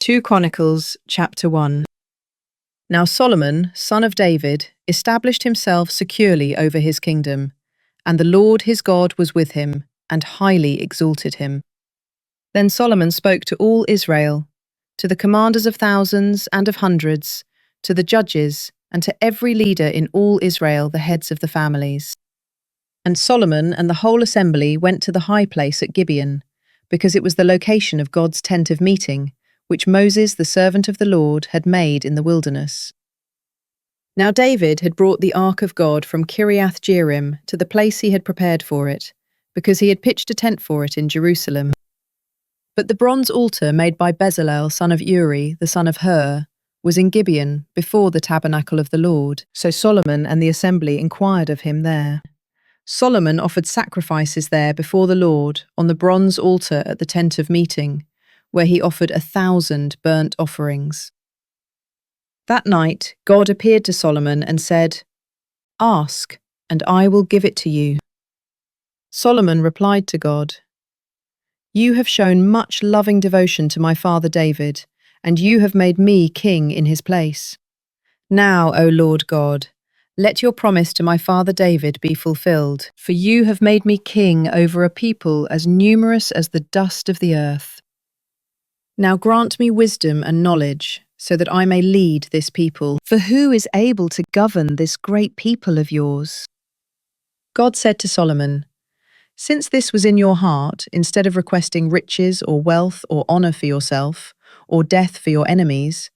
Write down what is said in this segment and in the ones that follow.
2 Chronicles chapter 1. Now Solomon, son of David, established himself securely over his kingdom, and the Lord his God was with him, and highly exalted him. Then Solomon spoke to all Israel, to the commanders of thousands and of hundreds, to the judges, and to every leader in all Israel, the heads of the families. And Solomon and the whole assembly went to the high place at Gibeon, because it was the location of God's tent of meeting, which Moses, the servant of the Lord, had made in the wilderness. Now David had brought the ark of God from Kiriath-Jearim to the place he had prepared for it, because he had pitched a tent for it in Jerusalem. But the bronze altar made by Bezalel, son of Uri, the son of Hur, was in Gibeon, before the tabernacle of the Lord. So Solomon and the assembly inquired of him there. Solomon offered sacrifices there before the Lord on the bronze altar at the tent of meeting, where he offered 1,000 burnt offerings. That night God appeared to Solomon and said, "Ask, and I will give it to you." Solomon replied to God, "You have shown much loving devotion to my father David, and you have made me king in his place. Now, O Lord God, let your promise to my father David be fulfilled, for you have made me king over a people as numerous as the dust of the earth. Now grant me wisdom and knowledge, so that I may lead this people. For who is able to govern this great people of yours?" God said to Solomon, "Since this was in your heart, instead of requesting riches or wealth or honor for yourself, or death for your enemies,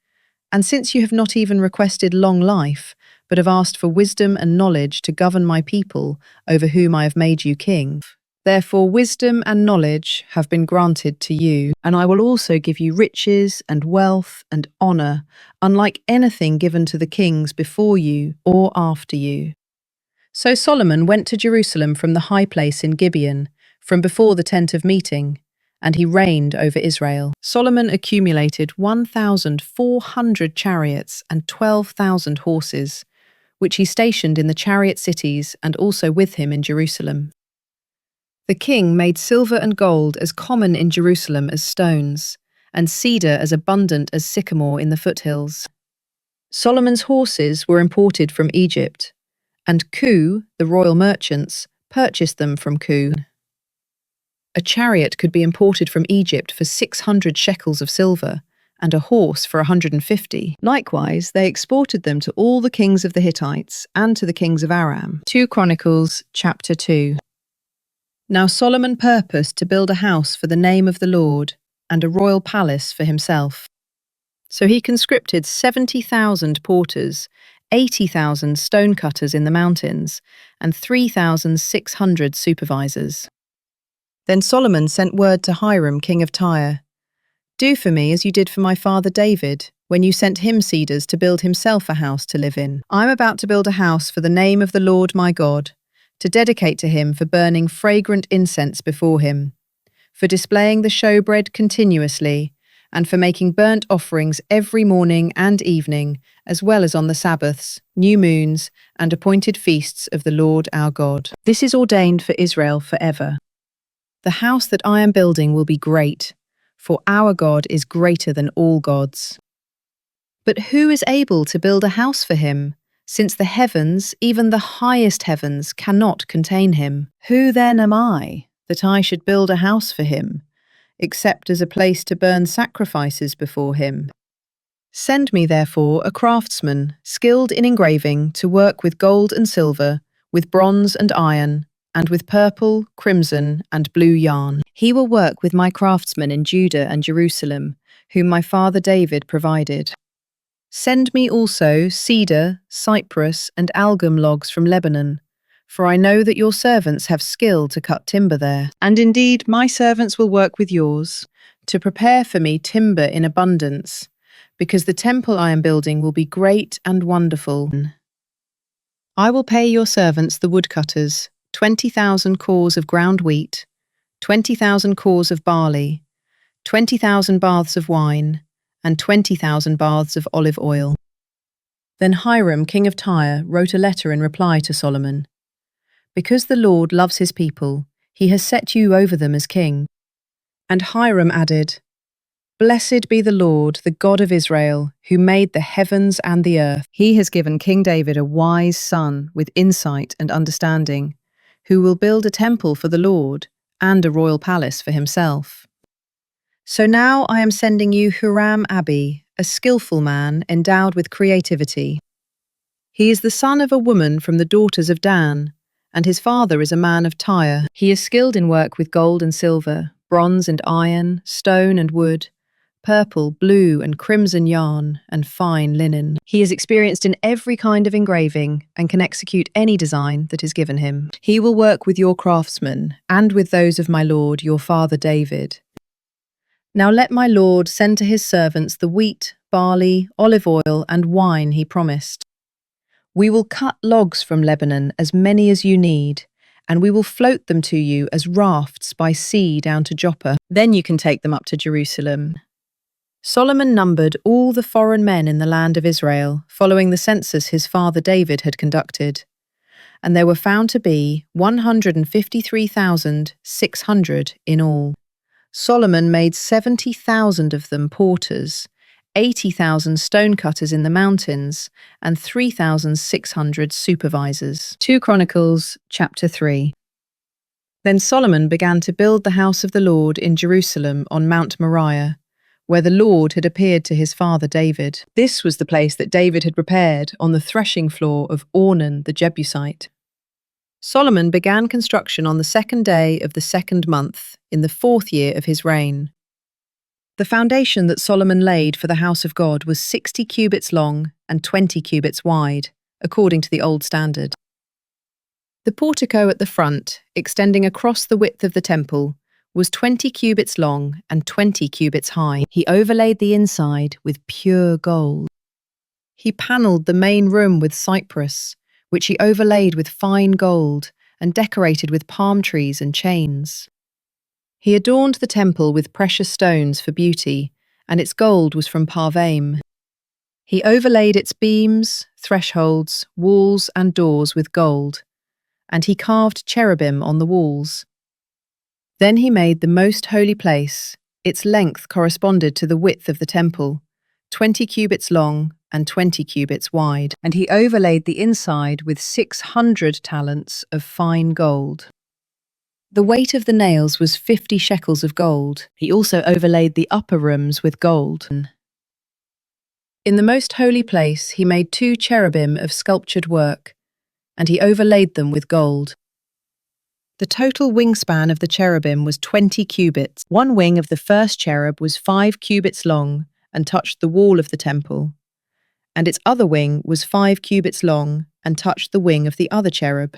and since you have not even requested long life, but have asked for wisdom and knowledge to govern my people, over whom I have made you king, therefore wisdom and knowledge have been granted to you, and I will also give you riches and wealth and honor, unlike anything given to the kings before you or after you." So Solomon went to Jerusalem from the high place in Gibeon, from before the tent of meeting, and he reigned over Israel. Solomon accumulated 1,400 chariots and 12,000 horses, which he stationed in the chariot cities and also with him in Jerusalem. The king made silver and gold as common in Jerusalem as stones, and cedar as abundant as sycamore in the foothills. Solomon's horses were imported from Egypt, and Ku, the royal merchants, purchased them from Ku. A chariot could be imported from Egypt for 600 shekels of silver, and a horse for 150. Likewise, they exported them to all the kings of the Hittites and to the kings of Aram. 2 Chronicles chapter 2. Now Solomon purposed to build a house for the name of the Lord, and a royal palace for himself. So he conscripted 70,000 porters, 80,000 stonecutters in the mountains, and 3,600 supervisors. Then Solomon sent word to Hiram, king of Tyre, "Do for me as you did for my father David, when you sent him cedars to build himself a house to live in. I'm about to build a house for the name of the Lord my God, to dedicate to him for burning fragrant incense before him, for displaying the showbread continuously, and for making burnt offerings every morning and evening, as well as on the Sabbaths, new moons, and appointed feasts of the Lord our God. This is ordained for Israel forever. The house that I am building will be great, for our God is greater than all gods. But who is able to build a house for him, since the heavens, even the highest heavens, cannot contain him? Who then am I, that I should build a house for him, except as a place to burn sacrifices before him? Send me, therefore, a craftsman, skilled in engraving, to work with gold and silver, with bronze and iron, and with purple, crimson, and blue yarn. He will work with my craftsmen in Judah and Jerusalem, whom my father David provided. Send me also cedar, cypress, and algum logs from Lebanon, for I know that your servants have skill to cut timber there. And indeed, my servants will work with yours, to prepare for me timber in abundance, because the temple I am building will be great and wonderful. I will pay your servants, the woodcutters, 20,000 cors of ground wheat, 20,000 cors of barley, 20,000 baths of wine, and 20,000 baths of olive oil." Then Hiram, king of Tyre, wrote a letter in reply to Solomon. "Because the Lord loves his people, he has set you over them as king." And Hiram added, Blessed be the Lord, the God of Israel, who made the heavens and the earth. He has given King David a wise son with insight and understanding, who will build a temple for the Lord and a royal palace for himself. So now I am sending you Huram-Abi, a skillful man endowed with creativity. He is the son of a woman from the daughters of Dan, and his father is a man of Tyre. He is skilled in work with gold and silver, bronze and iron, stone and wood, purple, blue, and crimson yarn, and fine linen. He is experienced in every kind of engraving and can execute any design that is given him. He will work with your craftsmen and with those of my lord, your father David. Now let my lord send to his servants the wheat, barley, olive oil, and wine he promised. We will cut logs from Lebanon, as many as you need, and we will float them to you as rafts by sea down to Joppa. Then you can take them up to Jerusalem. Solomon numbered all the foreign men in the land of Israel, following the census his father David had conducted, and there were found to be 153,600 in all. Solomon made 70,000 of them porters, 80,000 stonecutters in the mountains, and 3,600 supervisors. 2 Chronicles chapter 3. Then Solomon began to build the house of the Lord in Jerusalem on Mount Moriah, where the Lord had appeared to his father David. This was the place that David had prepared on the threshing floor of Ornan the Jebusite. Solomon began construction on the 2nd day of the 2nd month, in the 4th year of his reign. The foundation that Solomon laid for the house of God was 60 cubits long and 20 cubits wide, according to the Old Standard. The portico at the front, extending across the width of the temple, was 20 cubits long and 20 cubits high. He overlaid the inside with pure gold. He panelled the main room with cypress, which he overlaid with fine gold and decorated with palm trees and chains. He adorned the temple with precious stones for beauty, and its gold was from Parvaim. He overlaid its beams, thresholds, walls, and doors with gold, and he carved cherubim on the walls. Then he made the most holy place. Its length corresponded to the width of the temple, 20 cubits long and 20 cubits wide, and he overlaid the inside with 600 talents of fine gold. The weight of the nails was 50 shekels of gold. He also overlaid the upper rooms with gold. In the most holy place he made 2 cherubim of sculptured work, and he overlaid them with gold. The total wingspan of the cherubim was 20 cubits. One wing of the first cherub was 5 cubits long and touched the wall of the temple, and its other wing was 5 cubits long and touched the wing of the other cherub.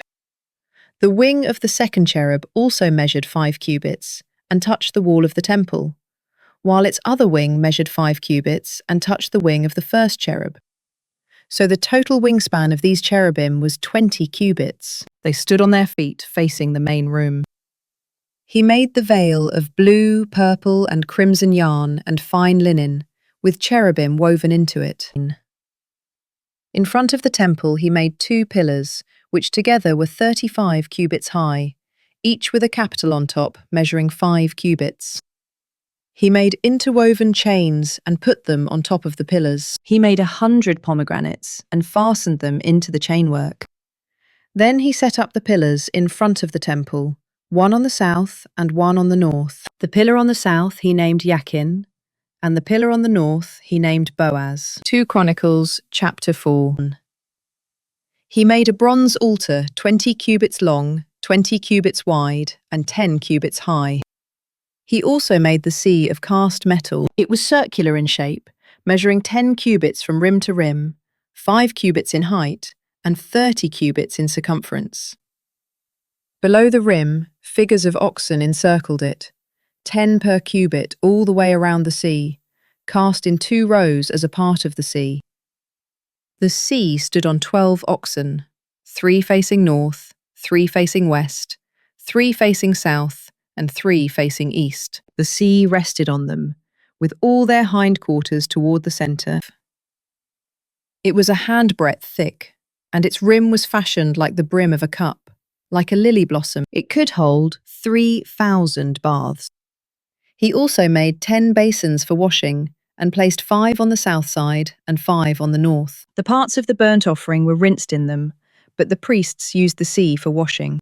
The wing of the second cherub also measured 5 cubits and touched the wall of the temple, while its other wing measured 5 cubits and touched the wing of the first cherub. So the total wingspan of these cherubim was 20 cubits. They stood on their feet facing the main room. He made the veil of blue, purple, and crimson yarn and fine linen, with cherubim woven into it. In front of the temple he made 2 pillars, which together were 35 cubits high, each with a capital on top measuring 5 cubits. He made interwoven chains and put them on top of the pillars. He made 100 pomegranates and fastened them into the chainwork. Then he set up the pillars in front of the temple, one on the south and one on the north. The pillar on the south he named Yakin, and the pillar on the north he named Boaz. 2 Chronicles chapter 4. He made a bronze altar 20 cubits long, 20 cubits wide, and 10 cubits high. He also made the sea of cast metal. It was circular in shape, measuring 10 cubits from rim to rim, 5 cubits in height, and 30 cubits in circumference. Below the rim, figures of oxen encircled it, 10 per cubit all the way around the sea, cast in 2 rows as a part of the sea. The sea stood on 12 oxen, 3 facing north, 3 facing west, 3 facing south, and 3 facing east. The sea rested on them, with all their hindquarters toward the centre. It was a handbreadth thick, and its rim was fashioned like the brim of a cup, like a lily blossom. It could hold 3,000 baths. He also made 10 basins for washing, and placed 5 on the south side and 5 on the north. The parts of the burnt offering were rinsed in them, but the priests used the sea for washing.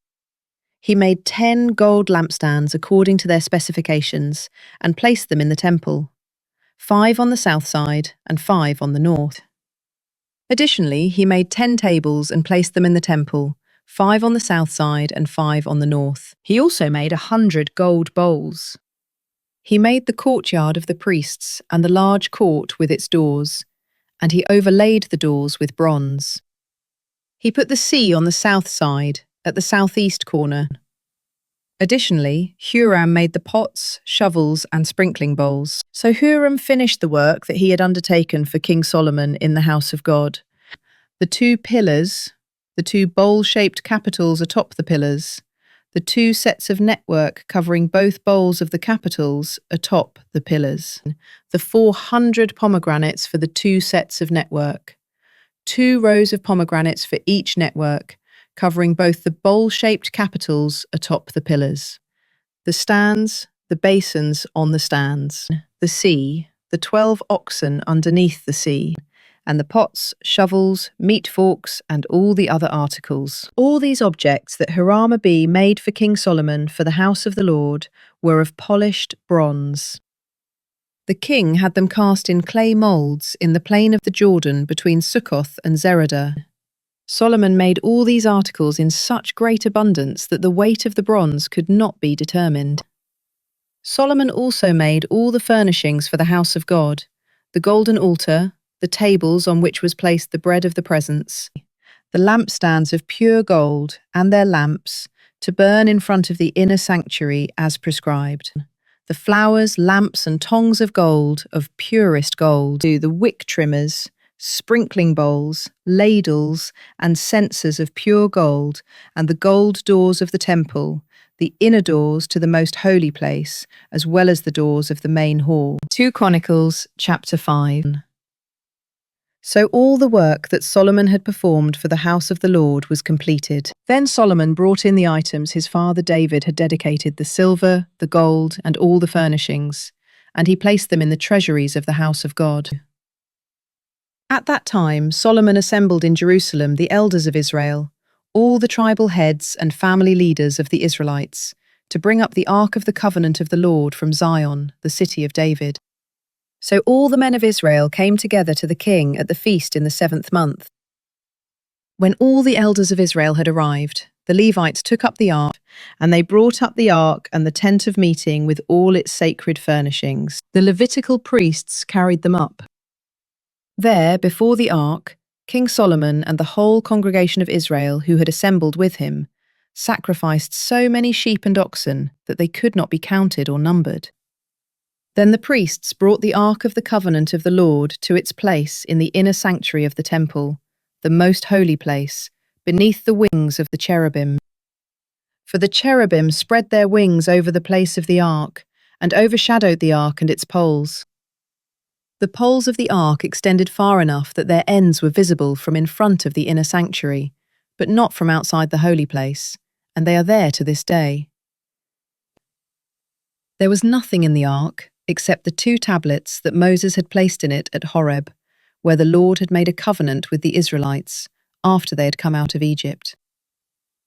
He made 10 gold lampstands according to their specifications and placed them in the temple, 5 on the south side and 5 on the north. Additionally, he made 10 tables and placed them in the temple, 5 on the south side and 5 on the north. He also made 100 gold bowls. He made the courtyard of the priests and the large court with its doors, and he overlaid the doors with bronze. He put the sea on the south side, at the southeast corner. Additionally, Huram made the pots, shovels, and sprinkling bowls. So Huram finished the work that he had undertaken for King Solomon in the house of God. The 2 pillars, the 2 bowl-shaped capitals atop the pillars, the 2 sets of network covering both bowls of the capitals atop the pillars, the 400 pomegranates for the 2 sets of network, 2 rows of pomegranates for each network, covering both the bowl-shaped capitals atop the pillars, the stands, the basins on the stands, the sea, the 12 oxen underneath the sea, and the pots, shovels, meat forks, and all the other articles. All these objects that Hiram-Abi made for King Solomon for the house of the Lord were of polished bronze. The king had them cast in clay moulds in the plain of the Jordan between Sukkoth and Zeradah. Solomon made all these articles in such great abundance that the weight of the bronze could not be determined. Solomon also made all the furnishings for the house of God, the golden altar, the tables on which was placed the bread of the presence, the lampstands of pure gold and their lamps to burn in front of the inner sanctuary as prescribed, the flowers, lamps and tongs of gold, of purest gold, the wick trimmers, sprinkling bowls, ladles, and censers of pure gold, and the gold doors of the temple, the inner doors to the most holy place, as well as the doors of the main hall. 2 Chronicles, chapter 5. So all the work that Solomon had performed for the house of the Lord was completed. Then Solomon brought in the items his father David had dedicated, the silver, the gold, and all the furnishings, and he placed them in the treasuries of the house of God. At that time, Solomon assembled in Jerusalem the elders of Israel, all the tribal heads and family leaders of the Israelites, to bring up the ark of the covenant of the Lord from Zion, the city of David. So all the men of Israel came together to the king at the feast in the 7th month. When all the elders of Israel had arrived, the Levites took up the ark, and they brought up the ark and the tent of meeting with all its sacred furnishings. The Levitical priests carried them up. There, before the ark, King Solomon and the whole congregation of Israel who had assembled with him sacrificed so many sheep and oxen that they could not be counted or numbered. Then the priests brought the ark of the covenant of the Lord to its place in the inner sanctuary of the temple, the most holy place, beneath the wings of the cherubim. For the cherubim spread their wings over the place of the ark, and overshadowed the ark and its poles. The poles of the ark extended far enough that their ends were visible from in front of the inner sanctuary, but not from outside the holy place, and they are there to this day. There was nothing in the ark except the 2 tablets that Moses had placed in it at Horeb, where the Lord had made a covenant with the Israelites after they had come out of Egypt.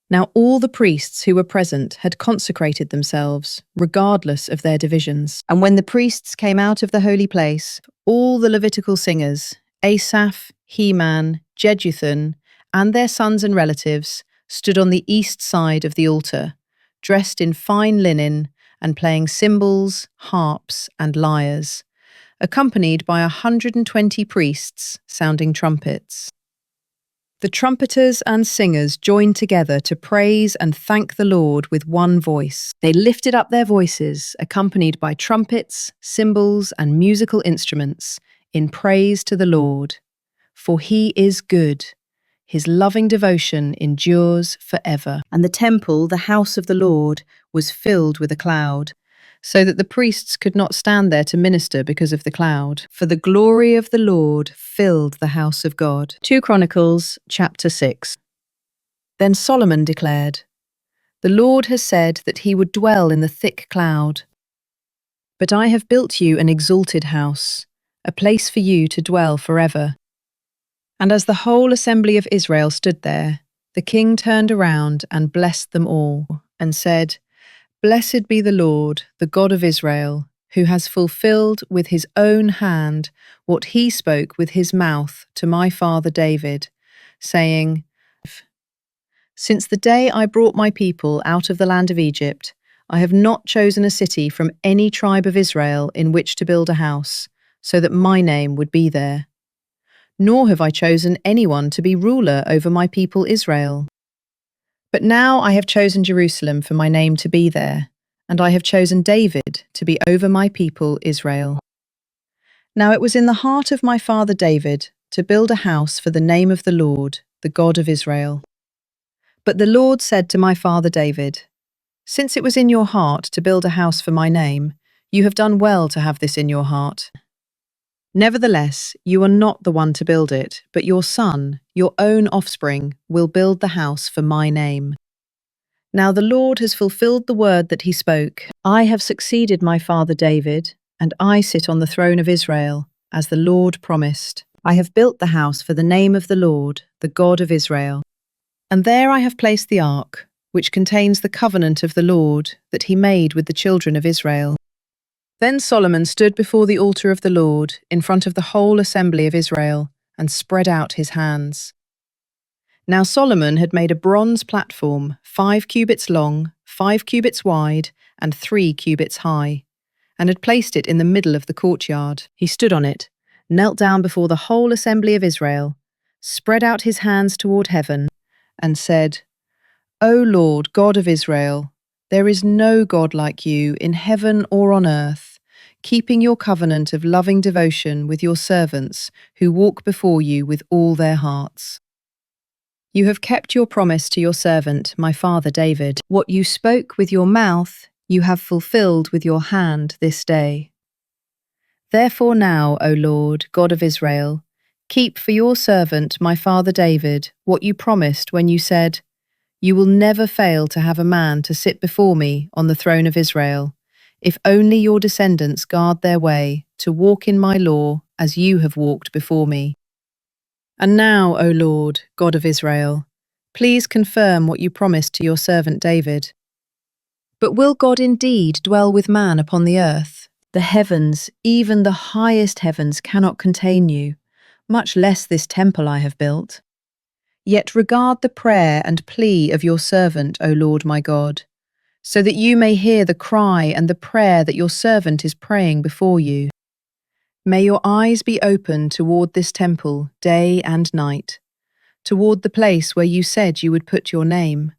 Now all the priests who were present had consecrated themselves, regardless of their divisions. And when the priests came out of the holy place, all the Levitical singers, Asaph, Heman, Jeduthun, and their sons and relatives, stood on the east side of the altar, dressed in fine linen, and playing cymbals, harps, and lyres, accompanied by 120 priests sounding trumpets. The trumpeters and singers joined together to praise and thank the Lord with one voice. They lifted up their voices, accompanied by trumpets, cymbals, and musical instruments, in praise to the Lord. For he is good. His loving devotion endures forever. And the temple, the house of the Lord, was filled with a cloud, so that the priests could not stand there to minister because of the cloud. For the glory of the Lord filled the house of God. 2 Chronicles, chapter 6. Then Solomon declared, "The Lord has said that he would dwell in the thick cloud. But I have built you an exalted house, a place for you to dwell forever. And as the whole assembly of Israel stood there, the king turned around and blessed them all, and said, Blessed be the Lord, the God of Israel, who has fulfilled with his own hand what he spoke with his mouth to my father David, saying, Since the day I brought my people out of the land of Egypt, I have not chosen a city from any tribe of Israel in which to build a house, so that my name would be there. Nor have I chosen anyone to be ruler over my people Israel. But now I have chosen Jerusalem for my name to be there, and I have chosen David to be over my people Israel. Now it was in the heart of my father David to build a house for the name of the Lord, the God of Israel. But the Lord said to my father David, Since it was in your heart to build a house for my name, you have done well to have this in your heart. Nevertheless, you are not the one to build it, but your son, your own offspring, will build the house for my name. Now the Lord has fulfilled the word that he spoke. I have succeeded my father David, and I sit on the throne of Israel, as the Lord promised. I have built the house for the name of the Lord, the God of Israel. And there I have placed the ark, which contains the covenant of the Lord that he made with the children of Israel. Then Solomon stood before the altar of the Lord in front of the whole assembly of Israel and spread out his hands. Now Solomon had made a bronze platform, 5 cubits long, 5 cubits wide, and 3 cubits high, and had placed it in the middle of the courtyard. He stood on it, knelt down before the whole assembly of Israel, spread out his hands toward heaven, and said, O Lord, God of Israel, there is no God like you in heaven or on earth, keeping your covenant of loving devotion with your servants who walk before you with all their hearts. You have kept your promise to your servant, my father David. What you spoke with your mouth, you have fulfilled with your hand this day. Therefore now, O Lord, God of Israel, keep for your servant, my father David, what you promised when you said, You will never fail to have a man to sit before me on the throne of Israel, if only your descendants guard their way to walk in my law as you have walked before me. And now, O Lord, God of Israel, please confirm what you promised to your servant David. But will God indeed dwell with man upon the earth? The heavens, even the highest heavens, cannot contain you, much less this temple I have built. Yet regard the prayer and plea of your servant, O Lord my God, so that you may hear the cry and the prayer that your servant is praying before you. May your eyes be open toward this temple day and night, toward the place where you said you would put your name,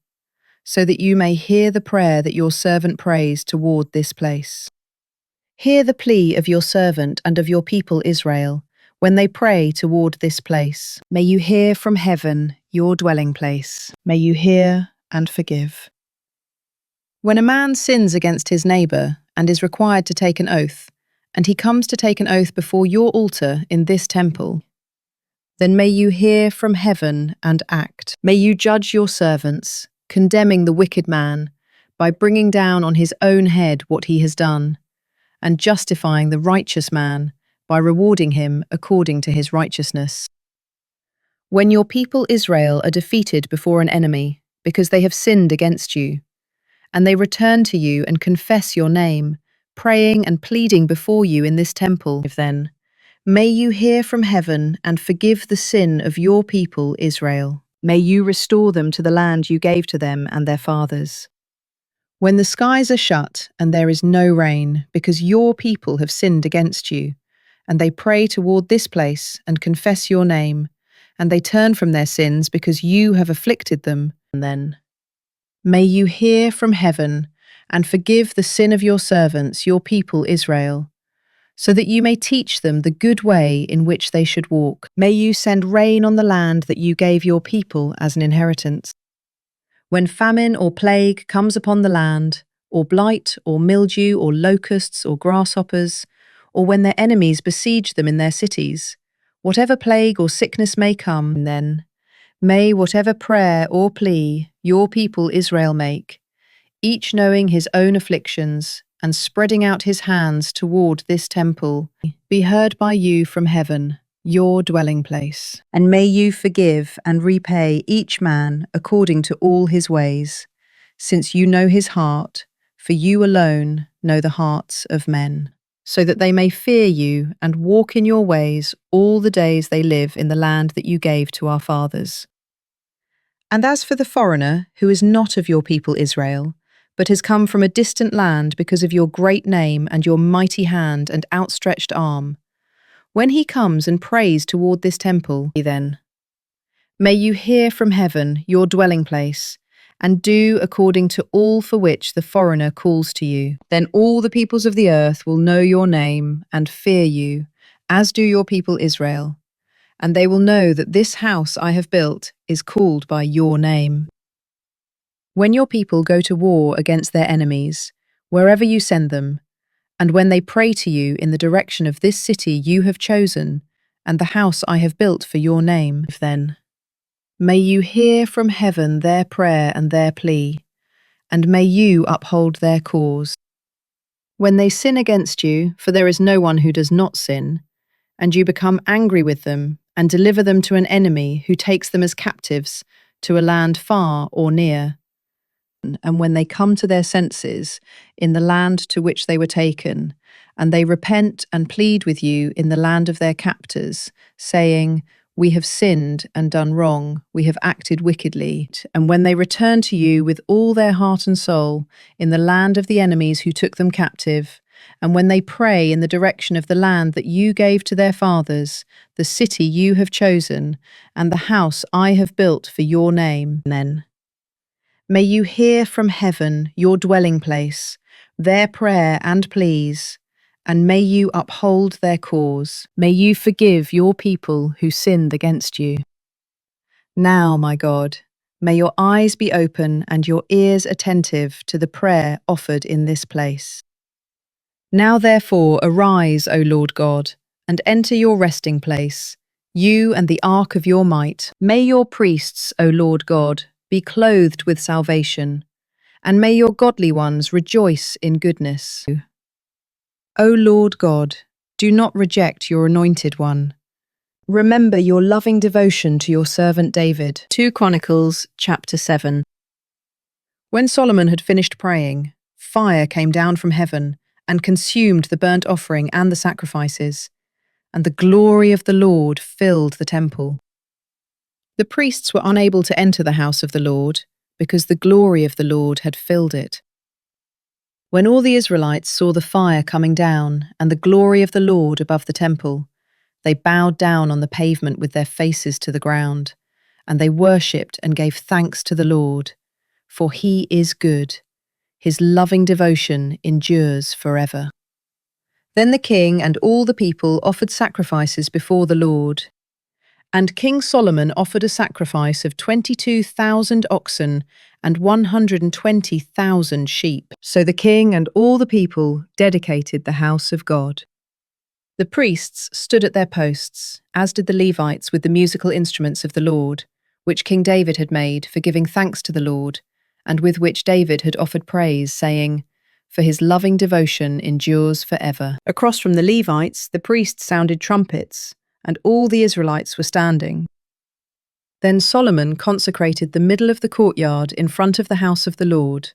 so that you may hear the prayer that your servant prays toward this place. Hear the plea of your servant and of your people Israel, when they pray toward this place. May you hear from heaven, your dwelling place. May you hear and forgive. When a man sins against his neighbour and is required to take an oath, and he comes to take an oath before your altar in this temple, then may you hear from heaven and act. May you judge your servants, condemning the wicked man, by bringing down on his own head what he has done, and justifying the righteous man by rewarding him according to his righteousness. When your people Israel are defeated before an enemy, because they have sinned against you, and they return to you and confess your name, praying and pleading before you in this temple, then may you hear from heaven and forgive the sin of your people Israel. May you restore them to the land you gave to them and their fathers. When the skies are shut and there is no rain, because your people have sinned against you, and they pray toward this place and confess your name, and they turn from their sins because you have afflicted them, then may you hear from heaven and forgive the sin of your servants, your people Israel, so that you may teach them the good way in which they should walk. May you send rain on the land that you gave your people as an inheritance. When famine or plague comes upon the land, or blight or mildew or locusts or grasshoppers, or when their enemies besiege them in their cities, whatever plague or sickness may come, then may whatever prayer or plea your people Israel make, each knowing his own afflictions, and spreading out his hands toward this temple, be heard by you from heaven, your dwelling place. And may you forgive and repay each man according to all his ways, since you know his heart, for you alone know the hearts of men, so that they may fear you and walk in your ways all the days they live in the land that you gave to our fathers. And as for the foreigner, who is not of your people Israel, but has come from a distant land because of your great name and your mighty hand and outstretched arm, when he comes and prays toward this temple, then may you hear from heaven, your dwelling place, and do according to all for which the foreigner calls to you. Then all the peoples of the earth will know your name and fear you, as do your people Israel, and they will know that this house I have built is called by your name. When your people go to war against their enemies, wherever you send them, and when they pray to you in the direction of this city you have chosen, and the house I have built for your name, then may you hear from heaven their prayer and their plea, and may you uphold their cause. When they sin against you, for there is no one who does not sin, and you become angry with them, and deliver them to an enemy who takes them as captives to a land far or near, and when they come to their senses in the land to which they were taken, and they repent and plead with you in the land of their captors, saying, we have sinned and done wrong, we have acted wickedly, and when they return to you with all their heart and soul in the land of the enemies who took them captive, and when they pray in the direction of the land that you gave to their fathers, the city you have chosen, and the house I have built for your name, then may you hear from heaven, your dwelling place, their prayer and pleas, and may you uphold their cause. May you forgive your people who sinned against you. Now, my God, may your eyes be open and your ears attentive to the prayer offered in this place. Now therefore arise, O Lord God, and enter your resting place, you and the ark of your might. May your priests, O Lord God, be clothed with salvation, and may your godly ones rejoice in goodness. O Lord God, do not reject your anointed one. Remember your loving devotion to your servant David. 2 Chronicles chapter 7. When Solomon had finished praying, fire came down from heaven and consumed the burnt offering and the sacrifices, and the glory of the Lord filled the temple. The priests were unable to enter the house of the Lord, because the glory of the Lord had filled it. When all the Israelites saw the fire coming down and the glory of the Lord above the temple, they bowed down on the pavement with their faces to the ground, and they worshipped and gave thanks to the Lord, for he is good. His loving devotion endures forever. Then the king and all the people offered sacrifices before the Lord. And King Solomon offered a sacrifice of 22,000 oxen and 120,000 sheep. So the king and all the people dedicated the house of God. The priests stood at their posts, as did the Levites with the musical instruments of the Lord, which King David had made for giving thanks to the Lord, and with which David had offered praise, saying, for his loving devotion endures forever. Across from the Levites, the priests sounded trumpets, and all the Israelites were standing. Then Solomon consecrated the middle of the courtyard in front of the house of the Lord,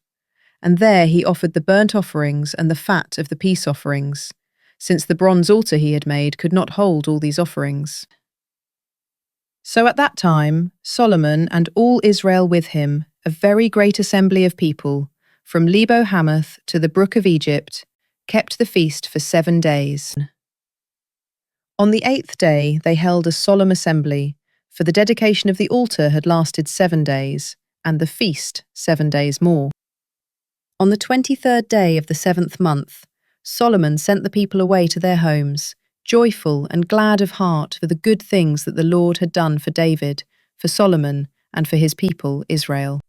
and there he offered the burnt offerings and the fat of the peace offerings, since the bronze altar he had made could not hold all these offerings. So at that time, Solomon and all Israel with him, a very great assembly of people, from Lebo Hamath to the brook of Egypt, kept the feast for 7 days. On the 8th day they held a solemn assembly, for the dedication of the altar had lasted 7 days, and the feast 7 days more. On the 23rd day of the 7th month, Solomon sent the people away to their homes, joyful and glad of heart for the good things that the Lord had done for David, for Solomon, and for his people Israel.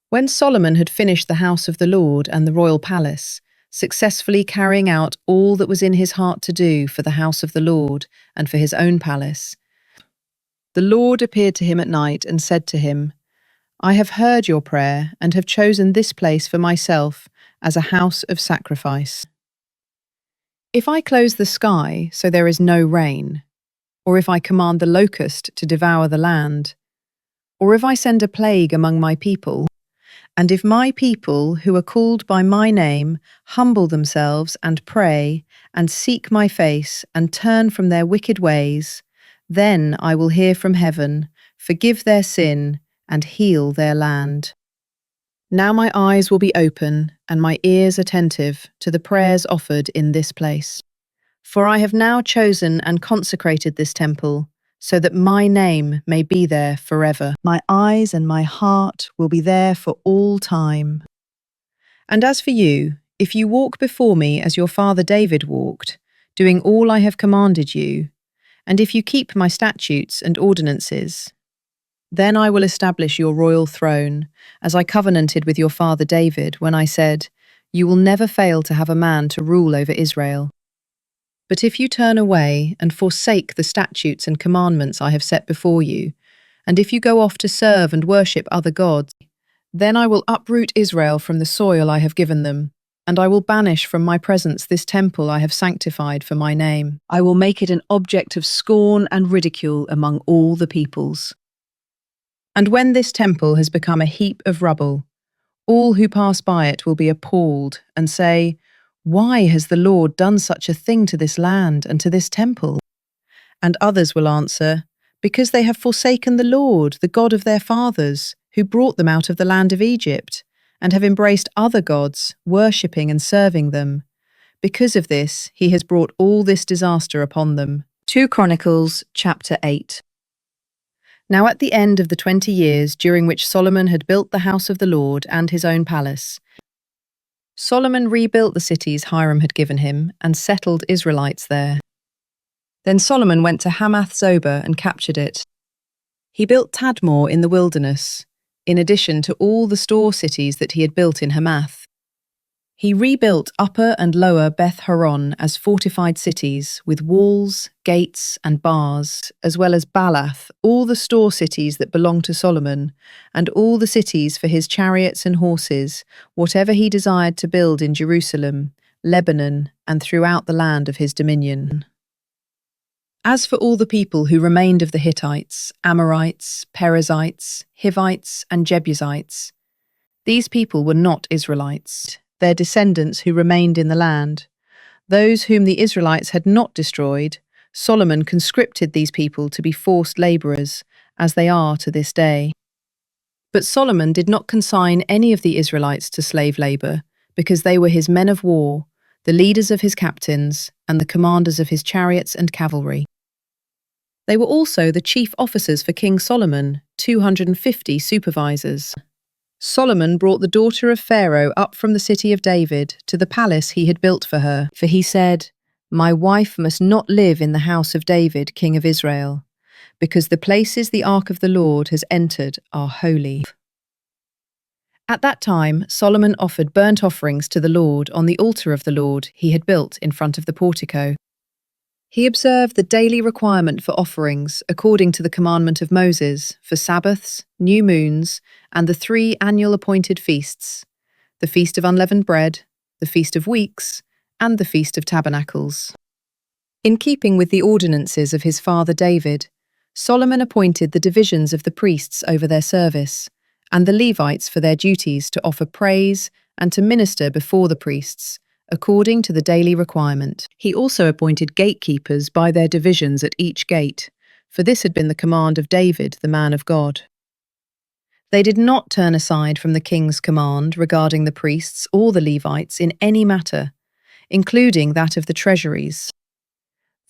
When Solomon had finished the house of the Lord and the royal palace, successfully carrying out all that was in his heart to do for the house of the Lord and for his own palace, the Lord appeared to him at night and said to him, I have heard your prayer and have chosen this place for myself as a house of sacrifice. If I close the sky so there is no rain, or if I command the locust to devour the land, or if I send a plague among my people, and if my people who are called by my name humble themselves and pray and seek my face and turn from their wicked ways, then I will hear from heaven, forgive their sin, and heal their land. Now my eyes will be open and my ears attentive to the prayers offered in this place. For I have now chosen and consecrated this temple, so that my name may be there forever. My eyes and my heart will be there for all time. And as for you, if you walk before me as your father David walked, doing all I have commanded you, and if you keep my statutes and ordinances, then I will establish your royal throne, as I covenanted with your father David when I said, you will never fail to have a man to rule over Israel. But if you turn away and forsake the statutes and commandments I have set before you, and if you go off to serve and worship other gods, then I will uproot Israel from the soil I have given them, and I will banish from my presence this temple I have sanctified for my name. I will make it an object of scorn and ridicule among all the peoples. And when this temple has become a heap of rubble, all who pass by it will be appalled and say, why has the Lord done such a thing to this land and to this temple? And others will answer, because they have forsaken the Lord, the God of their fathers, who brought them out of the land of Egypt, and have embraced other gods, worshipping and serving them. Because of this, he has brought all this disaster upon them. 2 Chronicles chapter 8. Now at the end of the 20 years during which Solomon had built the house of the Lord and his own palace, Solomon rebuilt the cities Hiram had given him and settled Israelites there. Then Solomon went to Hamath-Zobah and captured it. He built Tadmor in the wilderness, in addition to all the store cities that he had built in Hamath. He rebuilt Upper and Lower Beth-Horon as fortified cities with walls, gates, and bars, as well as Baalath, all the store cities that belonged to Solomon, and all the cities for his chariots and horses, whatever he desired to build in Jerusalem, Lebanon, and throughout the land of his dominion. As for all the people who remained of the Hittites, Amorites, Perizzites, Hivites, and Jebusites, these people were not Israelites. Their descendants who remained in the land, those whom the Israelites had not destroyed, Solomon conscripted these people to be forced labourers, as they are to this day. But Solomon did not consign any of the Israelites to slave labour, because they were his men of war, the leaders of his captains, and the commanders of his chariots and cavalry. They were also the chief officers for King Solomon, 250 supervisors. Solomon brought the daughter of Pharaoh up from the city of David to the palace he had built for her, for he said, my wife must not live in the house of David, king of Israel, because the places the ark of the Lord has entered are holy. At that time, Solomon offered burnt offerings to the Lord on the altar of the Lord he had built in front of the portico. He observed the daily requirement for offerings according to the commandment of Moses for Sabbaths, new moons, and the 3 annual appointed feasts, the Feast of Unleavened Bread, the Feast of Weeks, and the Feast of Tabernacles. In keeping with the ordinances of his father David, Solomon appointed the divisions of the priests over their service, and the Levites for their duties to offer praise and to minister before the priests, according to the daily requirement. He also appointed gatekeepers by their divisions at each gate, for this had been the command of David, the man of God. They did not turn aside from the king's command regarding the priests or the Levites in any matter, including that of the treasuries.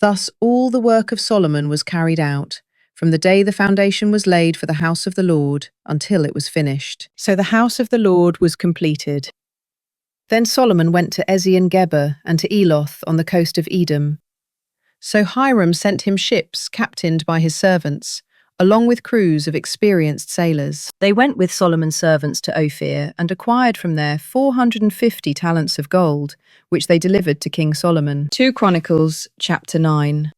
Thus all the work of Solomon was carried out, from the day the foundation was laid for the house of the Lord until it was finished. So the house of the Lord was completed. Then Solomon went to Ezion-Geber and to Eloth on the coast of Edom. So Hiram sent him ships captained by his servants, along with crews of experienced sailors. They went with Solomon's servants to Ophir and acquired from there 450 talents of gold, which they delivered to King Solomon. 2 Chronicles chapter 9.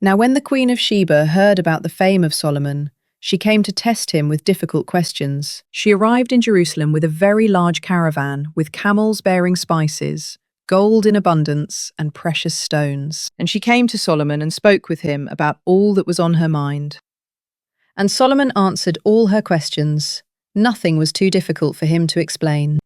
Now when the queen of Sheba heard about the fame of Solomon, She came to test him with difficult questions. She arrived in Jerusalem with a very large caravan, with camels bearing spices, gold in abundance, and precious stones. And she came to Solomon and spoke with him about all that was on her mind. And Solomon answered all her questions. Nothing was too difficult for him to explain.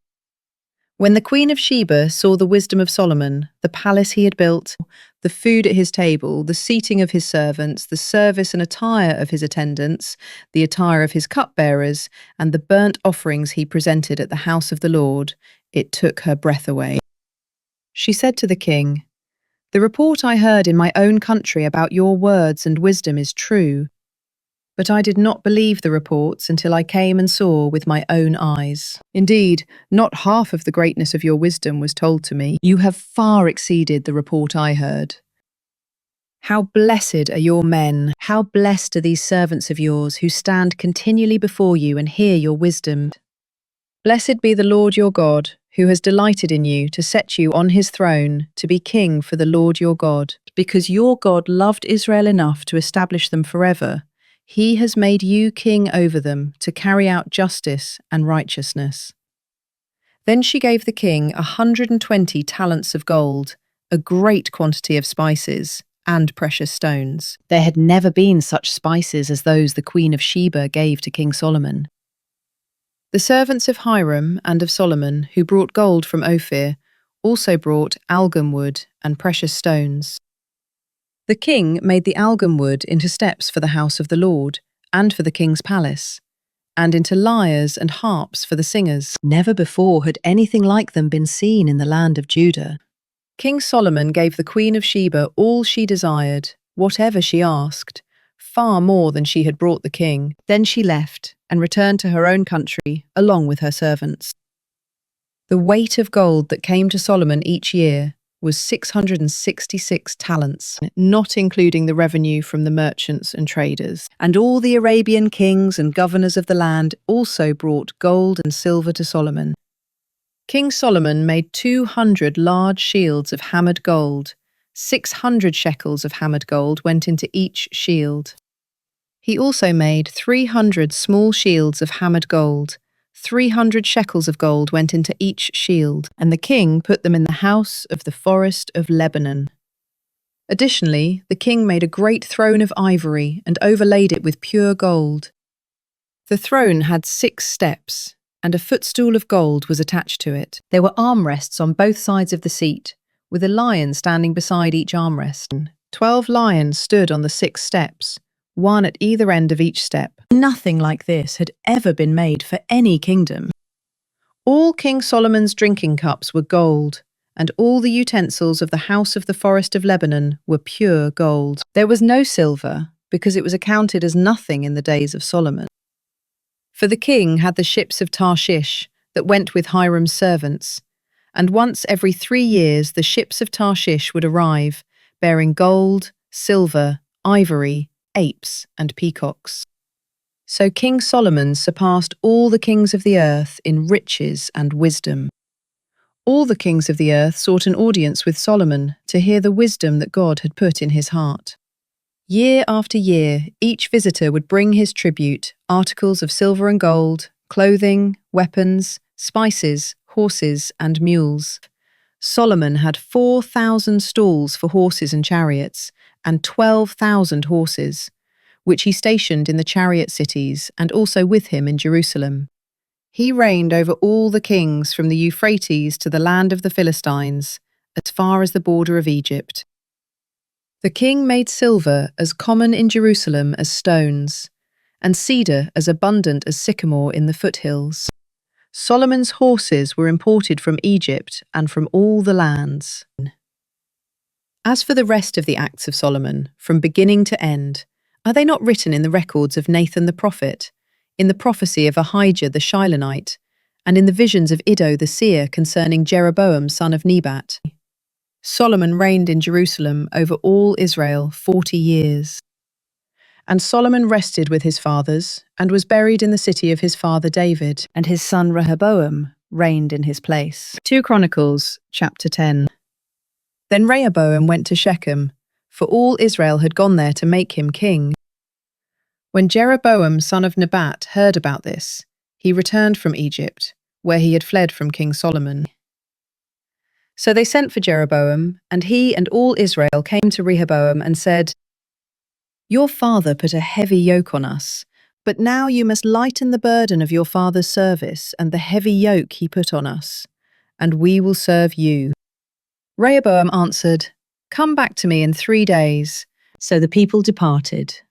When the Queen of Sheba saw the wisdom of Solomon, the palace he had built, the food at his table, the seating of his servants, the service and attire of his attendants, the attire of his cupbearers, and the burnt offerings he presented at the house of the Lord, it took her breath away. She said to the king, "The report I heard in my own country about your words and wisdom is true. But I did not believe the reports until I came and saw with my own eyes. Indeed, not half of the greatness of your wisdom was told to me. You have far exceeded the report I heard. How blessed are your men! How blessed are these servants of yours who stand continually before you and hear your wisdom. Blessed be the Lord your God, who has delighted in you to set you on his throne to be king for the Lord your God. Because your God loved Israel enough to establish them forever, he has made you king over them to carry out justice and righteousness." Then she gave the king 120 talents of gold, a great quantity of spices, and precious stones. There had never been such spices as those the Queen of Sheba gave to King Solomon. The servants of Hiram and of Solomon, who brought gold from Ophir, also brought algum wood and precious stones. The king made the algum wood into steps for the house of the Lord, and for the king's palace, and into lyres and harps for the singers. Never before had anything like them been seen in the land of Judah. King Solomon gave the Queen of Sheba all she desired, whatever she asked, far more than she had brought the king. Then she left and returned to her own country, along with her servants. The weight of gold that came to Solomon each year was 666 talents, not including the revenue from the merchants and traders. And all the Arabian kings and governors of the land also brought gold and silver to Solomon. King Solomon made 200 large shields of hammered gold. 600 shekels of hammered gold went into each shield. He also made 300 small shields of hammered gold. 300 shekels of gold went into each shield, and the king put them in the house of the forest of Lebanon. Additionally, the king made a great throne of ivory and overlaid it with pure gold. The throne had 6 steps, and a footstool of gold was attached to it. There were armrests on both sides of the seat, with a lion standing beside each armrest. 12 lions stood on the 6 steps, one at either end of each step. Nothing like this had ever been made for any kingdom. All King Solomon's drinking cups were gold, and all the utensils of the house of the forest of Lebanon were pure gold. There was no silver, because it was accounted as nothing in the days of Solomon. For the king had the ships of Tarshish that went with Hiram's servants, and once every 3 years the ships of Tarshish would arrive, bearing gold, silver, ivory, apes, and peacocks. So King Solomon surpassed all the kings of the earth in riches and wisdom. All the kings of the earth sought an audience with Solomon to hear the wisdom that God had put in his heart. Year after year, each visitor would bring his tribute, articles of silver and gold, clothing, weapons, spices, horses, and mules. Solomon had 4,000 stalls for horses and chariots, and 12,000 horses, which he stationed in the chariot cities and also with him in Jerusalem. He reigned over all the kings from the Euphrates to the land of the Philistines, as far as the border of Egypt. The king made silver as common in Jerusalem as stones, and cedar as abundant as sycamore in the foothills. Solomon's horses were imported from Egypt and from all the lands. As for the rest of the acts of Solomon, from beginning to end, are they not written in the records of Nathan the prophet, in the prophecy of Ahijah the Shilonite, and in the visions of Iddo the seer concerning Jeroboam son of Nebat? Solomon reigned in Jerusalem over all Israel 40 years. And Solomon rested with his fathers, and was buried in the city of his father David, and his son Rehoboam reigned in his place. 2 Chronicles, chapter 10. Then Rehoboam went to Shechem, for all Israel had gone there to make him king. When Jeroboam son of Nebat heard about this, he returned from Egypt, where he had fled from King Solomon. So they sent for Jeroboam, and he and all Israel came to Rehoboam and said, "Your father put a heavy yoke on us, but now you must lighten the burden of your father's service and the heavy yoke he put on us, and we will serve you." Rehoboam answered, "Come back to me in 3 days." So the people departed.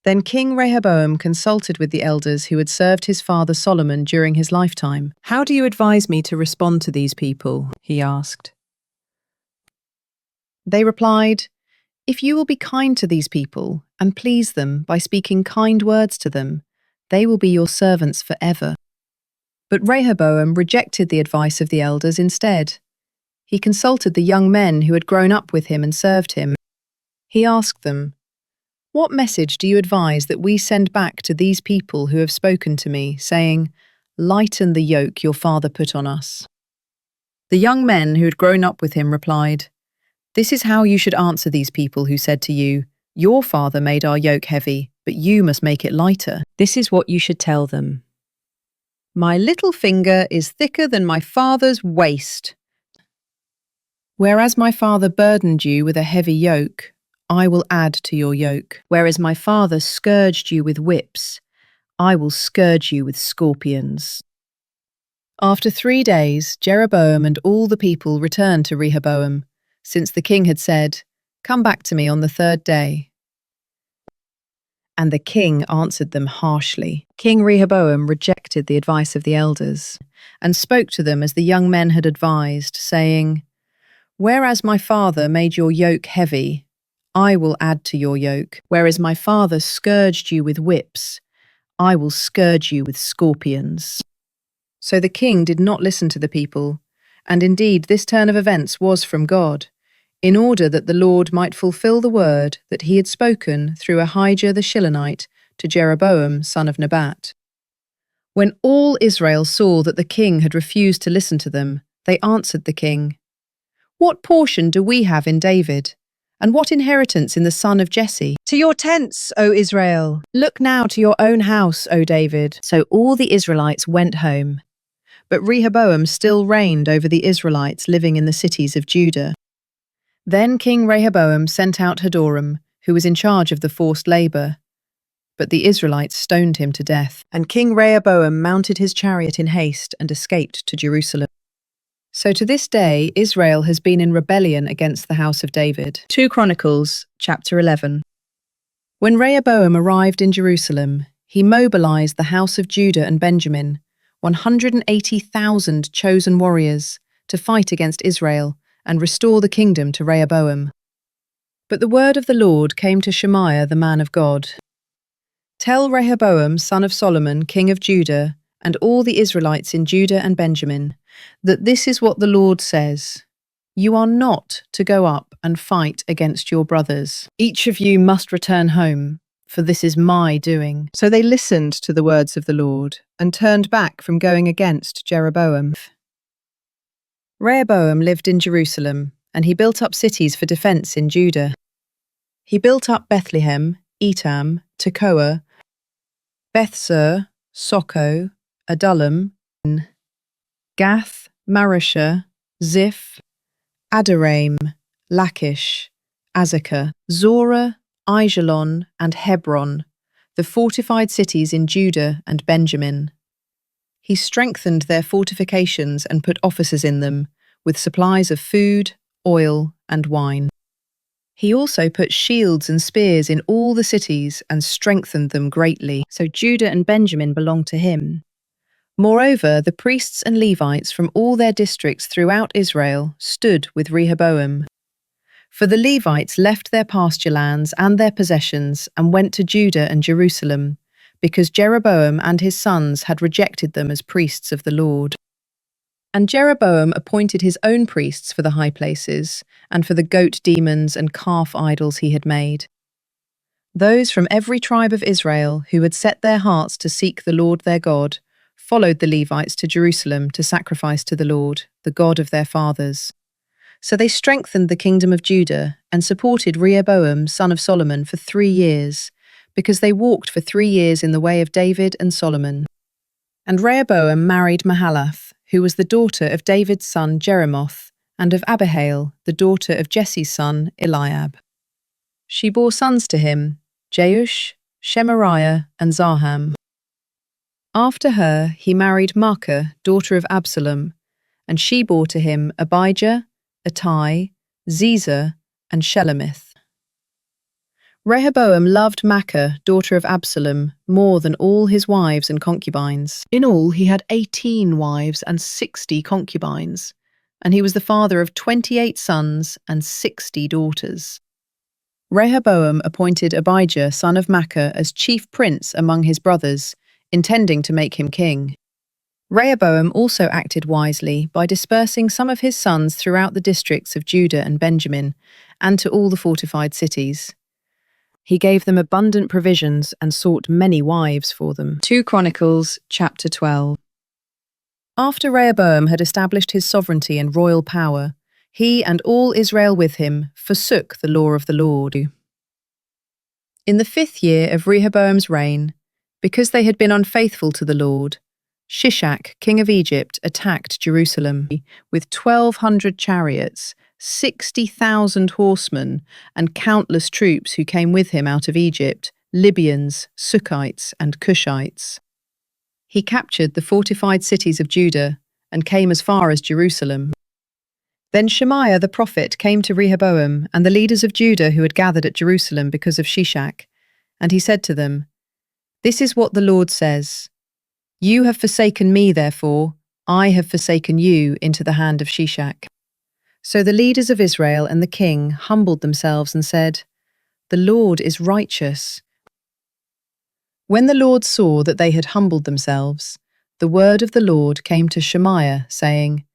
Then King Rehoboam consulted with the elders who had served his father Solomon during his lifetime. "How do you advise me to respond to these people?" he asked. They replied, "If you will be kind to these people and please them by speaking kind words to them, they will be your servants forever." But Rehoboam rejected the advice of the elders instead. He consulted the young men who had grown up with him and served him. He asked them, "What message do you advise that we send back to these people who have spoken to me, saying, 'Lighten the yoke your father put on us'?" The young men who had grown up with him replied, "This is how you should answer these people who said to you, 'Your father made our yoke heavy, but you must make it lighter.' This is what you should tell them. 'My little finger is thicker than my father's waist. Whereas my father burdened you with a heavy yoke, I will add to your yoke. Whereas my father scourged you with whips, I will scourge you with scorpions." After 3 days, Jeroboam and all the people returned to Rehoboam, since the king had said, "Come back to me on the 3rd day." And the king answered them harshly. King Rehoboam rejected the advice of the elders and spoke to them as the young men had advised, saying, "Whereas my father made your yoke heavy, I will add to your yoke. Whereas my father scourged you with whips, I will scourge you with scorpions." So the king did not listen to the people, and indeed this turn of events was from God, in order that the Lord might fulfill the word that he had spoken through Ahijah the Shilonite to Jeroboam son of Nebat. When all Israel saw that the king had refused to listen to them, they answered the king, "What portion do we have in David? And what inheritance in the son of Jesse? To your tents, O Israel! Look now to your own house, O David." So all the Israelites went home. But Rehoboam still reigned over the Israelites living in the cities of Judah. Then King Rehoboam sent out Hadoram, who was in charge of the forced labor. But the Israelites stoned him to death, and King Rehoboam mounted his chariot in haste and escaped to Jerusalem. So to this day, Israel has been in rebellion against the house of David. 2 Chronicles, chapter 11. When Rehoboam arrived in Jerusalem, he mobilized the house of Judah and Benjamin, 180,000 chosen warriors, to fight against Israel and restore the kingdom to Rehoboam. But the word of the Lord came to Shemaiah the man of God. "Tell Rehoboam, son of Solomon, king of Judah, and all the Israelites in Judah and Benjamin, that this is what the Lord says. You are not to go up and fight against your brothers. Each of you must return home, for this is my doing." So they listened to the words of the Lord and turned back from going against Jeroboam. Rehoboam lived in Jerusalem, and he built up cities for defense in Judah. He built up Bethlehem, Etam, Tekoa, Bethsur, Soko, Adullam, Gath, Mareshah, Ziph, Adoraim, Lachish, Azekah, Zorah, Aijalon, and Hebron, the fortified cities in Judah and Benjamin. He strengthened their fortifications and put officers in them, with supplies of food, oil, and wine. He also put shields and spears in all the cities and strengthened them greatly, so Judah and Benjamin belonged to him. Moreover, the priests and Levites from all their districts throughout Israel stood with Rehoboam. For the Levites left their pasture lands and their possessions and went to Judah and Jerusalem, because Jeroboam and his sons had rejected them as priests of the Lord. And Jeroboam appointed his own priests for the high places, and for the goat demons and calf idols he had made. Those from every tribe of Israel who had set their hearts to seek the Lord their God followed the Levites to Jerusalem to sacrifice to the Lord, the God of their fathers. So they strengthened the kingdom of Judah and supported Rehoboam, son of Solomon, for 3 years, because they walked for 3 years in the way of David and Solomon. And Rehoboam married Mahalath, who was the daughter of David's son Jeremoth, and of Abihail, the daughter of Jesse's son Eliab. She bore sons to him, Jeush, Shemariah, and Zaham. After her he married Maacah, daughter of Absalom, and she bore to him Abijah, Attai, Ziza, and Shelomith. Rehoboam loved Maacah, daughter of Absalom, more than all his wives and concubines. In all he had 18 wives and 60 concubines, and he was the father of 28 sons and 60 daughters. Rehoboam appointed Abijah, son of Maacah, as chief prince among his brothers, intending to make him king. Rehoboam also acted wisely by dispersing some of his sons throughout the districts of Judah and Benjamin, and to all the fortified cities. He gave them abundant provisions and sought many wives for them. 2 Chronicles chapter 12. After Rehoboam had established his sovereignty and royal power, he and all Israel with him forsook the law of the Lord. In the 5th year of Rehoboam's reign, because they had been unfaithful to the Lord, Shishak, king of Egypt, attacked Jerusalem with 1,200 chariots, 60,000 horsemen, and countless troops who came with him out of Egypt, Libyans, Sukkites, and Cushites. He captured the fortified cities of Judah and came as far as Jerusalem. Then Shemaiah the prophet came to Rehoboam and the leaders of Judah who had gathered at Jerusalem because of Shishak, and he said to them, "This is what the Lord says. You have forsaken me, therefore, I have forsaken you into the hand of Shishak." So the leaders of Israel and the king humbled themselves and said, "The Lord is righteous." When the Lord saw that they had humbled themselves, the word of the Lord came to Shemaiah, saying,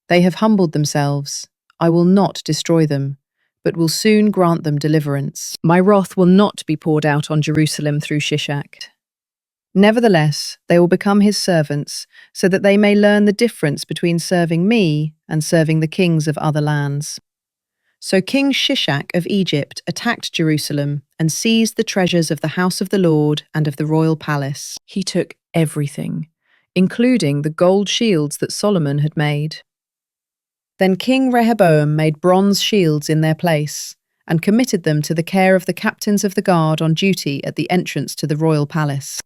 "They have humbled themselves. I will not destroy them, but will soon grant them deliverance. My wrath will not be poured out on Jerusalem through Shishak. Nevertheless, they will become his servants, so that they may learn the difference between serving me and serving the kings of other lands." So King Shishak of Egypt attacked Jerusalem and seized the treasures of the house of the Lord and of the royal palace. He took everything, including the gold shields that Solomon had made. Then King Rehoboam made bronze shields in their place and committed them to the care of the captains of the guard on duty at the entrance to the royal palace.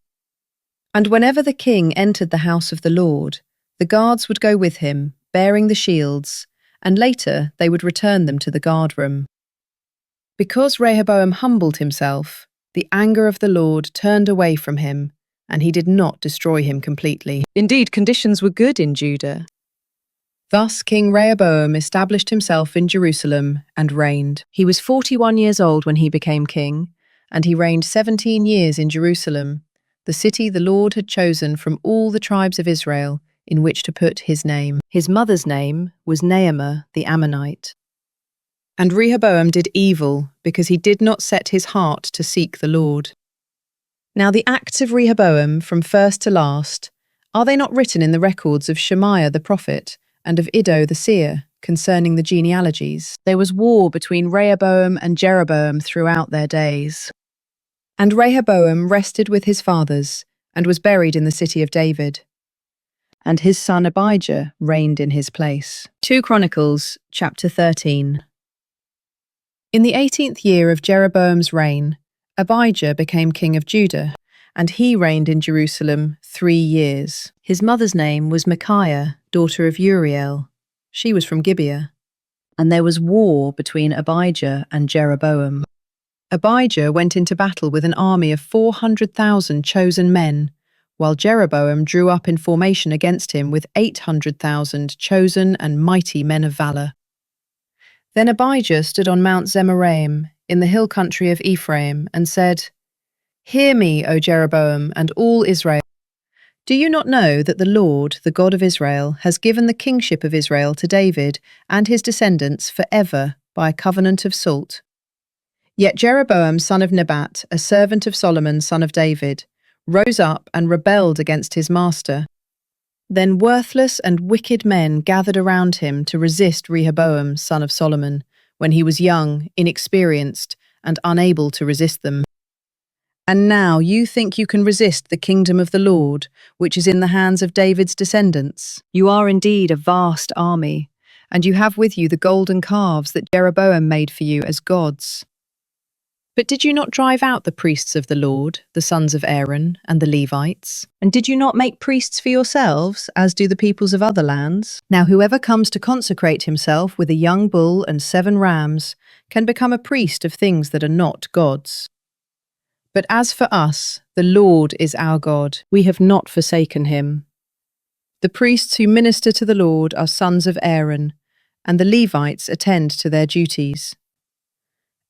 And whenever the king entered the house of the Lord, the guards would go with him, bearing the shields, and later they would return them to the guardroom. Because Rehoboam humbled himself, the anger of the Lord turned away from him, and he did not destroy him completely. Indeed, conditions were good in Judah. Thus King Rehoboam established himself in Jerusalem and reigned. He was 41 years old when he became king, and he reigned 17 years in Jerusalem, the city the Lord had chosen from all the tribes of Israel in which to put his name. His mother's name was Naamah the Ammonite. And Rehoboam did evil because he did not set his heart to seek the Lord. Now the acts of Rehoboam from first to last, are they not written in the records of Shemaiah the prophet and of Iddo the seer concerning the genealogies? There was war between Rehoboam and Jeroboam throughout their days. And Rehoboam rested with his fathers and was buried in the city of David. And his son Abijah reigned in his place. 2 Chronicles chapter 13. In the 18th year of Jeroboam's reign, Abijah became king of Judah, and he reigned in Jerusalem 3 years. His mother's name was Micaiah, daughter of Uriel. She was from Gibeah. And there was war between Abijah and Jeroboam. Abijah went into battle with an army of 400,000 chosen men, while Jeroboam drew up in formation against him with 800,000 chosen and mighty men of valour. Then Abijah stood on Mount Zemaraim in the hill country of Ephraim and said, "Hear me, O Jeroboam, and all Israel. Do you not know that the Lord, the God of Israel, has given the kingship of Israel to David and his descendants forever by a covenant of salt? Yet Jeroboam, son of Nebat, a servant of Solomon, son of David, rose up and rebelled against his master. Then worthless and wicked men gathered around him to resist Rehoboam, son of Solomon, when he was young, inexperienced, and unable to resist them. And now you think you can resist the kingdom of the Lord, which is in the hands of David's descendants. You are indeed a vast army, and you have with you the golden calves that Jeroboam made for you as gods. But did you not drive out the priests of the Lord, the sons of Aaron, and the Levites? And did you not make priests for yourselves, as do the peoples of other lands? Now whoever comes to consecrate himself with a young bull and 7 rams can become a priest of things that are not gods. But as for us, the Lord is our God. We have not forsaken him. The priests who minister to the Lord are sons of Aaron, and the Levites attend to their duties.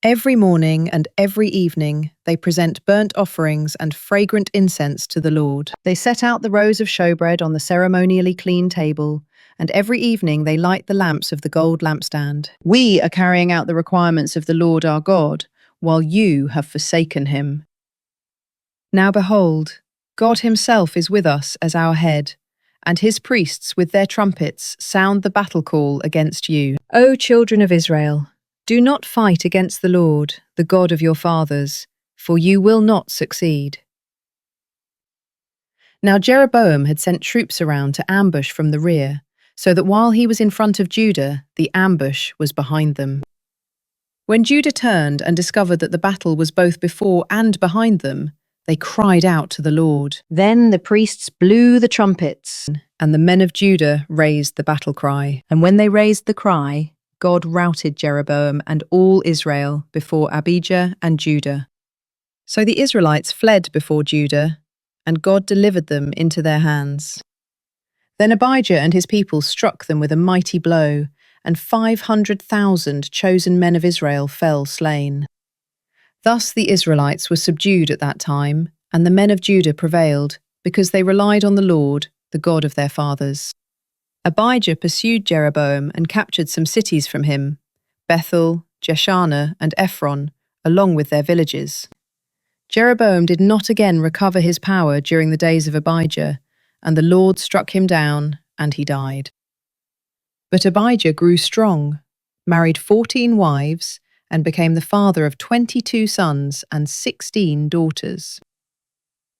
Every morning and every evening they present burnt offerings and fragrant incense to the Lord. They set out the rows of showbread on the ceremonially clean table, and every evening they light the lamps of the gold lampstand. We are carrying out the requirements of the Lord our God, while you have forsaken him. Now behold, God himself is with us as our head, and his priests with their trumpets sound the battle call against you. O children of Israel, do not fight against the Lord, the God of your fathers, for you will not succeed. Now Jeroboam had sent troops around to ambush from the rear, so that while he was in front of Judah, the ambush was behind them. When Judah turned and discovered that the battle was both before and behind them, they cried out to the Lord. Then the priests blew the trumpets, and the men of Judah raised the battle cry. And when they raised the cry, God routed Jeroboam and all Israel before Abijah and Judah. So the Israelites fled before Judah, and God delivered them into their hands. Then Abijah and his people struck them with a mighty blow, and 500,000 chosen men of Israel fell slain. Thus the Israelites were subdued at that time, and the men of Judah prevailed, because they relied on the Lord, the God of their fathers. Abijah pursued Jeroboam and captured some cities from him, Bethel, Jeshanah, and Ephron, along with their villages. Jeroboam did not again recover his power during the days of Abijah, and the Lord struck him down, and he died. But Abijah grew strong, married 14 wives, and became the father of 22 sons and 16 daughters.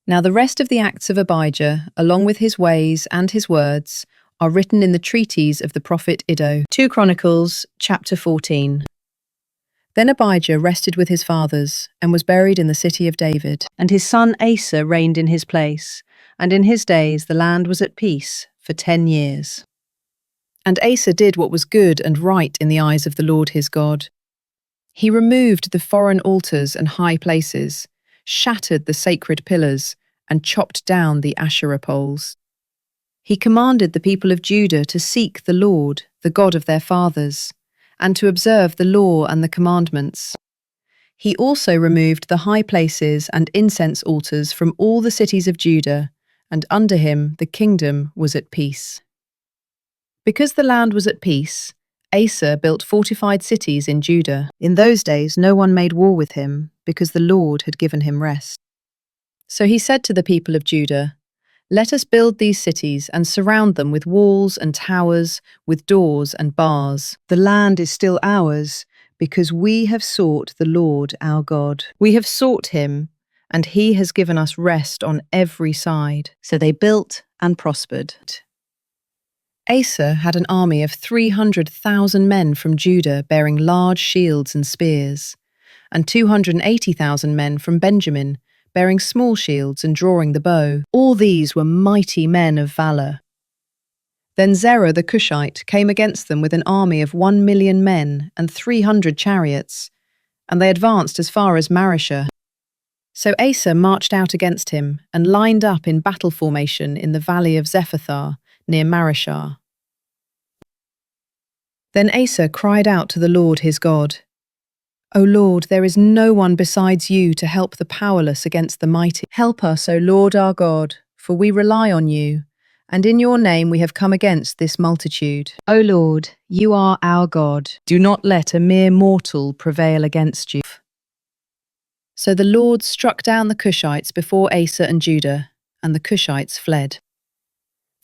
Now the rest of the acts of Abijah, along with his ways and his words, are written in the treatise of the prophet Iddo. 2 Chronicles, chapter 14. Then Abijah rested with his fathers, and was buried in the city of David. And his son Asa reigned in his place, and in his days the land was at peace for 10 years. And Asa did what was good and right in the eyes of the Lord his God. He removed the foreign altars and high places, shattered the sacred pillars, and chopped down the Asherah poles. He commanded the people of Judah to seek the Lord, the God of their fathers, and to observe the law and the commandments. He also removed the high places and incense altars from all the cities of Judah, and under him the kingdom was at peace. Because the land was at peace, Asa built fortified cities in Judah. In those days no one made war with him, because the Lord had given him rest. So he said to the people of Judah, "Let us build these cities and surround them with walls and towers, with doors and bars. The land is still ours, because we have sought the Lord our God. We have sought him, and he has given us rest on every side." So they built and prospered. Asa had an army of 300,000 men from Judah bearing large shields and spears, and 280,000 men from Benjamin bearing small shields and drawing the bow. All these were mighty men of valour. Then Zerah the Cushite came against them with an army of 1,000,000 men and 300 chariots, and they advanced as far as Mareshah. So Asa marched out against him and lined up in battle formation in the valley of Zephathah near Mareshah. Then Asa cried out to the Lord his God, "O Lord, there is no one besides you to help the powerless against the mighty. Help us, O Lord our God, for we rely on you, and in your name we have come against this multitude. O Lord, you are our God. Do not let a mere mortal prevail against you." So the Lord struck down the Cushites before Asa and Judah, and the Cushites fled.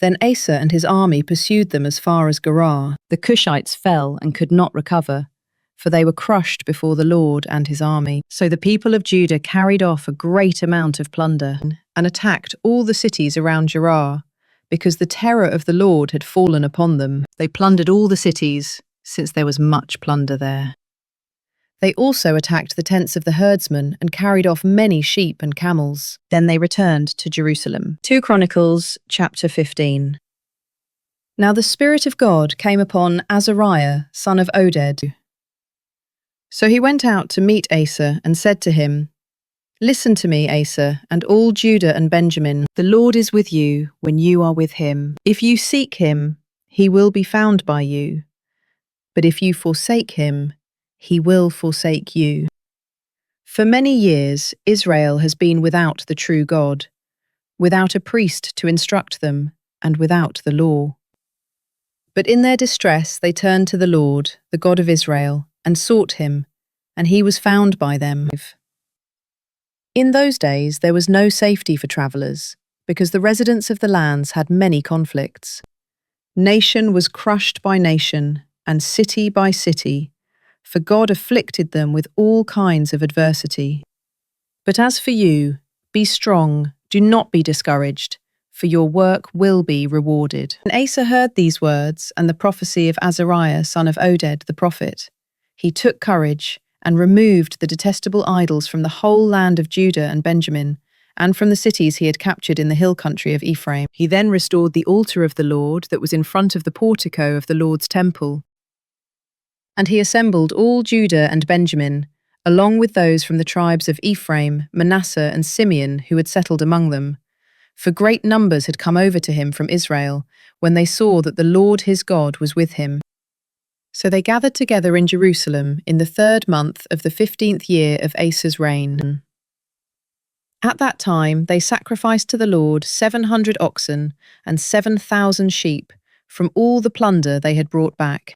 Then Asa and his army pursued them as far as Gerar. The Cushites fell and could not recover, for they were crushed before the Lord and his army. So the people of Judah carried off a great amount of plunder and attacked all the cities around Gerar, because the terror of the Lord had fallen upon them. They plundered all the cities, since there was much plunder there. They also attacked the tents of the herdsmen and carried off many sheep and camels. Then they returned to Jerusalem. 2 Chronicles chapter 15. Now the Spirit of God came upon Azariah, son of Oded. So he went out to meet Asa and said to him, "Listen to me, Asa, and all Judah and Benjamin. The Lord is with you when you are with him. If you seek him, he will be found by you. But if you forsake him, he will forsake you. For many years, Israel has been without the true God, without a priest to instruct them, and without the law. But in their distress they turned to the Lord, the God of Israel, and sought him, and he was found by them. In those days there was no safety for travellers, because the residents of the lands had many conflicts. Nation was crushed by nation, and city by city, for God afflicted them with all kinds of adversity. But as for you, be strong, do not be discouraged, for your work will be rewarded." When Asa heard these words and the prophecy of Azariah, son of Oded, the prophet, he took courage and removed the detestable idols from the whole land of Judah and Benjamin, and from the cities he had captured in the hill country of Ephraim. He then restored the altar of the Lord that was in front of the portico of the Lord's temple. And he assembled all Judah and Benjamin, along with those from the tribes of Ephraim, Manasseh, and Simeon who had settled among them. For great numbers had come over to him from Israel, when they saw that the Lord his God was with him. So they gathered together in Jerusalem in the 3rd month of the 15th year of Asa's reign. At that time they sacrificed to the Lord 700 oxen and 7,000 sheep from all the plunder they had brought back.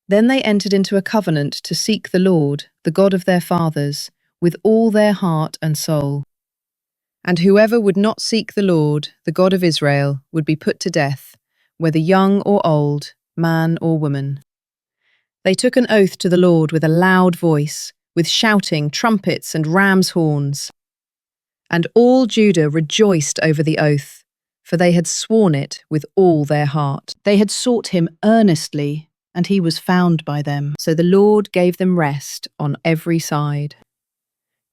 Then they entered into a covenant to seek the Lord, the God of their fathers, with all their heart and soul. And whoever would not seek the Lord, the God of Israel, would be put to death, whether young or old, man or woman. They took an oath to the Lord with a loud voice, with shouting, trumpets, and ram's horns. And all Judah rejoiced over the oath, for they had sworn it with all their heart. They had sought him earnestly, and he was found by them. So the Lord gave them rest on every side.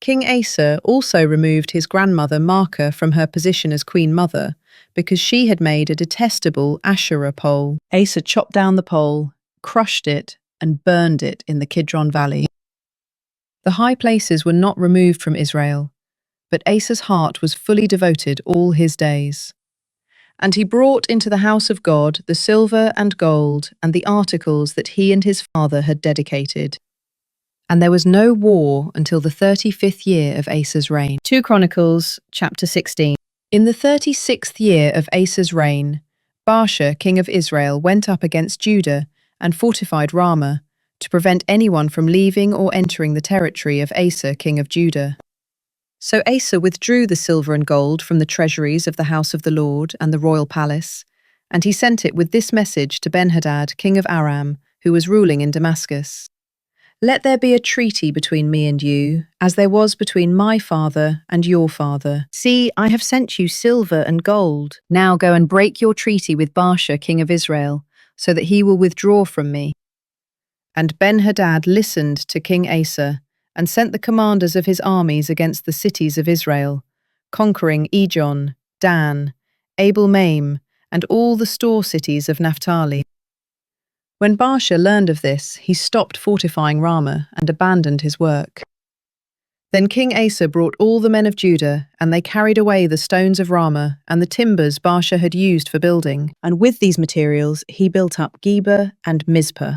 King Asa also removed his grandmother Maacah from her position as queen mother, because she had made a detestable Asherah pole. Asa chopped down the pole, crushed it, and burned it in the Kidron Valley. The high places were not removed from Israel, but Asa's heart was fully devoted all his days. And he brought into the house of God the silver and gold and the articles that he and his father had dedicated. And there was no war until the 35th year of Asa's reign. 2 Chronicles chapter 16. In the 36th year of Asa's reign, Baasha, king of Israel, went up against Judah and fortified Ramah, to prevent anyone from leaving or entering the territory of Asa, king of Judah. So Asa withdrew the silver and gold from the treasuries of the house of the Lord and the royal palace, and he sent it with this message to Ben-Hadad, king of Aram, who was ruling in Damascus. "Let there be a treaty between me and you, as there was between my father and your father. See, I have sent you silver and gold. Now go and break your treaty with Baasha, king of Israel, so that he will withdraw from me." And Ben-Hadad listened to King Asa, and sent the commanders of his armies against the cities of Israel, conquering Ijon, Dan, Abel-Maim, and all the store cities of Naphtali. When Baasha learned of this, he stopped fortifying Ramah and abandoned his work. Then King Asa brought all the men of Judah, and they carried away the stones of Ramah and the timbers Baasha had used for building, and with these materials he built up Geba and Mizpah.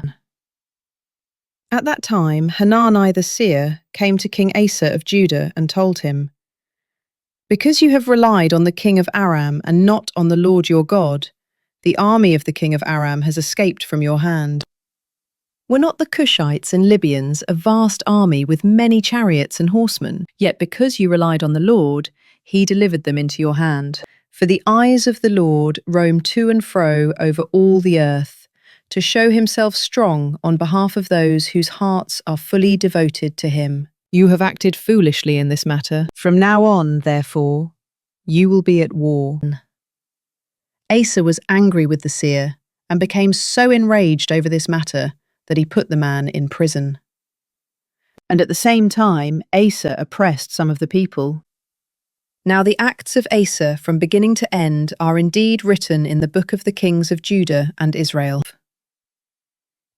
At that time, Hanani the seer came to King Asa of Judah and told him, "Because you have relied on the king of Aram and not on the Lord your God, the army of the king of Aram has escaped from your hand. Were not the Cushites and Libyans a vast army with many chariots and horsemen? Yet because you relied on the Lord, he delivered them into your hand. For the eyes of the Lord roam to and fro over all the earth, to show himself strong on behalf of those whose hearts are fully devoted to him. You have acted foolishly in this matter. From now on, therefore, you will be at war." Asa was angry with the seer and became so enraged over this matter that he put the man in prison. And at the same time, Asa oppressed some of the people. Now the acts of Asa from beginning to end are indeed written in the book of the kings of Judah and Israel.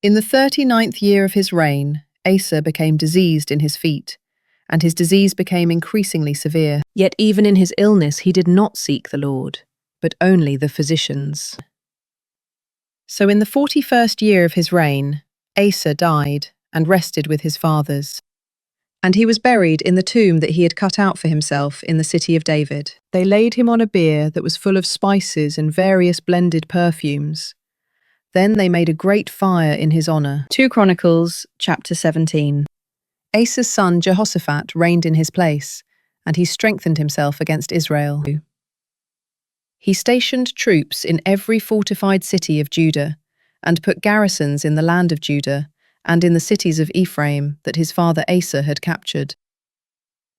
In the 39th year of his reign, Asa became diseased in his feet, and his disease became increasingly severe. Yet even in his illness he did not seek the Lord, but only the physicians. So in the 41st year of his reign, Asa died and rested with his fathers. And he was buried in the tomb that he had cut out for himself in the city of David. They laid him on a bier that was full of spices and various blended perfumes. Then they made a great fire in his honor. 2 Chronicles chapter 17. Asa's son Jehoshaphat reigned in his place, and he strengthened himself against Israel. He stationed troops in every fortified city of Judah, and put garrisons in the land of Judah, and in the cities of Ephraim that his father Asa had captured.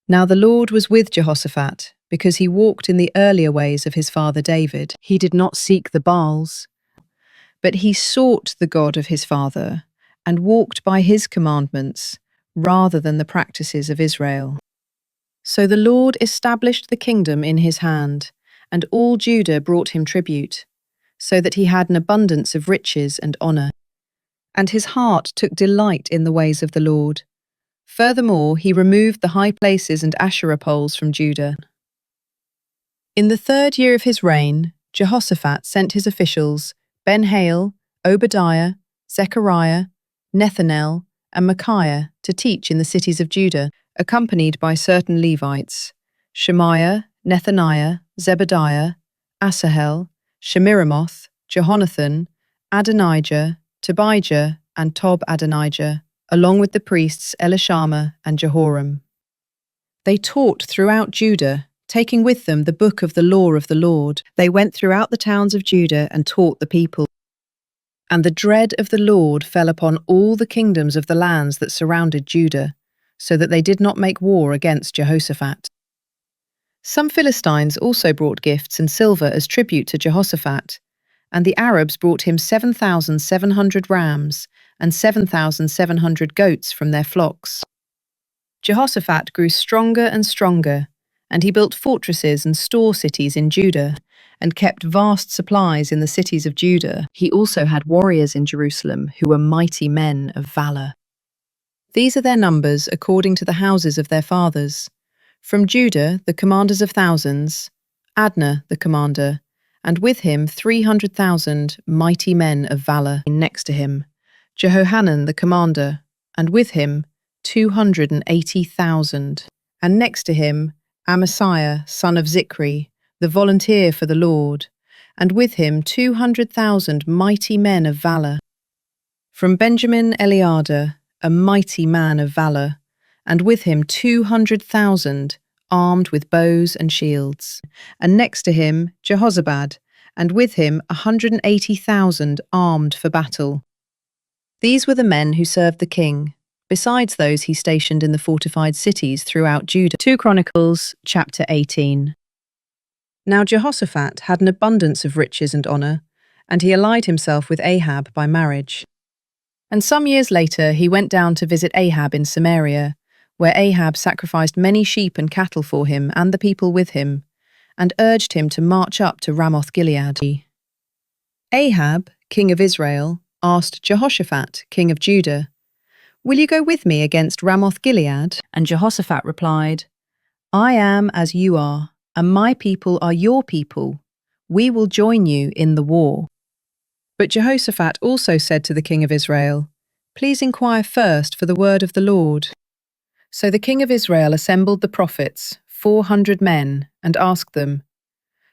Now the Lord was with Jehoshaphat, because he walked in the earlier ways of his father David. He did not seek the Baals, but he sought the God of his father, and walked by his commandments, rather than the practices of Israel. So the Lord established the kingdom in his hand, and all Judah brought him tribute, so that he had an abundance of riches and honor. And his heart took delight in the ways of the Lord. Furthermore, he removed the high places and Asherah poles from Judah. In the 3rd year of his reign, Jehoshaphat sent his officials, Ben-Hail, Obadiah, Zechariah, Nethanel, and Micaiah, to teach in the cities of Judah, accompanied by certain Levites, Shemaiah, Nethaniah, Zebediah, Asahel, Shemiramoth, Jehonathan, Adonijah, Tobijah, and Tob-Adonijah, along with the priests Elishama and Jehoram. They taught throughout Judah, taking with them the book of the law of the Lord. They went throughout the towns of Judah and taught the people. And the dread of the Lord fell upon all the kingdoms of the lands that surrounded Judah, so that they did not make war against Jehoshaphat. Some Philistines also brought gifts and silver as tribute to Jehoshaphat, and the Arabs brought him 7,700 rams and 7,700 goats from their flocks. Jehoshaphat grew stronger and stronger, and he built fortresses and store cities in Judah, and kept vast supplies in the cities of Judah. He also had warriors in Jerusalem who were mighty men of valor. These are their numbers according to the houses of their fathers. From Judah, the commanders of thousands, Adnah the commander, and with him 300,000 mighty men of valor. Next to him, Jehohanan the commander, and with him 280,000. And next to him, Amasiah son of Zikri, the volunteer for the Lord, and with him 200,000 mighty men of valor. From Benjamin Eliada, a mighty man of valor, and with him 200,000 armed with bows and shields. And next to him Jehozabad, and with him 180,000 armed for battle. These were the men who served the king, besides those he stationed in the fortified cities throughout Judah. 2 Chronicles chapter 18. Now Jehoshaphat had an abundance of riches and honor, and he allied himself with Ahab by marriage. And some years later he went down to visit Ahab in Samaria, where Ahab sacrificed many sheep and cattle for him and the people with him, and urged him to march up to Ramoth-Gilead. Ahab, king of Israel, asked Jehoshaphat, king of Judah, "Will you go with me against Ramoth-Gilead?" And Jehoshaphat replied, "I am as you are, and my people are your people. We will join you in the war." But Jehoshaphat also said to the king of Israel, "Please inquire first for the word of the Lord." So the king of Israel assembled the prophets, 400 men, and asked them,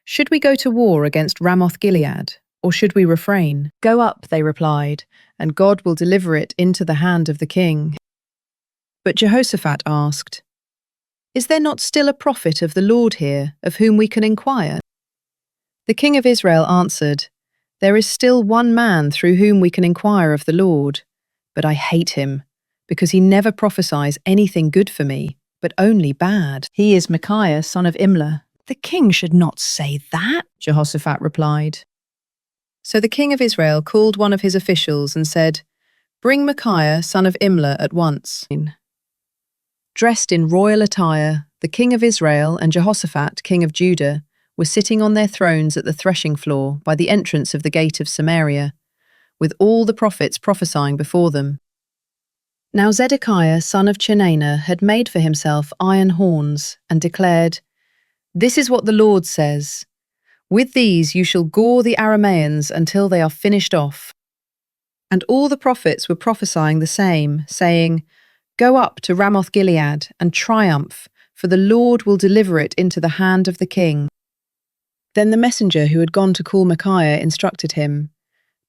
"Should we go to war against Ramoth-Gilead, or should we refrain?" "Go up," they replied, "and God will deliver it into the hand of the king." But Jehoshaphat asked, "Is there not still a prophet of the Lord here, of whom we can inquire?" The king of Israel answered, "There is still one man through whom we can inquire of the Lord, but I hate him, because he never prophesies anything good for me, but only bad. He is Micaiah, son of Imlah." "The king should not say that," Jehoshaphat replied. So the king of Israel called one of his officials and said, "Bring Micaiah, son of Imlah, at once." Dressed in royal attire, the king of Israel and Jehoshaphat, king of Judah, were sitting on their thrones at the threshing floor by the entrance of the gate of Samaria, with all the prophets prophesying before them. Now Zedekiah, son of Chenaanah, had made for himself iron horns and declared, "This is what the Lord says. With these you shall gore the Arameans until they are finished off." And all the prophets were prophesying the same, saying, "Go up to Ramoth-Gilead and triumph, for the Lord will deliver it into the hand of the king." Then the messenger who had gone to call Micaiah instructed him,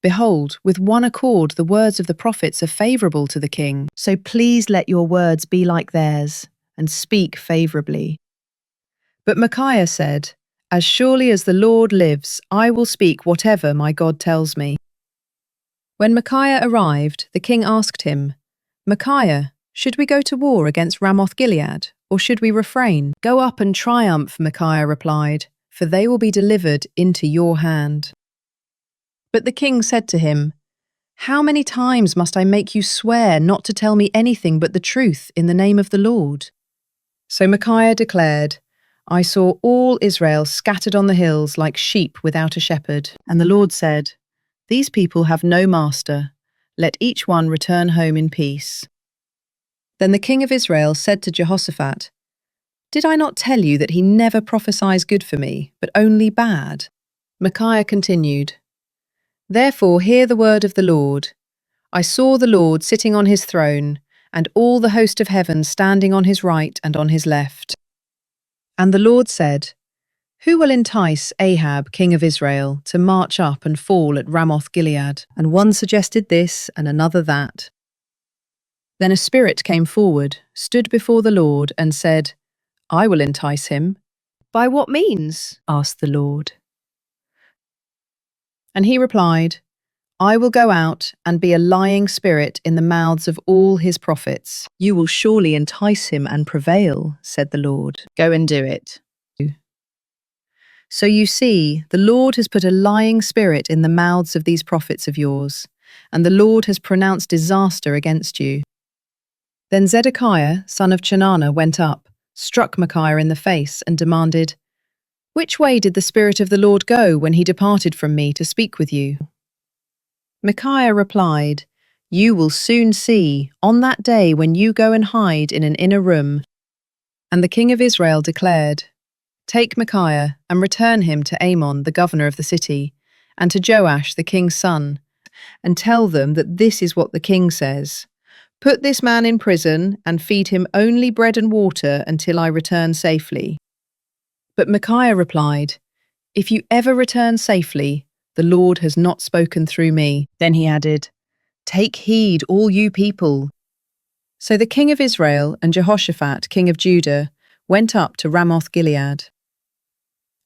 "Behold, with one accord the words of the prophets are favourable to the king, so please let your words be like theirs, and speak favourably." But Micaiah said, "As surely as the Lord lives, I will speak whatever my God tells me." When Micaiah arrived, the king asked him, "Micaiah, should we go to war against Ramoth-Gilead, or should we refrain?" "Go up and triumph," Micaiah replied, "for they will be delivered into your hand." But the king said to him, "How many times must I make you swear not to tell me anything but the truth in the name of the Lord?" So Micaiah declared, "I saw all Israel scattered on the hills like sheep without a shepherd. And the Lord said, 'These people have no master. Let each one return home in peace.'" Then the king of Israel said to Jehoshaphat, "Did I not tell you that he never prophesies good for me, but only bad?" Micaiah continued, "Therefore hear the word of the Lord. I saw the Lord sitting on his throne, and all the host of heaven standing on his right and on his left. And the Lord said, 'Who will entice Ahab, king of Israel, to march up and fall at Ramoth-Gilead?' And one suggested this and another that. Then a spirit came forward, stood before the Lord, and said, 'I will entice him.' 'By what means?' asked the Lord. And he replied, 'I will go out and be a lying spirit in the mouths of all his prophets.' 'You will surely entice him and prevail,' said the Lord. 'Go and do it.' So you see, the Lord has put a lying spirit in the mouths of these prophets of yours, and the Lord has pronounced disaster against you." Then Zedekiah, son of Chenaanah, went up, struck Micaiah in the face, and demanded, "Which way did the Spirit of the Lord go when he departed from me to speak with you?" Micaiah replied, "You will soon see, on that day when you go and hide in an inner room." And the king of Israel declared, "Take Micaiah and return him to Amon, the governor of the city, and to Joash, the king's son, and tell them that this is what the king says. Put this man in prison and feed him only bread and water until I return safely." But Micaiah replied, "If you ever return safely, the Lord has not spoken through me." Then he added, "Take heed, all you people." So the king of Israel and Jehoshaphat, king of Judah, went up to Ramoth-Gilead.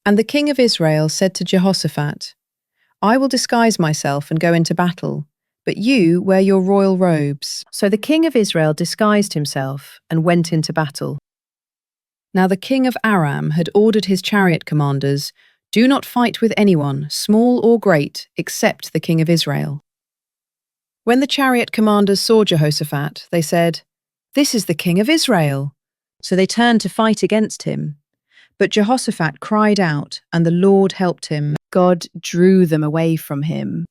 And the king of Israel said to Jehoshaphat, "I will disguise myself and go into battle, but you wear your royal robes." So the king of Israel disguised himself and went into battle. Now the king of Aram had ordered his chariot commanders, "Do not fight with anyone, small or great, except the king of Israel." When the chariot commanders saw Jehoshaphat, they said, "This is the king of Israel." So they turned to fight against him. But Jehoshaphat cried out, and the Lord helped him. God drew them away from him.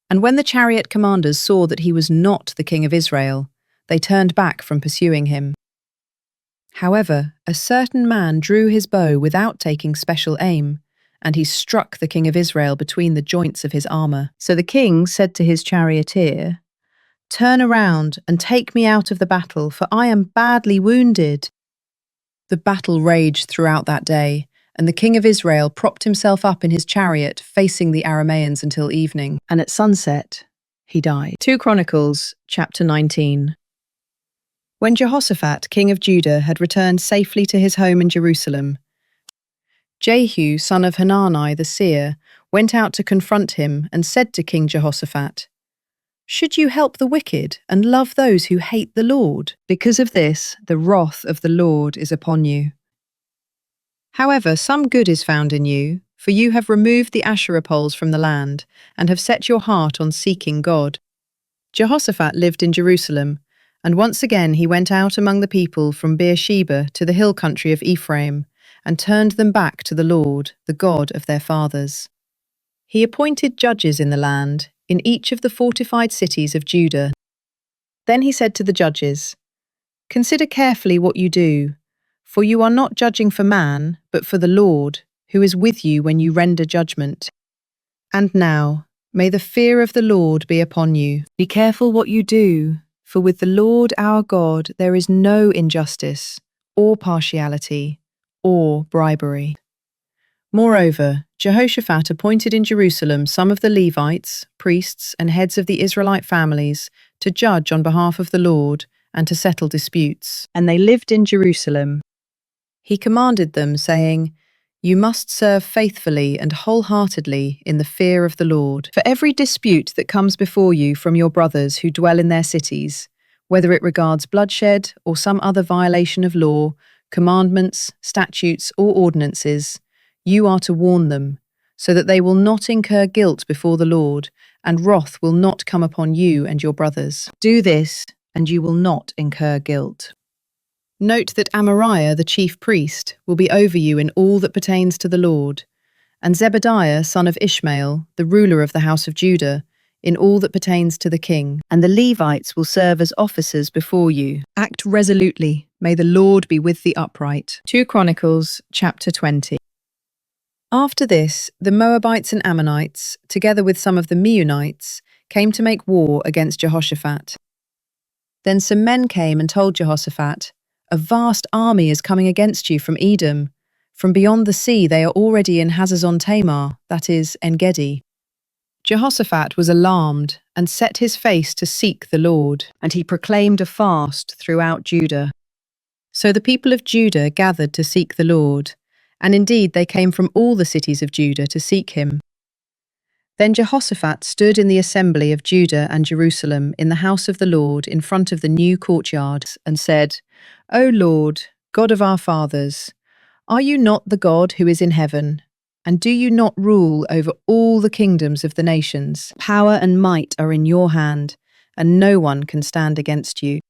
And when the chariot commanders saw that he was not the king of Israel, they turned back from pursuing him. However, a certain man drew his bow without taking special aim, and he struck the king of Israel between the joints of his armor. So the king said to his charioteer, "Turn around and take me out of the battle, for I am badly wounded." The battle raged throughout that day, and the king of Israel propped himself up in his chariot, facing the Arameans until evening, and at sunset he died. 2 Chronicles, chapter 19. When Jehoshaphat, king of Judah, had returned safely to his home in Jerusalem, Jehu, son of Hanani the seer, went out to confront him and said to King Jehoshaphat, "Should you help the wicked and love those who hate the Lord? Because of this, the wrath of the Lord is upon you. However, some good is found in you, for you have removed the Asherah poles from the land and have set your heart on seeking God." Jehoshaphat lived in Jerusalem, and once again he went out among the people from Beersheba to the hill country of Ephraim, and turned them back to the Lord, the God of their fathers. He appointed judges in the land, in each of the fortified cities of Judah. Then he said to the judges, "Consider carefully what you do, for you are not judging for man, but for the Lord, who is with you when you render judgment. And now, may the fear of the Lord be upon you. Be careful what you do, for with the Lord our God there is no injustice, or partiality, or bribery." Moreover, Jehoshaphat appointed in Jerusalem some of the Levites, priests, and heads of the Israelite families to judge on behalf of the Lord and to settle disputes. And they lived in Jerusalem. He commanded them, saying, "You must serve faithfully and wholeheartedly in the fear of the Lord. For every dispute that comes before you from your brothers who dwell in their cities, whether it regards bloodshed or some other violation of law, commandments, statutes, or ordinances, you are to warn them, so that they will not incur guilt before the Lord, and wrath will not come upon you and your brothers. Do this, and you will not incur guilt. Note that Amariah, the chief priest, will be over you in all that pertains to the Lord, and Zebediah, son of Ishmael, the ruler of the house of Judah, in all that pertains to the king. And the Levites will serve as officers before you. Act resolutely. May the Lord be with the upright." 2 Chronicles, chapter 20. After this, the Moabites and Ammonites, together with some of the Meunites, came to make war against Jehoshaphat. Then some men came and told Jehoshaphat, "A vast army is coming against you from Edom. From beyond the sea they are already in Hazazon Tamar, that is, En-gedi." Jehoshaphat was alarmed and set his face to seek the Lord, and he proclaimed a fast throughout Judah. So the people of Judah gathered to seek the Lord, and indeed they came from all the cities of Judah to seek him. Then Jehoshaphat stood in the assembly of Judah and Jerusalem in the house of the Lord in front of the new courtyard and said, "O Lord, God of our fathers, are you not the God who is in heaven? And do you not rule over all the kingdoms of the nations? Power and might are in your hand, and no one can stand against you.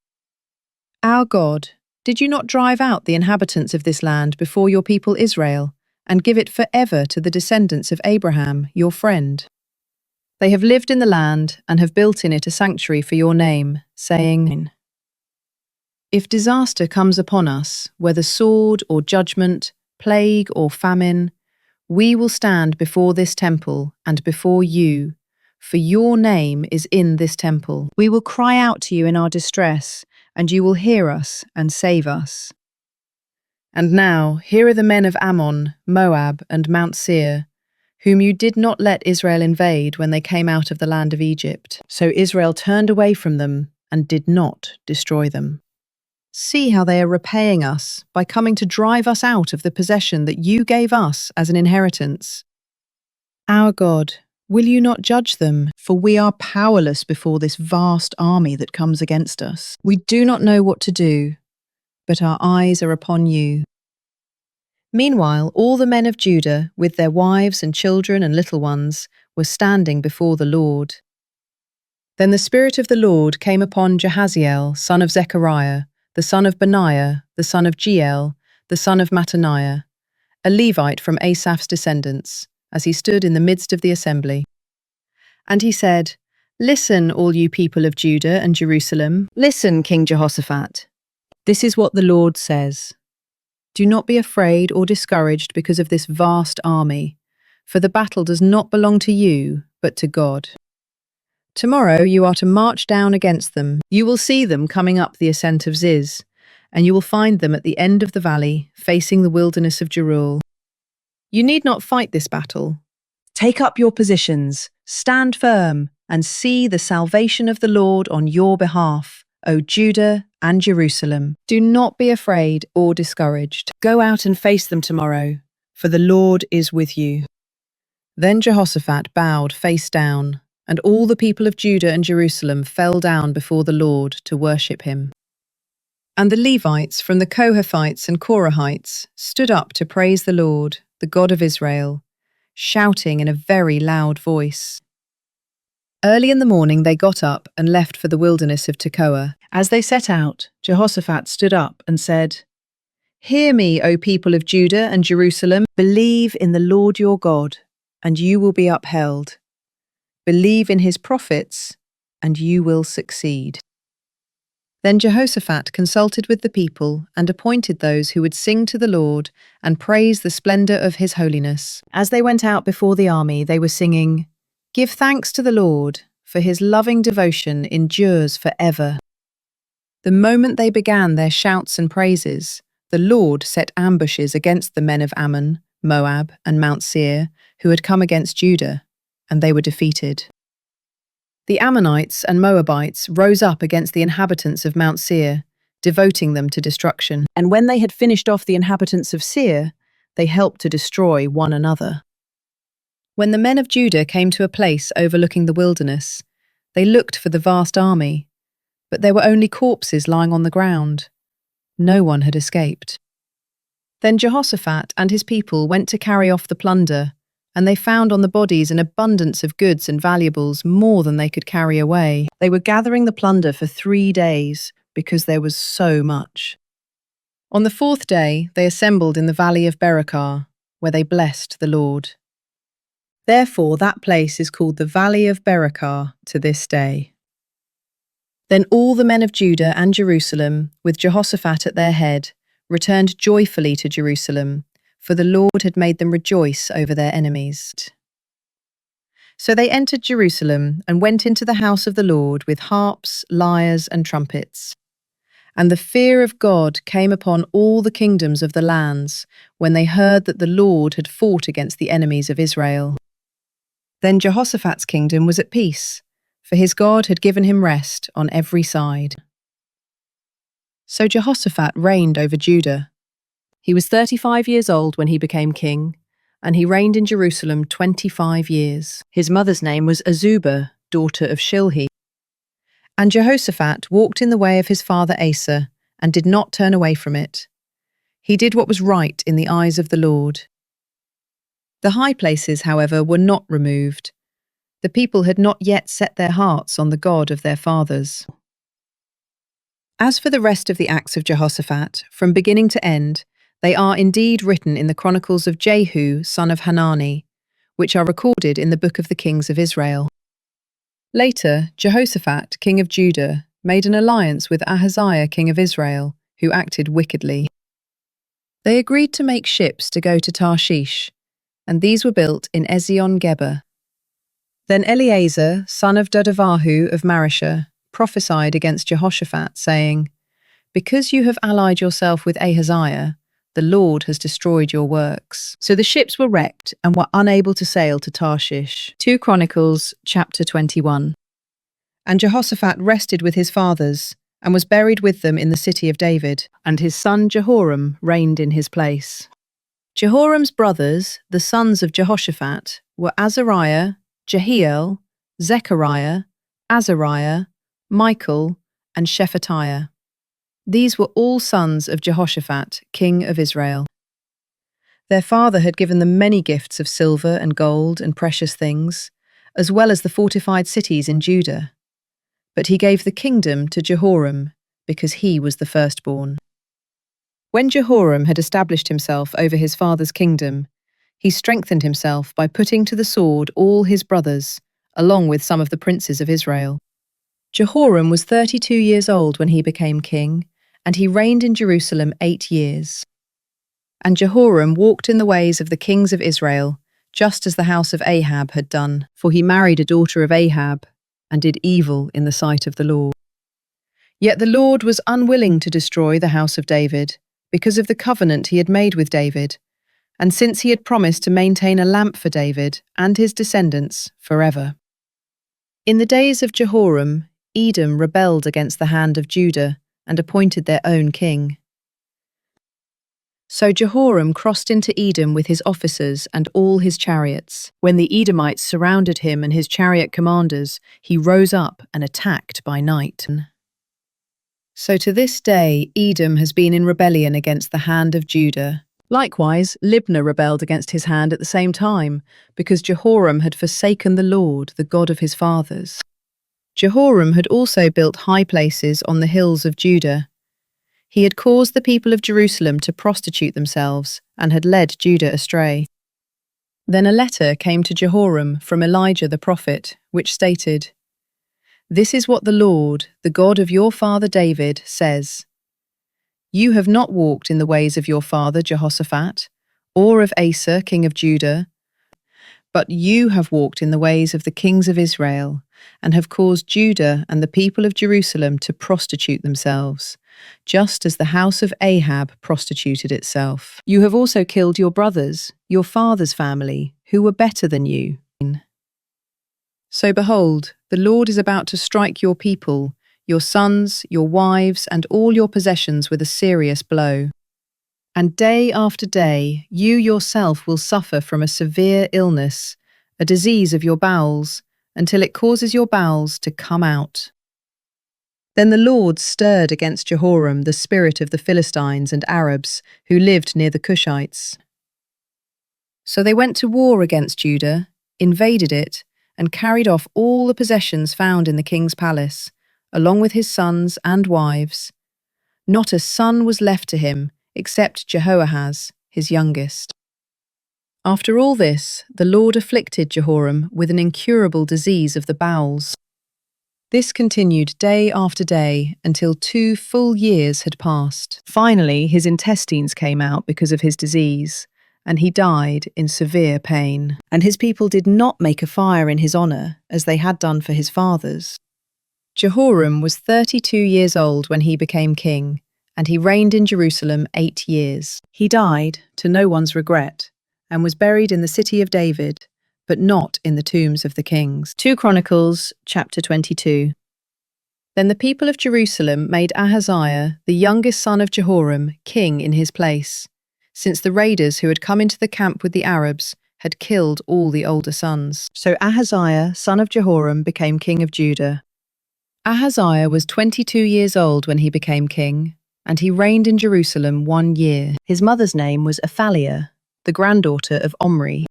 Our God, did you not drive out the inhabitants of this land before your people Israel, and give it forever to the descendants of Abraham, your friend? They have lived in the land and have built in it a sanctuary for your name, saying, 'If disaster comes upon us, whether sword or judgment, plague or famine, we will stand before this temple and before you, for your name is in this temple. We will cry out to you in our distress, and you will hear us and save us.' And now, here are the men of Ammon, Moab, and Mount Seir, whom you did not let Israel invade when they came out of the land of Egypt. So Israel turned away from them and did not destroy them. See how they are repaying us by coming to drive us out of the possession that you gave us as an inheritance. Our God, will you not judge them? For we are powerless before this vast army that comes against us. We do not know what to do, but our eyes are upon you." Meanwhile, all the men of Judah, with their wives and children and little ones, were standing before the Lord. Then the Spirit of the Lord came upon Jahaziel, son of Zechariah, the son of Benaiah, the son of Jeiel, the son of Mattaniah, a Levite from Asaph's descendants, as he stood in the midst of the assembly. And he said, "Listen, all you people of Judah and Jerusalem. Listen, King Jehoshaphat. This is what the Lord says. Do not be afraid or discouraged because of this vast army, for the battle does not belong to you, but to God. Tomorrow you are to march down against them. You will see them coming up the ascent of Ziz, and you will find them at the end of the valley, facing the wilderness of Jeruel. You need not fight this battle. Take up your positions, stand firm, and see the salvation of the Lord on your behalf, O Judah and Jerusalem. Do not be afraid or discouraged. Go out and face them tomorrow, for the Lord is with you." Then Jehoshaphat bowed face down, and all the people of Judah and Jerusalem fell down before the Lord to worship him. And the Levites from the Kohathites and Korahites stood up to praise the Lord, the God of Israel, shouting in a very loud voice. Early in the morning they got up and left for the wilderness of Tekoa. As they set out, Jehoshaphat stood up and said, "Hear me, O people of Judah and Jerusalem. Believe in the Lord your God, and you will be upheld. Believe in his prophets, and you will succeed." Then Jehoshaphat consulted with the people and appointed those who would sing to the Lord and praise the splendor of his holiness. As they went out before the army, they were singing, "Give thanks to the Lord, for his loving devotion endures forever." The moment they began their shouts and praises, the Lord set ambushes against the men of Ammon, Moab, and Mount Seir, who had come against Judah, and they were defeated. The Ammonites and Moabites rose up against the inhabitants of Mount Seir, devoting them to destruction. And when they had finished off the inhabitants of Seir, they helped to destroy one another. When the men of Judah came to a place overlooking the wilderness, they looked for the vast army, but there were only corpses lying on the ground. No one had escaped. Then Jehoshaphat and his people went to carry off the plunder, and they found on the bodies an abundance of goods and valuables, more than they could carry away. They were gathering the plunder for 3 days because there was so much. On the 4th day, they assembled in the valley of Berakah, where they blessed the Lord. Therefore, that place is called the Valley of Berakah to this day. Then all the men of Judah and Jerusalem, with Jehoshaphat at their head, returned joyfully to Jerusalem, for the Lord had made them rejoice over their enemies. So they entered Jerusalem and went into the house of the Lord with harps, lyres, and trumpets. And the fear of God came upon all the kingdoms of the lands when they heard that the Lord had fought against the enemies of Israel. Then Jehoshaphat's kingdom was at peace, for his God had given him rest on every side. So Jehoshaphat reigned over Judah. He was 35 years old when he became king, and he reigned in Jerusalem 25 years. His mother's name was Azubah, daughter of Shilhi. And Jehoshaphat walked in the way of his father Asa, and did not turn away from it. He did what was right in the eyes of the Lord. The high places, however, were not removed. The people had not yet set their hearts on the God of their fathers. As for the rest of the acts of Jehoshaphat, from beginning to end, they are indeed written in the Chronicles of Jehu, son of Hanani, which are recorded in the book of the kings of Israel. Later, Jehoshaphat, king of Judah, made an alliance with Ahaziah, king of Israel, who acted wickedly. They agreed to make ships to go to Tarshish, and these were built in Ezion-Geber. Then Eleazar, son of Dodavahu of Mareshah, prophesied against Jehoshaphat, saying, "Because you have allied yourself with Ahaziah, the Lord has destroyed your works." So the ships were wrecked and were unable to sail to Tarshish. 2 Chronicles chapter 21. And Jehoshaphat rested with his fathers, and was buried with them in the city of David, and his son Jehoram reigned in his place. Jehoram's brothers, the sons of Jehoshaphat, were Azariah, Jehiel, Zechariah, Azariah, Michael, and Shephatiah. These were all sons of Jehoshaphat, king of Israel. Their father had given them many gifts of silver and gold and precious things, as well as the fortified cities in Judah. But he gave the kingdom to Jehoram, because he was the firstborn. When Jehoram had established himself over his father's kingdom, he strengthened himself by putting to the sword all his brothers, along with some of the princes of Israel. Jehoram was 32 years old when he became king, and he reigned in Jerusalem 8 years. And Jehoram walked in the ways of the kings of Israel, just as the house of Ahab had done, for he married a daughter of Ahab, and did evil in the sight of the Lord. Yet the Lord was unwilling to destroy the house of David, because of the covenant he had made with David, and since he had promised to maintain a lamp for David and his descendants forever. In the days of Jehoram, Edom rebelled against the hand of Judah, and appointed their own king. So Jehoram crossed into Edom with his officers and all his chariots. When the Edomites surrounded him and his chariot commanders, he rose up and attacked by night. So to this day, Edom has been in rebellion against the hand of Judah. Likewise, Libnah rebelled against his hand at the same time, because Jehoram had forsaken the Lord, the God of his fathers. Jehoram had also built high places on the hills of Judah. He had caused the people of Jerusalem to prostitute themselves and had led Judah astray. Then a letter came to Jehoram from Elijah the prophet, which stated, "This is what the Lord, the God of your father David, says. You have not walked in the ways of your father Jehoshaphat, or of Asa, king of Judah, but you have walked in the ways of the kings of Israel, and have caused Judah and the people of Jerusalem to prostitute themselves, just as the house of Ahab prostituted itself. You have also killed your brothers, your father's family, who were better than you. So behold, the Lord is about to strike your people, your sons, your wives, and all your possessions with a serious blow. And day after day, you yourself will suffer from a severe illness, a disease of your bowels, until it causes your bowels to come out." Then the Lord stirred against Jehoram the spirit of the Philistines and Arabs who lived near the Cushites. So they went to war against Judah, invaded it, and carried off all the possessions found in the king's palace, along with his sons and wives. Not a son was left to him, except Jehoahaz, his youngest. After all this, the Lord afflicted Jehoram with an incurable disease of the bowels. This continued day after day until 2 full years had passed. Finally, his intestines came out because of his disease, and he died in severe pain. And his people did not make a fire in his honor, as they had done for his fathers. Jehoram was 32 years old when he became king, and he reigned in Jerusalem 8 years. He died, to no one's regret, and was buried in the city of David, but not in the tombs of the kings. 2 Chronicles, chapter 22. Then the people of Jerusalem made Ahaziah, the youngest son of Jehoram, king in his place, since the raiders who had come into the camp with the Arabs had killed all the older sons. So Ahaziah, son of Jehoram, became king of Judah. Ahaziah was 22 years old when he became king, and he reigned in Jerusalem 1 year. His mother's name was Athaliah, the granddaughter of Omri.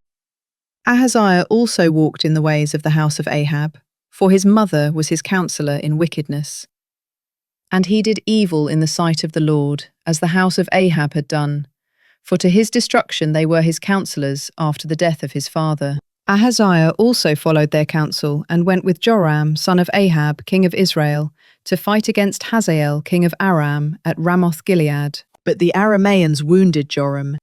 Ahaziah also walked in the ways of the house of Ahab, for his mother was his counselor in wickedness. And he did evil in the sight of the Lord, as the house of Ahab had done, for to his destruction they were his counselors after the death of his father. Ahaziah also followed their counsel and went with Joram, son of Ahab, king of Israel, to fight against Hazael, king of Aram, at Ramoth-Gilead. But the Arameans wounded Joram.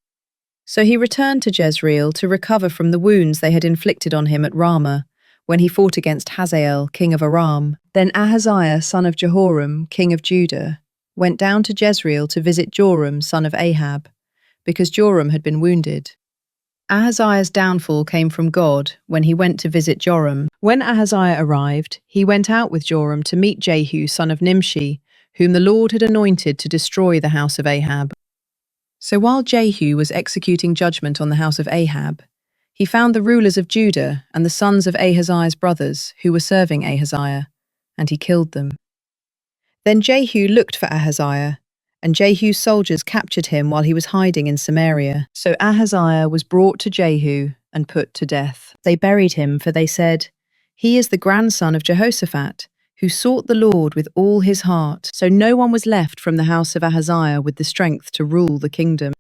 So he returned to Jezreel to recover from the wounds they had inflicted on him at Ramah, when he fought against Hazael, king of Aram. Then Ahaziah, son of Jehoram, king of Judah, went down to Jezreel to visit Joram, son of Ahab, because Joram had been wounded. Ahaziah's downfall came from God when he went to visit Joram. When Ahaziah arrived, he went out with Joram to meet Jehu, son of Nimshi, whom the Lord had anointed to destroy the house of Ahab. So while Jehu was executing judgment on the house of Ahab, he found the rulers of Judah and the sons of Ahaziah's brothers who were serving Ahaziah, and he killed them. Then Jehu looked for Ahaziah, and Jehu's soldiers captured him while he was hiding in Samaria. So Ahaziah was brought to Jehu and put to death. They buried him, for they said, "He is the grandson of Jehoshaphat, who sought the Lord with all his heart." So no one was left from the house of Ahaziah with the strength to rule the kingdom.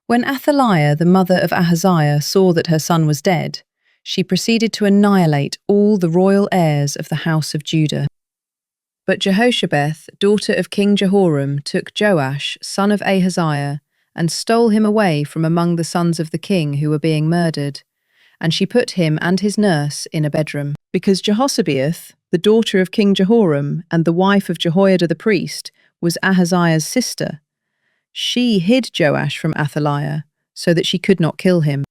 When Athaliah, the mother of Ahaziah, saw that her son was dead, she proceeded to annihilate all the royal heirs of the house of Judah. But Jehoshabeth, daughter of King Jehoram, took Joash, son of Ahaziah, and stole him away from among the sons of the king who were being murdered, and she put him and his nurse in a bedroom. Because Jehoshabeath, the daughter of King Jehoram and the wife of Jehoiada the priest, was Ahaziah's sister, she hid Joash from Athaliah, so that she could not kill him.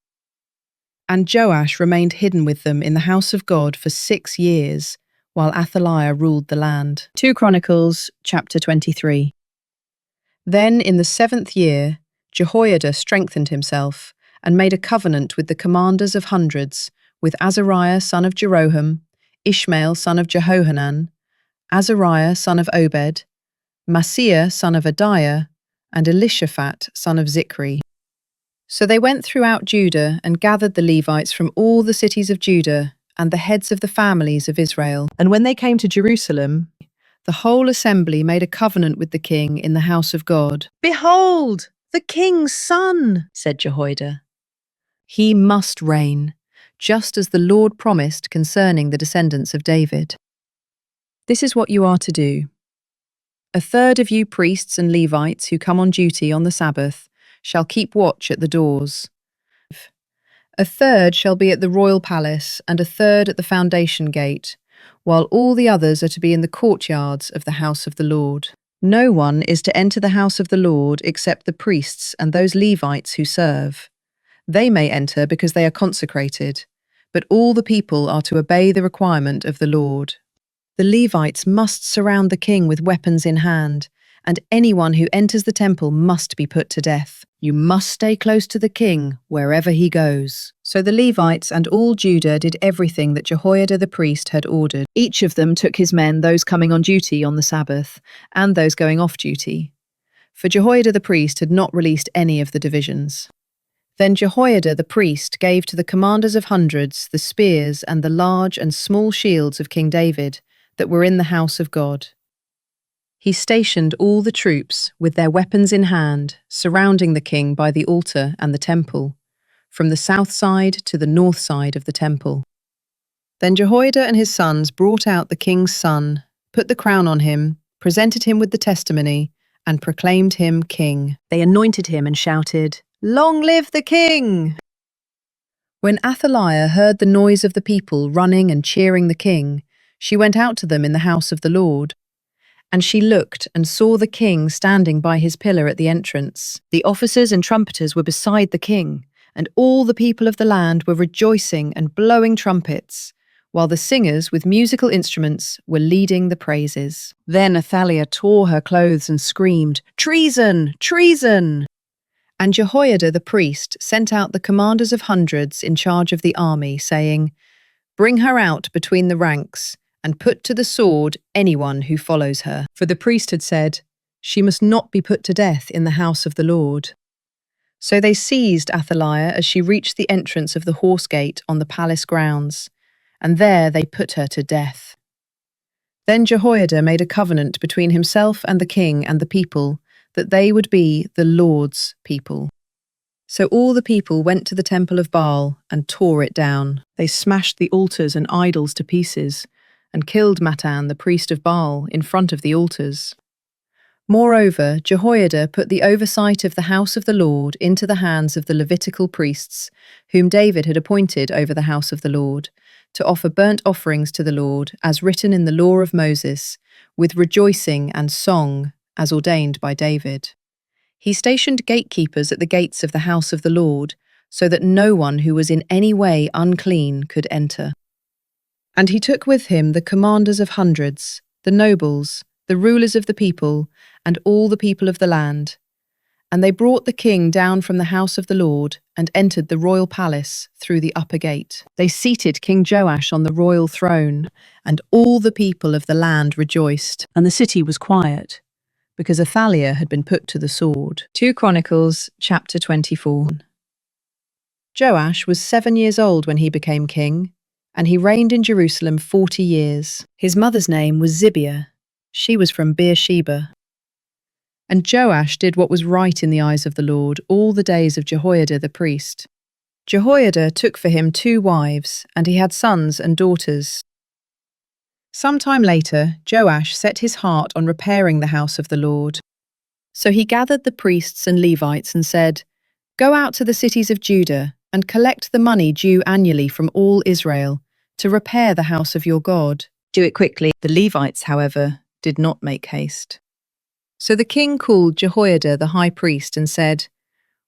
And Joash remained hidden with them in the house of God for 6 years, while Athaliah ruled the land. 2 Chronicles, chapter 23. Then in the 7th year, Jehoiada strengthened himself and made a covenant with the commanders of hundreds, with Azariah son of Jeroham, Ishmael son of Jehohanan, Azariah son of Obed, Maaseiah son of Adiah, and Elishaphat son of Zichri. So they went throughout Judah and gathered the Levites from all the cities of Judah and the heads of the families of Israel. And when they came to Jerusalem, the whole assembly made a covenant with the king in the house of God. "Behold, the king's son," said Jehoiada. "He must reign, just as the Lord promised concerning the descendants of David. This is what you are to do. A third of you priests and Levites who come on duty on the Sabbath shall keep watch at the doors. A third shall be at the royal palace, and a third at the foundation gate, while all the others are to be in the courtyards of the house of the Lord. No one is to enter the house of the Lord except the priests and those Levites who serve. They may enter because they are consecrated, but all the people are to obey the requirement of the Lord. The Levites must surround the king with weapons in hand, and anyone who enters the temple must be put to death. You must stay close to the king wherever he goes." So the Levites and all Judah did everything that Jehoiada the priest had ordered. Each of them took his men, those coming on duty on the Sabbath, and those going off duty. For Jehoiada the priest had not released any of the divisions. Then Jehoiada the priest gave to the commanders of hundreds the spears and the large and small shields of King David that were in the house of God. He stationed all the troops, with their weapons in hand, surrounding the king by the altar and the temple, from the south side to the north side of the temple. Then Jehoiada and his sons brought out the king's son, put the crown on him, presented him with the testimony, and proclaimed him king. They anointed him and shouted, "Long live the king!" When Athaliah heard the noise of the people running and cheering the king, she went out to them in the house of the Lord. And she looked and saw the king standing by his pillar at the entrance. The officers and trumpeters were beside the king, and all the people of the land were rejoicing and blowing trumpets, while the singers with musical instruments were leading the praises. Then Athaliah tore her clothes and screamed, "Treason! Treason!" And Jehoiada the priest sent out the commanders of hundreds in charge of the army, saying, "Bring her out between the ranks, and put to the sword anyone who follows her." For the priest had said, "She must not be put to death in the house of the Lord." So they seized Athaliah as she reached the entrance of the horse gate on the palace grounds, and there they put her to death. Then Jehoiada made a covenant between himself and the king and the people, that they would be the Lord's people. So all the people went to the temple of Baal and tore it down. They smashed the altars and idols to pieces, and killed Mattan, the priest of Baal, in front of the altars. Moreover, Jehoiada put the oversight of the house of the Lord into the hands of the Levitical priests, whom David had appointed over the house of the Lord, to offer burnt offerings to the Lord, as written in the law of Moses, with rejoicing and song, as ordained by David. He stationed gatekeepers at the gates of the house of the Lord, so that no one who was in any way unclean could enter. And he took with him the commanders of hundreds, the nobles, the rulers of the people, and all the people of the land. And they brought the king down from the house of the Lord, and entered the royal palace through the upper gate. They seated King Joash on the royal throne, and all the people of the land rejoiced, and the city was quiet, because Athaliah had been put to the sword. 2 Chronicles chapter 24. Joash was 7 years old when he became king, and he reigned in Jerusalem 40 years. His mother's name was Zibiah. She was from Beersheba. And Joash did what was right in the eyes of the Lord all the days of Jehoiada the priest. Jehoiada took for him 2 wives, and he had sons and daughters. Some time later, Joash set his heart on repairing the house of the Lord. So he gathered the priests and Levites and said, "Go out to the cities of Judah and collect the money due annually from all Israel, to repair the house of your God. Do it quickly." The Levites, however, did not make haste. So the king called Jehoiada the high priest and said,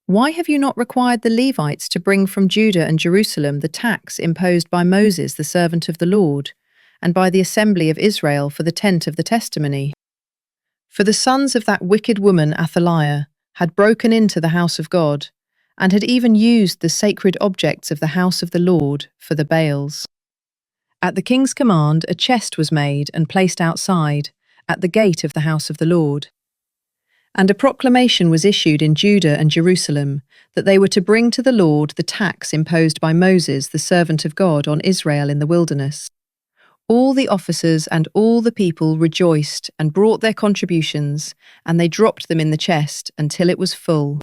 "Why have you not required the Levites to bring from Judah and Jerusalem the tax imposed by Moses, the servant of the Lord, and by the assembly of Israel for the tent of the testimony? For the sons of that wicked woman Athaliah had broken into the house of God, and had even used the sacred objects of the house of the Lord for the Baals. At the king's command, a chest was made and placed outside, at the gate of the house of the Lord. And a proclamation was issued in Judah and Jerusalem that they were to bring to the Lord the tax imposed by Moses, the servant of God, on Israel in the wilderness. All the officers and all the people rejoiced and brought their contributions, and they dropped them in the chest until it was full.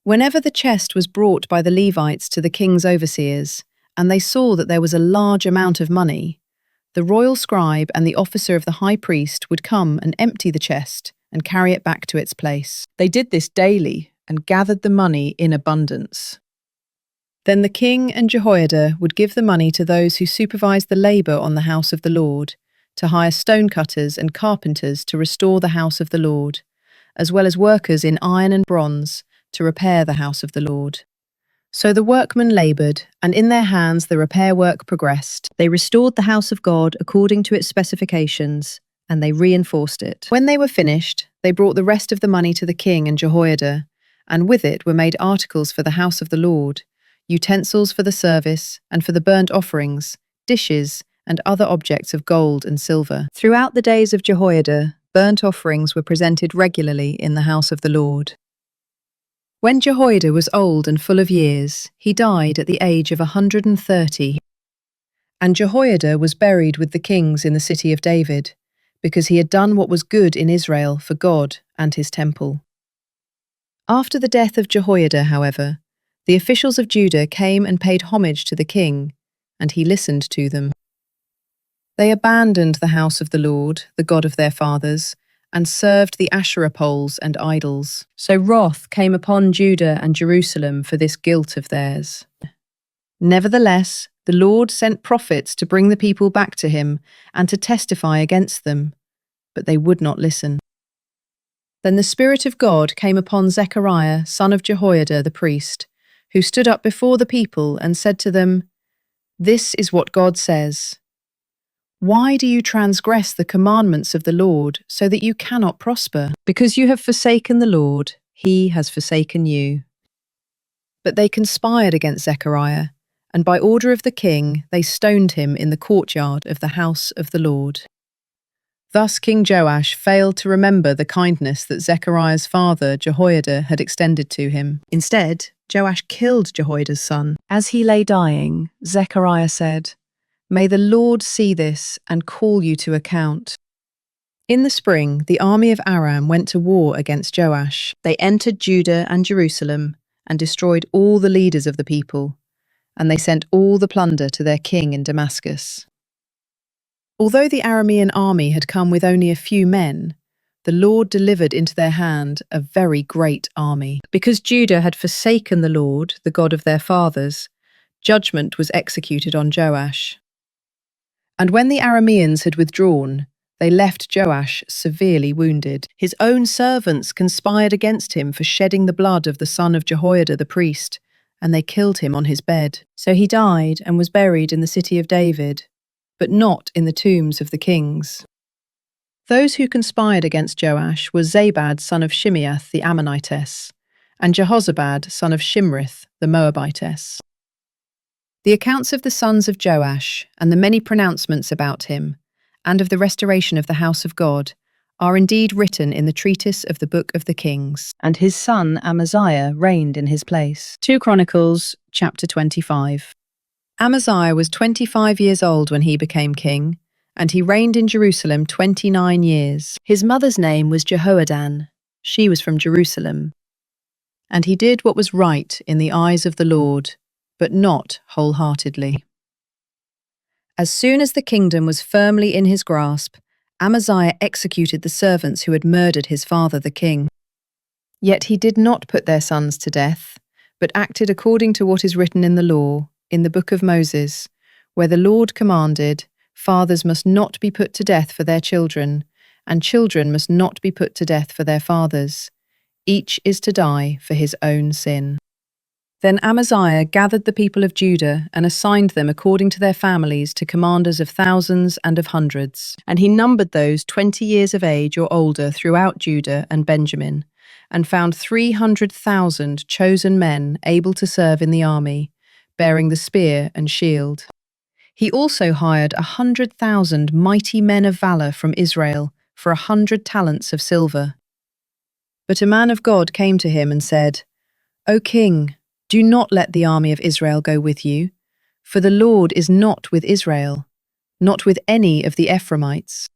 Whenever the chest was brought by the Levites to the king's overseers, and they saw that there was a large amount of money, the royal scribe and the officer of the high priest would come and empty the chest and carry it back to its place. They did this daily and gathered the money in abundance. Then the king and Jehoiada would give the money to those who supervised the labour on the house of the Lord, to hire stonecutters and carpenters to restore the house of the Lord, as well as workers in iron and bronze to repair the house of the Lord. So the workmen laboured, and in their hands the repair work progressed. They restored the house of God according to its specifications, and they reinforced it. When they were finished, they brought the rest of the money to the king and Jehoiada, and with it were made articles for the house of the Lord, utensils for the service, and for the burnt offerings, dishes, and other objects of gold and silver. Throughout the days of Jehoiada, burnt offerings were presented regularly in the house of the Lord. When Jehoiada was old and full of years, he died at the age of 130. And Jehoiada was buried with the kings in the city of David, because he had done what was good in Israel for God and his temple. After the death of Jehoiada, however, the officials of Judah came and paid homage to the king, and he listened to them. They abandoned the house of the Lord, the God of their fathers, and served the Asherah poles and idols. So wrath came upon Judah and Jerusalem for this guilt of theirs. Nevertheless, the Lord sent prophets to bring the people back to him and to testify against them, but they would not listen. Then the Spirit of God came upon Zechariah, son of Jehoiada the priest, who stood up before the people and said to them, "This is what God says. Why do you transgress the commandments of the Lord so that you cannot prosper? Because you have forsaken the Lord, he has forsaken you." But they conspired against Zechariah, and by order of the king they stoned him in the courtyard of the house of the Lord. Thus King Joash failed to remember the kindness that Zechariah's father Jehoiada had extended to him. Instead, Joash killed Jehoiada's son. As he lay dying, Zechariah said, "May the Lord see this and call you to account." In the spring, the army of Aram went to war against Joash. They entered Judah and Jerusalem and destroyed all the leaders of the people, and they sent all the plunder to their king in Damascus. Although the Aramean army had come with only a few men, the Lord delivered into their hand a very great army. Because Judah had forsaken the Lord, the God of their fathers, judgment was executed on Joash. And when the Arameans had withdrawn, they left Joash severely wounded. His own servants conspired against him for shedding the blood of the son of Jehoiada the priest, and they killed him on his bed. So he died and was buried in the city of David, but not in the tombs of the kings. Those who conspired against Joash were Zabad son of Shimeath the Ammonitess, and Jehozabad son of Shimrith the Moabitess. The accounts of the sons of Joash and the many pronouncements about him, and of the restoration of the house of God, are indeed written in the treatise of the Book of the Kings. And his son Amaziah reigned in his place. 2 Chronicles chapter 25. Amaziah was 25 years old when he became king, and he reigned in Jerusalem 29 years. His mother's name was Jehoadan. She was from Jerusalem. And he did what was right in the eyes of the Lord, but not wholeheartedly. As soon as the kingdom was firmly in his grasp, Amaziah executed the servants who had murdered his father the king. Yet he did not put their sons to death, but acted according to what is written in the law, in the book of Moses, where the Lord commanded, "Fathers must not be put to death for their children, and children must not be put to death for their fathers. Each is to die for his own sin." Then Amaziah gathered the people of Judah and assigned them according to their families to commanders of thousands and of hundreds. And he numbered those 20 years of age or older throughout Judah and Benjamin, and found 300,000 chosen men able to serve in the army, bearing the spear and shield. He also hired 100,000 mighty men of valor from Israel for 100 talents of silver. But a man of God came to him and said, "O king, do not let the army of Israel go with you, for the Lord is not with Israel, not with any of the Ephraimites.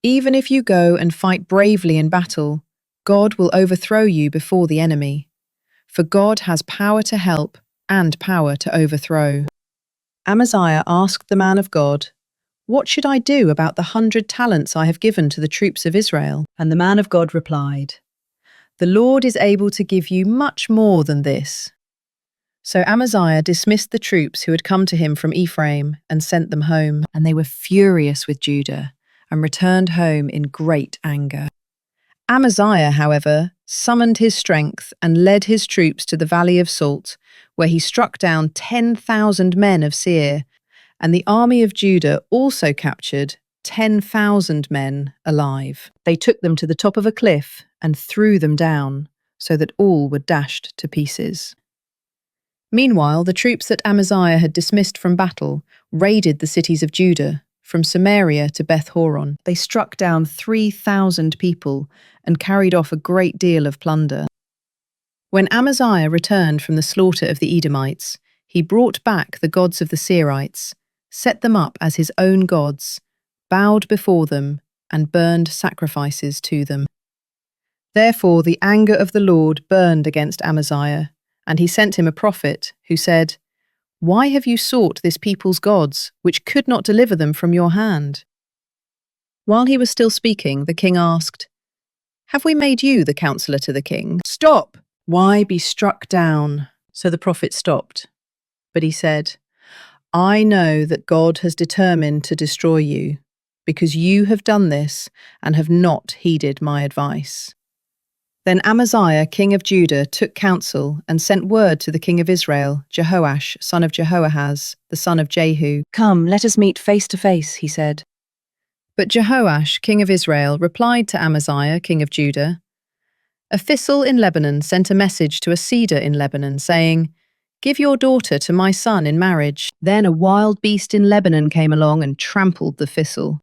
Even if you go and fight bravely in battle, God will overthrow you before the enemy, for God has power to help and power to overthrow." Amaziah asked the man of God, "What should I do about the 100 talents I have given to the troops of Israel?" And the man of God replied, "The Lord is able to give you much more than this." So Amaziah dismissed the troops who had come to him from Ephraim and sent them home, and they were furious with Judah and returned home in great anger. Amaziah, however, summoned his strength and led his troops to the Valley of Salt, where he struck down 10,000 men of Seir, and the army of Judah also captured 10,000 men alive. They took them to the top of a cliff and threw them down, so that all were dashed to pieces. Meanwhile, the troops that Amaziah had dismissed from battle raided the cities of Judah, from Samaria to Beth-horon. They struck down 3,000 people and carried off a great deal of plunder. When Amaziah returned from the slaughter of the Edomites, he brought back the gods of the Seirites, set them up as his own gods, bowed before them, and burned sacrifices to them. Therefore the anger of the Lord burned against Amaziah, and he sent him a prophet who said, "Why have you sought this people's gods, which could not deliver them from your hand?" While he was still speaking, the king asked, "Have we made you the counselor to the king? Stop! Why be struck down?" So the prophet stopped. But he said, "I know that God has determined to destroy you, because you have done this and have not heeded my advice." Then Amaziah, king of Judah, took counsel and sent word to the king of Israel, Jehoash, son of Jehoahaz, the son of Jehu. "Come, let us meet face to face," he said. But Jehoash, king of Israel, replied to Amaziah, king of Judah, "A thistle in Lebanon sent a message to a cedar in Lebanon, saying, 'Give your daughter to my son in marriage.' Then a wild beast in Lebanon came along and trampled the thistle.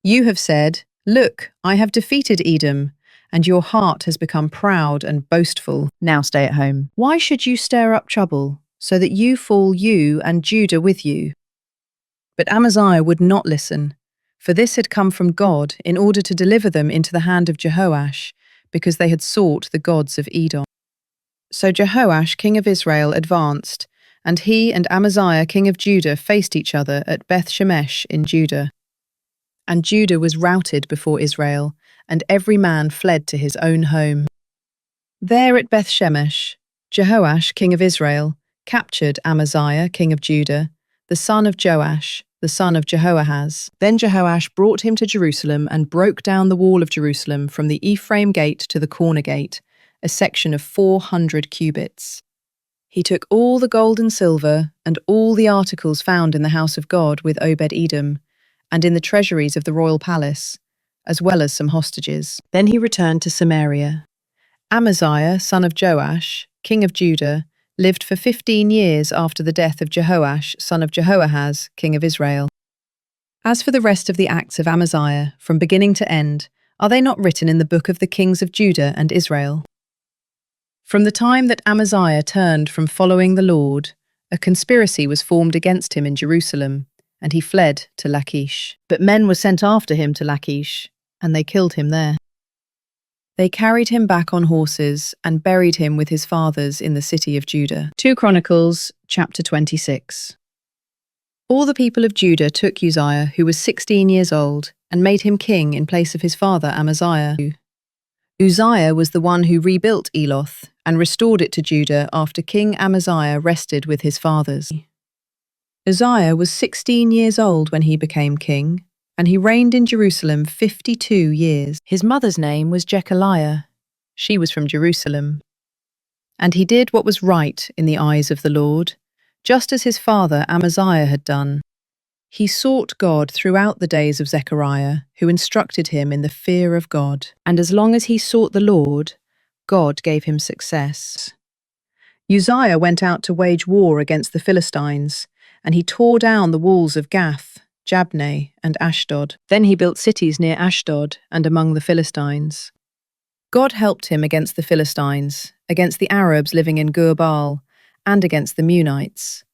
You have said, 'Look, I have defeated Edom,' and your heart has become proud and boastful. Now stay at home. Why should you stir up trouble, so that you fall, you and Judah with you?" But Amaziah would not listen, for this had come from God in order to deliver them into the hand of Jehoash, because they had sought the gods of Edom. So Jehoash, king of Israel, advanced, and he and Amaziah, king of Judah, faced each other at Beth-shemesh in Judah. And Judah was routed before Israel, and every man fled to his own home. There at Beth-shemesh, Jehoash, king of Israel, captured Amaziah, king of Judah, the son of Joash, the son of Jehoahaz. Then Jehoash brought him to Jerusalem and broke down the wall of Jerusalem from the Ephraim gate to the corner gate, a section of 400 cubits. He took all the gold and silver and all the articles found in the house of God with Obed-Edom, and in the treasuries of the royal palace, as well as some hostages. Then he returned to Samaria. Amaziah, son of Joash, king of Judah, lived for 15 years after the death of Jehoash, son of Jehoahaz, king of Israel. As for the rest of the acts of Amaziah, from beginning to end, are they not written in the book of the kings of Judah and Israel? From the time that Amaziah turned from following the Lord, a conspiracy was formed against him in Jerusalem, and he fled to Lachish. But men were sent after him to Lachish, and they killed him there. They carried him back on horses and buried him with his fathers in the city of Judah. 2 Chronicles, chapter 26. All the people of Judah took Uzziah, who was 16 years old, and made him king in place of his father Amaziah. Uzziah was the one who rebuilt Eloth and restored it to Judah after King Amaziah rested with his fathers. Uzziah was 16 years old when he became king, and he reigned in Jerusalem 52 years. His mother's name was Jechaliah. She was from Jerusalem. And he did what was right in the eyes of the Lord, just as his father Amaziah had done. He sought God throughout the days of Zechariah, who instructed him in the fear of God. And as long as he sought the Lord, God gave him success. Uzziah went out to wage war against the Philistines, and he tore down the walls of Gath, Jabneh, and Ashdod. Then he built cities near Ashdod and among the Philistines. God helped him against the Philistines, against the Arabs living in Gur-baal, and against the Meunites.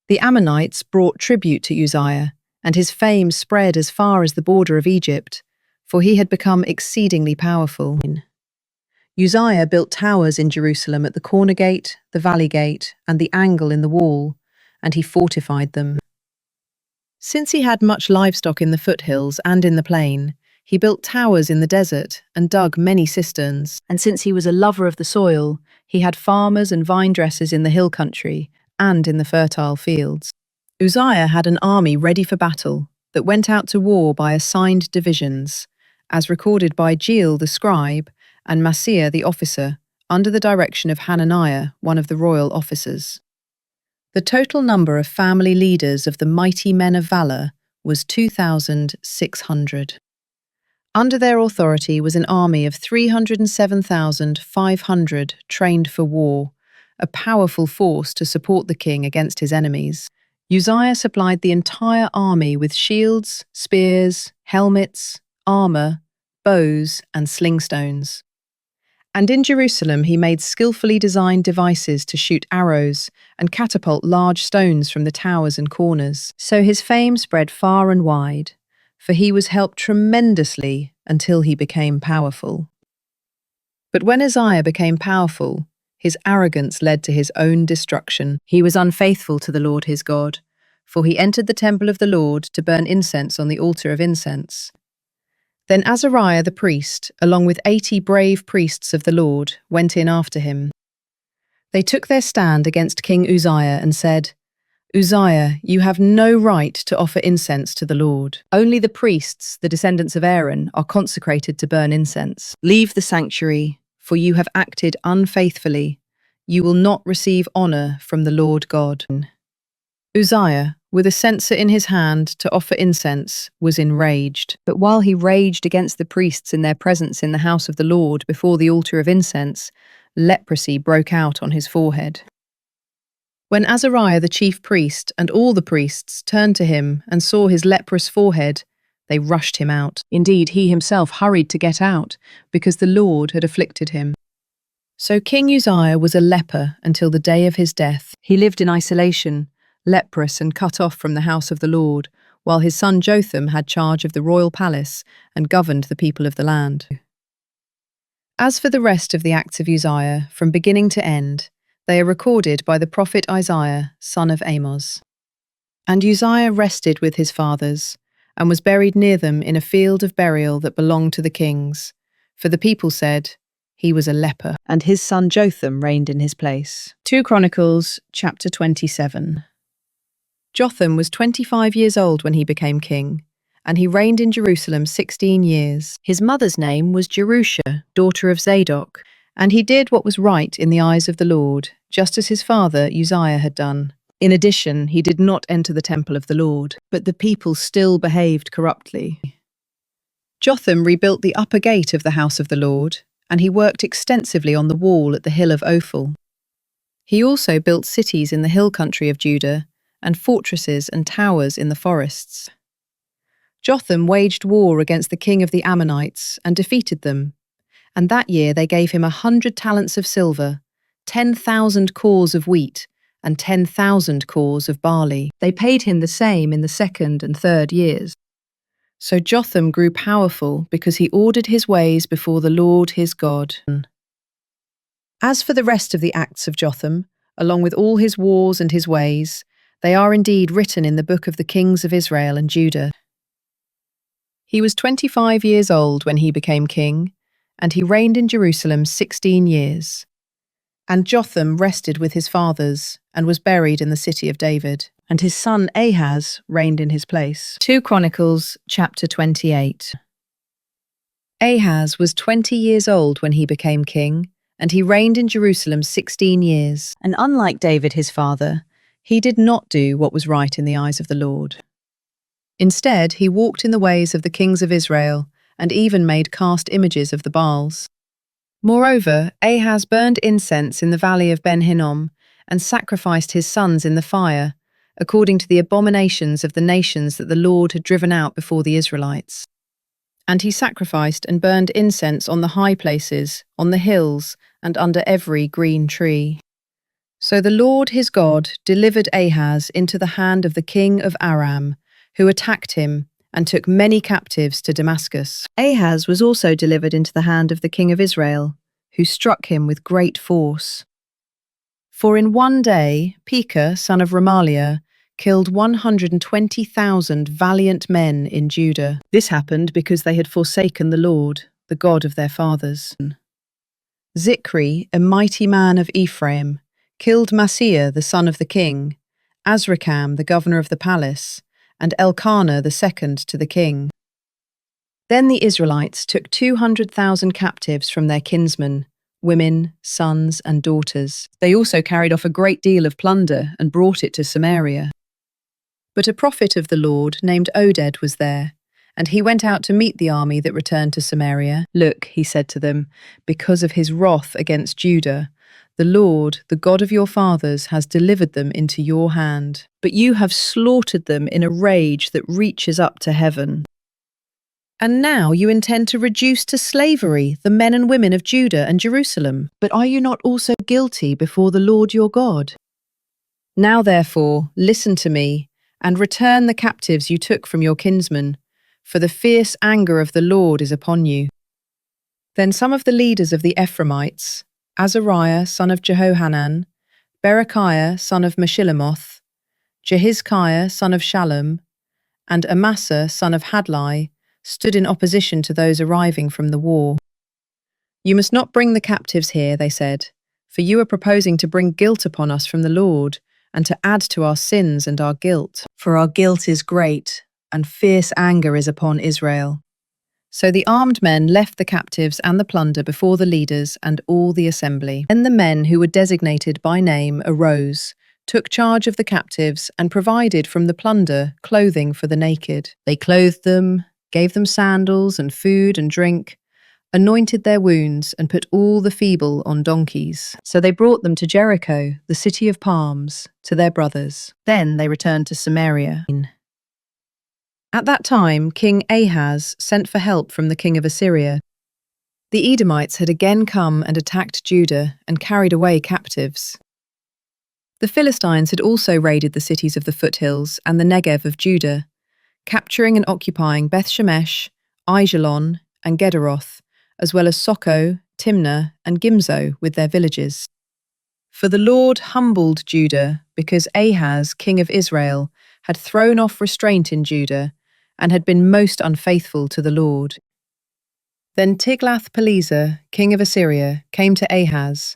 The Ammonites brought tribute to Uzziah, and his fame spread as far as the border of Egypt, for he had become exceedingly powerful. Uzziah built towers in Jerusalem at the corner gate, the valley gate, and the angle in the wall, and he fortified them. Since he had much livestock in the foothills and in the plain, he built towers in the desert and dug many cisterns. And since he was a lover of the soil, he had farmers and vine dressers in the hill country and in the fertile fields. Uzziah had an army ready for battle that went out to war by assigned divisions, as recorded by Jeiel the scribe and Maaseiah the officer, under the direction of Hananiah, one of the royal officers. The total number of family leaders of the mighty men of valor was 2,600. Under their authority was an army of 307,500 trained for war, a powerful force to support the king against his enemies. Uzziah supplied the entire army with shields, spears, helmets, armor, bows, and sling stones. And in Jerusalem he made skillfully designed devices to shoot arrows and catapult large stones from the towers and corners. So his fame spread far and wide, for he was helped tremendously until he became powerful. But when Uzziah became powerful, his arrogance led to his own destruction. He was unfaithful to the Lord his God, for he entered the temple of the Lord to burn incense on the altar of incense. Then Azariah the priest, along with 80 brave priests of the Lord, went in after him. They took their stand against King Uzziah and said, "Uzziah, you have no right to offer incense to the Lord. Only the priests, the descendants of Aaron, are consecrated to burn incense. Leave the sanctuary, for you have acted unfaithfully. You will not receive honor from the Lord God." Uzziah, with a censer in his hand to offer incense, was enraged. But while he raged against the priests in their presence in the house of the Lord before the altar of incense, leprosy broke out on his forehead. When Azariah the chief priest and all the priests turned to him and saw his leprous forehead, they rushed him out. Indeed, he himself hurried to get out, because the Lord had afflicted him. So King Uzziah was a leper until the day of his death. He lived in isolation, leprous and cut off from the house of the Lord, while his son Jotham had charge of the royal palace and governed the people of the land. As for the rest of the acts of Uzziah, from beginning to end, they are recorded by the prophet Isaiah, son of Amos. And Uzziah rested with his fathers, and was buried near them in a field of burial that belonged to the kings, for the people said, "He was a leper," and his son Jotham reigned in his place. 2 Chronicles chapter 27. Jotham was 25 years old when he became king, and he reigned in Jerusalem 16 years. His mother's name was Jerusha, daughter of Zadok, and he did what was right in the eyes of the Lord, just as his father Uzziah had done. In addition, he did not enter the temple of the Lord, but the people still behaved corruptly. Jotham rebuilt the upper gate of the house of the Lord, and he worked extensively on the wall at the hill of Ophel. He also built cities in the hill country of Judah, and fortresses and towers in the forests. Jotham waged war against the king of the Ammonites and defeated them, and that year they gave him 100 talents of silver, 10,000 cors of wheat, and 10,000 cors of barley. They paid him the same in the 2nd and 3rd years. So Jotham grew powerful because he ordered his ways before the Lord his God. As for the rest of the acts of Jotham, along with all his wars and his ways, they are indeed written in the book of the kings of Israel and Judah. He was 25 years old when he became king, and he reigned in Jerusalem 16 years. And Jotham rested with his fathers, and was buried in the city of David, and his son Ahaz reigned in his place. 2 Chronicles chapter 28. Ahaz was 20 years old when he became king, and he reigned in Jerusalem 16 years. And unlike David his father, he did not do what was right in the eyes of the Lord. Instead, he walked in the ways of the kings of Israel, and even made cast images of the Baals. Moreover, Ahaz burned incense in the valley of Ben Hinnom and sacrificed his sons in the fire, according to the abominations of the nations that the Lord had driven out before the Israelites. And he sacrificed and burned incense on the high places, on the hills, and under every green tree. So the Lord his God delivered Ahaz into the hand of the king of Aram, who attacked him and took many captives to Damascus. Ahaz was also delivered into the hand of the king of Israel, who struck him with great force. For in one day Pekah, son of Remaliah, killed 120,000 valiant men in Judah. This happened because they had forsaken the Lord, the God of their fathers. Zikri, a mighty man of Ephraim, killed Maaseiah, the son of the king, Azrikam, the governor of the palace, and Elkanah, the second to the king. Then the Israelites took 200,000 captives from their kinsmen, women, sons, and daughters. They also carried off a great deal of plunder and brought it to Samaria. But a prophet of the Lord named Oded was there, and he went out to meet the army that returned to Samaria. Look, he said to them, because of his wrath against Judah, the Lord, the God of your fathers, has delivered them into your hand. But you have slaughtered them in a rage that reaches up to heaven. And now you intend to reduce to slavery the men and women of Judah and Jerusalem. But are you not also guilty before the Lord your God? Now therefore, listen to me, and return the captives you took from your kinsmen, for the fierce anger of the Lord is upon you. Then some of the leaders of the Ephraimites, Azariah son of Jehohanan, Berechiah son of Meshillemoth, Jehizkiah son of Shallum, and Amasa son of Hadlai, stood in opposition to those arriving from the war. You must not bring the captives here, they said, for you are proposing to bring guilt upon us from the Lord, and to add to our sins and our guilt. For our guilt is great, and fierce anger is upon Israel. So the armed men left the captives and the plunder before the leaders and all the assembly. Then the men who were designated by name arose, took charge of the captives, and provided from the plunder clothing for the naked. They clothed them, gave them sandals and food and drink, anointed their wounds, and put all the feeble on donkeys. So they brought them to Jericho, the city of palms, to their brothers. Then they returned to Samaria. At that time, King Ahaz sent for help from the king of Assyria. The Edomites had again come and attacked Judah and carried away captives. The Philistines had also raided the cities of the foothills and the Negev of Judah, capturing and occupying Beth-Shemesh, Aijalon, and Gederoth, as well as Soko, Timnah, and Gimzo with their villages. For the Lord humbled Judah because Ahaz, king of Israel, had thrown off restraint in Judah and had been most unfaithful to the Lord. Then Tiglath-Pileser, king of Assyria, came to Ahaz,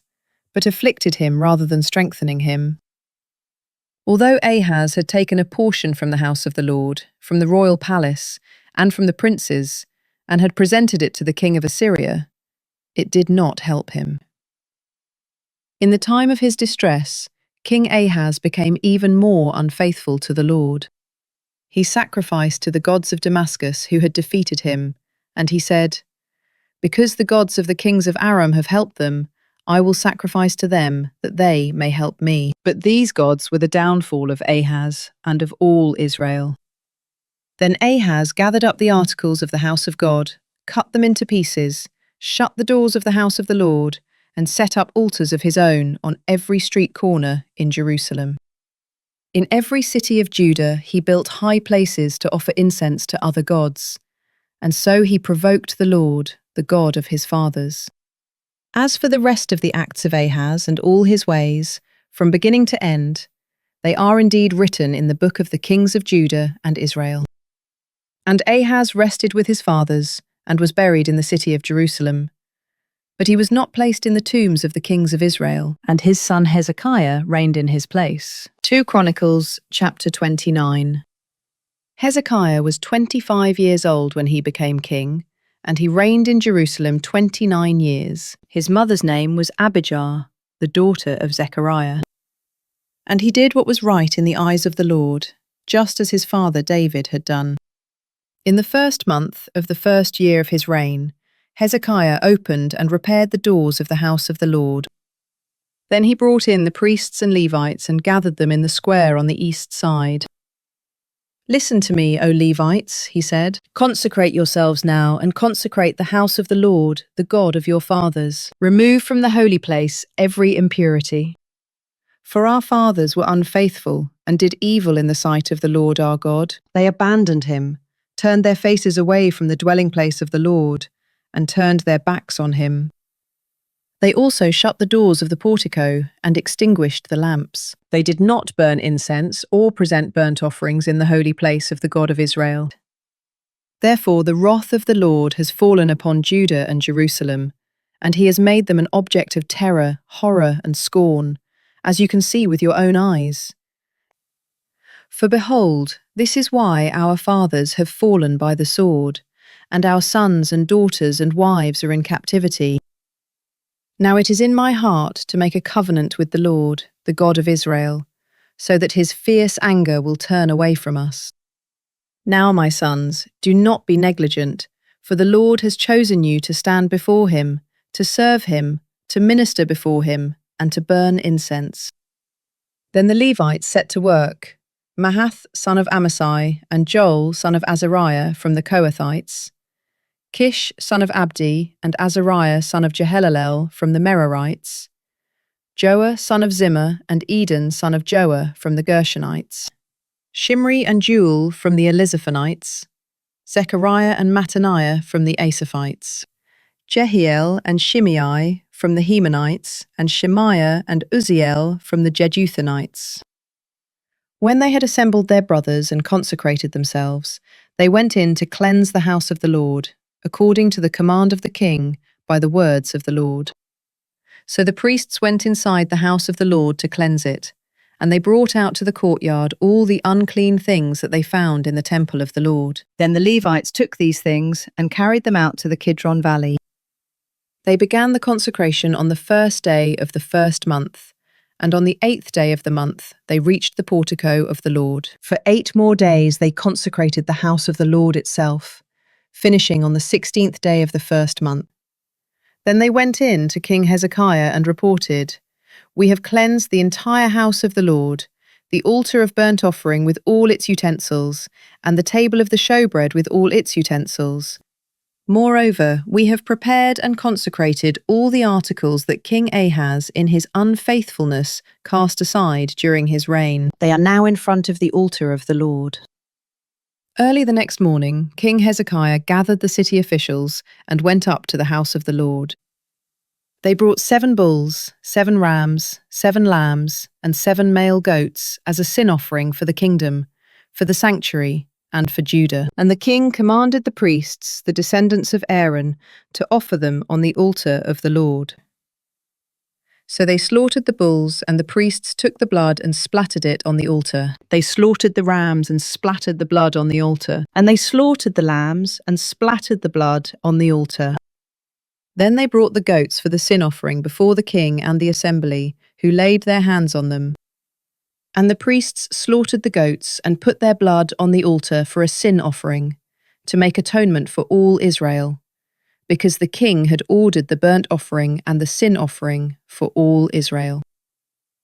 but afflicted him rather than strengthening him. Although Ahaz had taken a portion from the house of the Lord, from the royal palace, and from the princes, and had presented it to the king of Assyria, it did not help him. In the time of his distress, King Ahaz became even more unfaithful to the Lord. He sacrificed to the gods of Damascus who had defeated him, and he said, "Because the gods of the kings of Aram have helped them, I will sacrifice to them, that they may help me." But these gods were the downfall of Ahaz and of all Israel. Then Ahaz gathered up the articles of the house of God, cut them into pieces, shut the doors of the house of the Lord, and set up altars of his own on every street corner in Jerusalem. In every city of Judah he built high places to offer incense to other gods, and so he provoked the Lord, the God of his fathers. As for the rest of the acts of Ahaz and all his ways, from beginning to end, they are indeed written in the book of the kings of Judah and Israel. And Ahaz rested with his fathers and was buried in the city of Jerusalem. But he was not placed in the tombs of the kings of Israel, and his son Hezekiah reigned in his place. 2 Chronicles chapter 29. Hezekiah was 25 years old when he became king, and he reigned in Jerusalem 29 years. His mother's name was Abijah, the daughter of Zechariah. And he did what was right in the eyes of the Lord, just as his father David had done. In the first month of the first year of his reign, Hezekiah opened and repaired the doors of the house of the Lord. Then he brought in the priests and Levites and gathered them in the square on the east side. "Listen to me, O Levites," he said. "Consecrate yourselves now and consecrate the house of the Lord, the God of your fathers. Remove from the holy place every impurity. For our fathers were unfaithful and did evil in the sight of the Lord our God. They abandoned him, turned their faces away from the dwelling place of the Lord, and turned their backs on him. They also shut the doors of the portico and extinguished the lamps. They did not burn incense or present burnt offerings in the holy place of the God of Israel. Therefore the wrath of the Lord has fallen upon Judah and Jerusalem, and he has made them an object of terror, horror, and scorn, as you can see with your own eyes. For behold, this is why our fathers have fallen by the sword, and our sons and daughters and wives are in captivity. Now it is in my heart to make a covenant with the Lord, the God of Israel, so that his fierce anger will turn away from us. Now, my sons, do not be negligent, for the Lord has chosen you to stand before him, to serve him, to minister before him, and to burn incense." Then the Levites set to work, Mahath son of Amasai and Joel son of Azariah from the Kohathites, Kish son of Abdi and Azariah son of Jehalelel from the Merarites, Joah son of Zimmer and Eden son of Joah from the Gershonites, Shimri and Jewel from the Elizaphanites, Zechariah and Mattaniah from the Asaphites, Jehiel and Shimei from the Hemanites, and Shemaiah and Uzziel from the Jeduthunites. When they had assembled their brothers and consecrated themselves, they went in to cleanse the house of the Lord, according to the command of the king, by the words of the Lord. So the priests went inside the house of the Lord to cleanse it, and they brought out to the courtyard all the unclean things that they found in the temple of the Lord. Then the Levites took these things and carried them out to the Kidron Valley. They began the consecration on the first day of the first month, and on the 8th day of the month they reached the portico of the Lord. For 8 more days they consecrated the house of the Lord itself, finishing on the 16th day of the first month. Then they went in to King Hezekiah and reported, "We have cleansed the entire house of the Lord, the altar of burnt offering with all its utensils, and the table of the showbread with all its utensils. Moreover, we have prepared and consecrated all the articles that King Ahaz in his unfaithfulness cast aside during his reign. They are now in front of the altar of the Lord." Early the next morning, King Hezekiah gathered the city officials and went up to the house of the Lord. They brought 7 bulls, 7 rams, 7 lambs, and 7 male goats as a sin offering for the kingdom, for the sanctuary, and for Judah. And the king commanded the priests, the descendants of Aaron, to offer them on the altar of the Lord. So they slaughtered the bulls, and the priests took the blood and splattered it on the altar. They slaughtered the rams and splattered the blood on the altar. And they slaughtered the lambs and splattered the blood on the altar. Then they brought the goats for the sin offering before the king and the assembly, who laid their hands on them. And the priests slaughtered the goats and put their blood on the altar for a sin offering, to make atonement for all Israel, because the king had ordered the burnt offering and the sin offering for all Israel.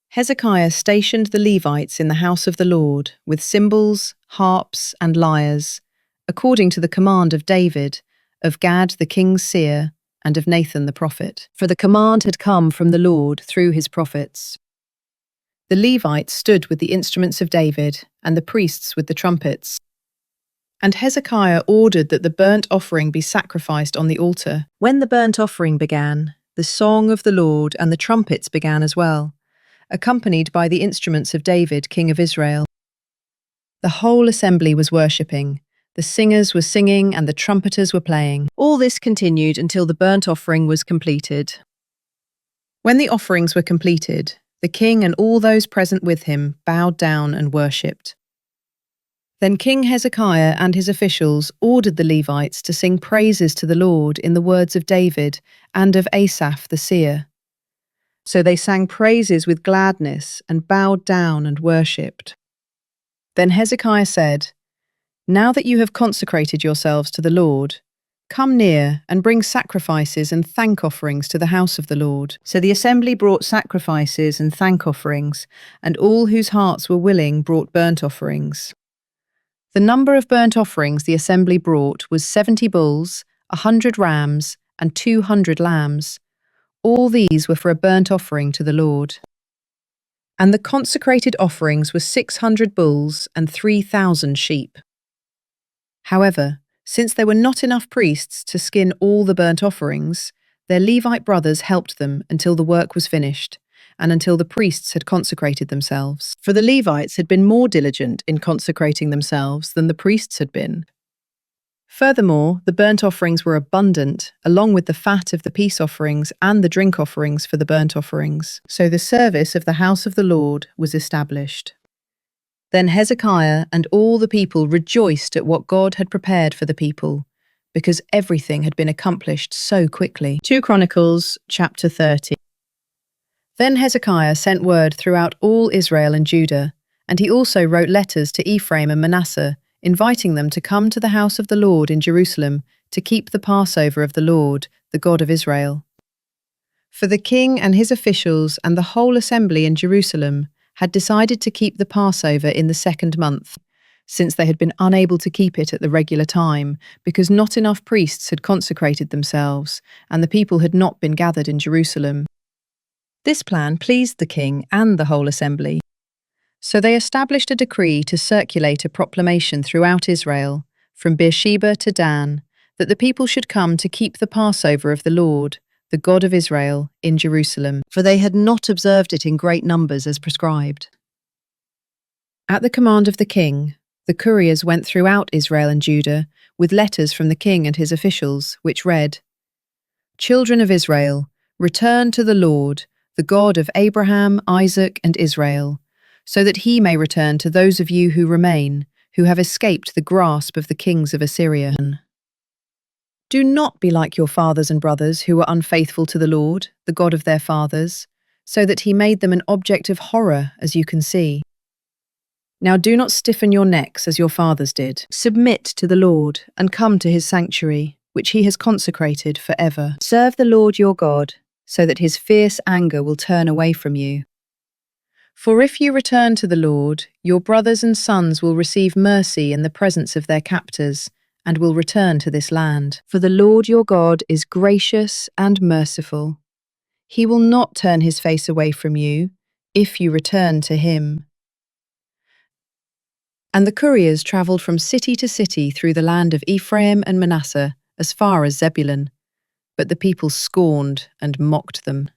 Hezekiah stationed the Levites in the house of the Lord with cymbals, harps, and lyres, according to the command of David, of Gad the king's seer, and of Nathan the prophet. For the command had come from the Lord through his prophets. The Levites stood with the instruments of David, and the priests with the trumpets. And Hezekiah ordered that the burnt offering be sacrificed on the altar. When the burnt offering began, the song of the Lord and the trumpets began as well, accompanied by the instruments of David, king of Israel. The whole assembly was worshipping, the singers were singing, and the trumpeters were playing. All this continued until the burnt offering was completed. When the offerings were completed, the king and all those present with him bowed down and worshipped. Then King Hezekiah and his officials ordered the Levites to sing praises to the Lord in the words of David and of Asaph the seer. So they sang praises with gladness and bowed down and worshipped. Then Hezekiah said, "Now that you have consecrated yourselves to the Lord, "Come near and bring sacrifices and thank offerings to the house of the Lord." So the assembly brought sacrifices and thank offerings, and all whose hearts were willing brought burnt offerings. The number of burnt offerings the assembly brought was 70 bulls, 100 rams, and 200 lambs. All these were for a burnt offering to the Lord. And the consecrated offerings were 600 bulls and 3,000 sheep. However, since there were not enough priests to skin all the burnt offerings, their Levite brothers helped them until the work was finished, and until the priests had consecrated themselves. For the Levites had been more diligent in consecrating themselves than the priests had been. Furthermore, the burnt offerings were abundant, along with the fat of the peace offerings and the drink offerings for the burnt offerings. So the service of the house of the Lord was established. Then Hezekiah and all the people rejoiced at what God had prepared for the people, because everything had been accomplished so quickly. 2 Chronicles chapter 30. Then Hezekiah sent word throughout all Israel and Judah, and he also wrote letters to Ephraim and Manasseh, inviting them to come to the house of the Lord in Jerusalem to keep the Passover of the Lord, the God of Israel. For the king and his officials and the whole assembly in Jerusalem had decided to keep the Passover in the 2nd month, since they had been unable to keep it at the regular time, because not enough priests had consecrated themselves, and the people had not been gathered in Jerusalem. This plan pleased the king and the whole assembly. So they established a decree to circulate a proclamation throughout Israel, from Beersheba to Dan, that the people should come to keep the Passover of the Lord, the God of Israel, in Jerusalem, for they had not observed it in great numbers as prescribed. At the command of the king, the couriers went throughout Israel and Judah with letters from the king and his officials, which read, "Children of Israel, return to the Lord, the God of Abraham, Isaac, and Israel, so that he may return to those of you who remain, who have escaped the grasp of the kings of Assyria. Do not be like your fathers and brothers who were unfaithful to the Lord, the God of their fathers, so that he made them an object of horror, as you can see. Now do not stiffen your necks as your fathers did. Submit to the Lord and come to his sanctuary, which he has consecrated forever. Serve the Lord your God, so that his fierce anger will turn away from you. For if you return to the Lord, your brothers and sons will receive mercy in the presence of their captors, and will return to this land. For the Lord your God is gracious and merciful. He will not turn his face away from you, if you return to him." And the couriers travelled from city to city through the land of Ephraim and Manasseh, as far as Zebulun. But the people scorned and mocked them.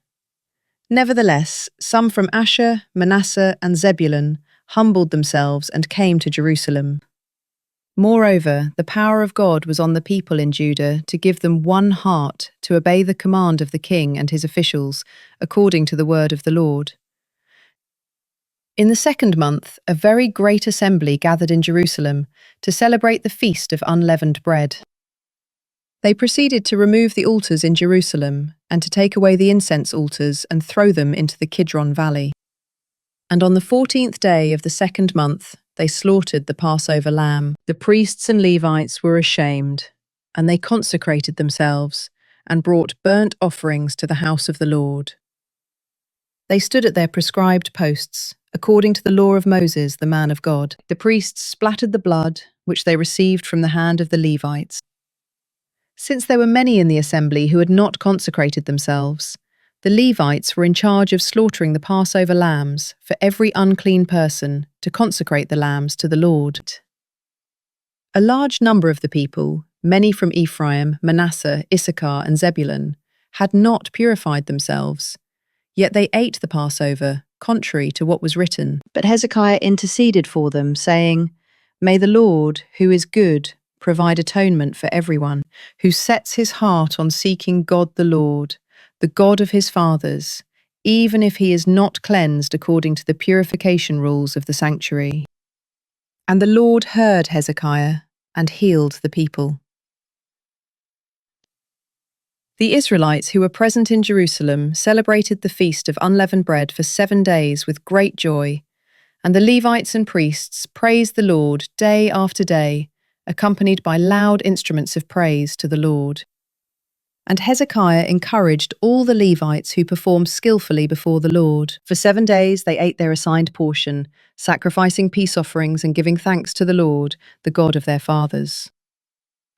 Nevertheless, some from Asher, Manasseh, and Zebulun humbled themselves and came to Jerusalem. Moreover, the power of God was on the people in Judah to give them one heart to obey the command of the king and his officials, according to the word of the Lord. In the 2nd month, a very great assembly gathered in Jerusalem to celebrate the feast of unleavened bread. They proceeded to remove the altars in Jerusalem and to take away the incense altars and throw them into the Kidron Valley. And on the 14th day of the 2nd month, they slaughtered the Passover lamb. The priests and Levites were ashamed, and they consecrated themselves and brought burnt offerings to the house of the Lord. They stood at their prescribed posts, according to the law of Moses, the man of God. The priests splattered the blood, which they received from the hand of the Levites. Since there were many in the assembly who had not consecrated themselves, the Levites were in charge of slaughtering the Passover lambs for every unclean person to consecrate the lambs to the Lord. A large number of the people, many from Ephraim, Manasseh, Issachar, and Zebulun, had not purified themselves, yet they ate the Passover, contrary to what was written. But Hezekiah interceded for them, saying, "May the Lord, who is good, provide atonement for everyone who sets his heart on seeking God the Lord, the God of his fathers, even if he is not cleansed according to the purification rules of the sanctuary." And the Lord heard Hezekiah and healed the people. The Israelites who were present in Jerusalem celebrated the feast of unleavened bread for 7 days with great joy, and the Levites and priests praised the Lord day after day accompanied by loud instruments of praise to the Lord. And Hezekiah encouraged all the Levites who performed skillfully before the Lord. For 7 days they ate their assigned portion, sacrificing peace offerings and giving thanks to the Lord, the God of their fathers.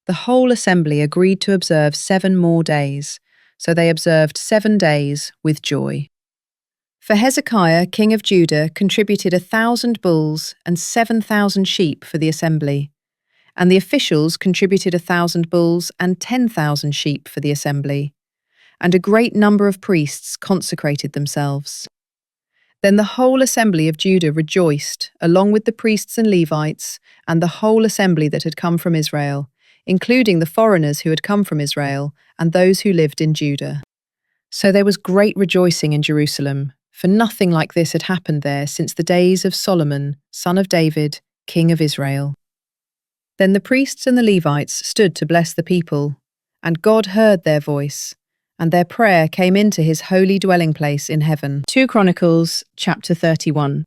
The whole assembly agreed to observe 7 more days, so they observed 7 days with joy. For Hezekiah, king of Judah, contributed 1,000 bulls and 7,000 sheep for the assembly, and the officials contributed 1,000 bulls and 10,000 sheep for the assembly, and a great number of priests consecrated themselves. Then the whole assembly of Judah rejoiced, along with the priests and Levites, and the whole assembly that had come from Israel, including the foreigners who had come from Israel, and those who lived in Judah. So there was great rejoicing in Jerusalem, for nothing like this had happened there since the days of Solomon, son of David, king of Israel. Then the priests and the Levites stood to bless the people, and God heard their voice, and their prayer came into his holy dwelling place in heaven. 2 Chronicles chapter 31.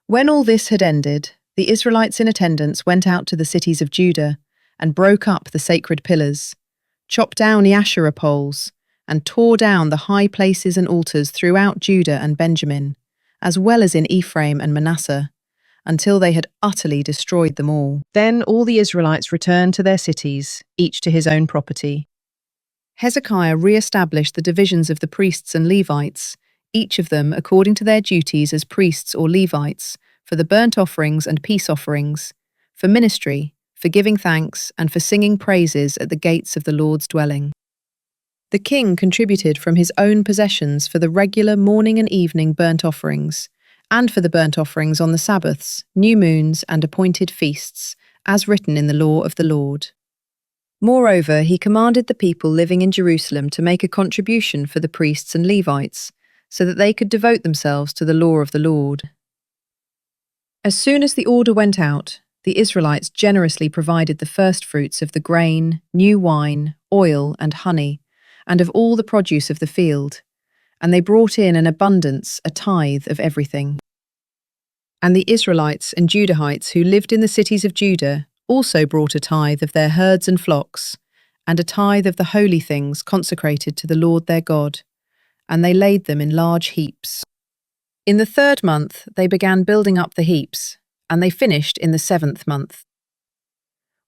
When all this had ended, the Israelites in attendance went out to the cities of Judah and broke up the sacred pillars, chopped down the Asherah poles, and tore down the high places and altars throughout Judah and Benjamin, as well as in Ephraim and Manasseh, until they had utterly destroyed them all. Then all the Israelites returned to their cities, each to his own property. Hezekiah re-established the divisions of the priests and Levites, each of them according to their duties as priests or Levites, for the burnt offerings and peace offerings, for ministry, for giving thanks, and for singing praises at the gates of the Lord's dwelling. The king contributed from his own possessions for the regular morning and evening burnt offerings, and for the burnt offerings on the Sabbaths, new moons, and appointed feasts, as written in the law of the Lord. Moreover, he commanded the people living in Jerusalem to make a contribution for the priests and Levites, so that they could devote themselves to the law of the Lord. As soon as the order went out, the Israelites generously provided the firstfruits of the grain, new wine, oil, and honey, and of all the produce of the field, and they brought in an abundance, a tithe of everything. And the Israelites and Judahites who lived in the cities of Judah also brought a tithe of their herds and flocks, and a tithe of the holy things consecrated to the Lord their God, and they laid them in large heaps. In the 3rd month they began building up the heaps, and they finished in the 7th month.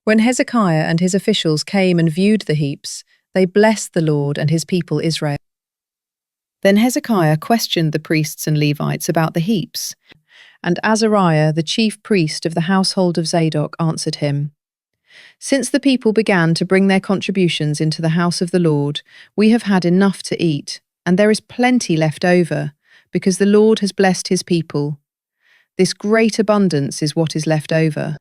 When Hezekiah and his officials came and viewed the heaps, they blessed the Lord and his people Israel. Then Hezekiah questioned the priests and Levites about the heaps, and Azariah, the chief priest of the household of Zadok, answered him, "Since the people began to bring their contributions into the house of the Lord, we have had enough to eat, and there is plenty left over, because the Lord has blessed his people. This great abundance is what is left over."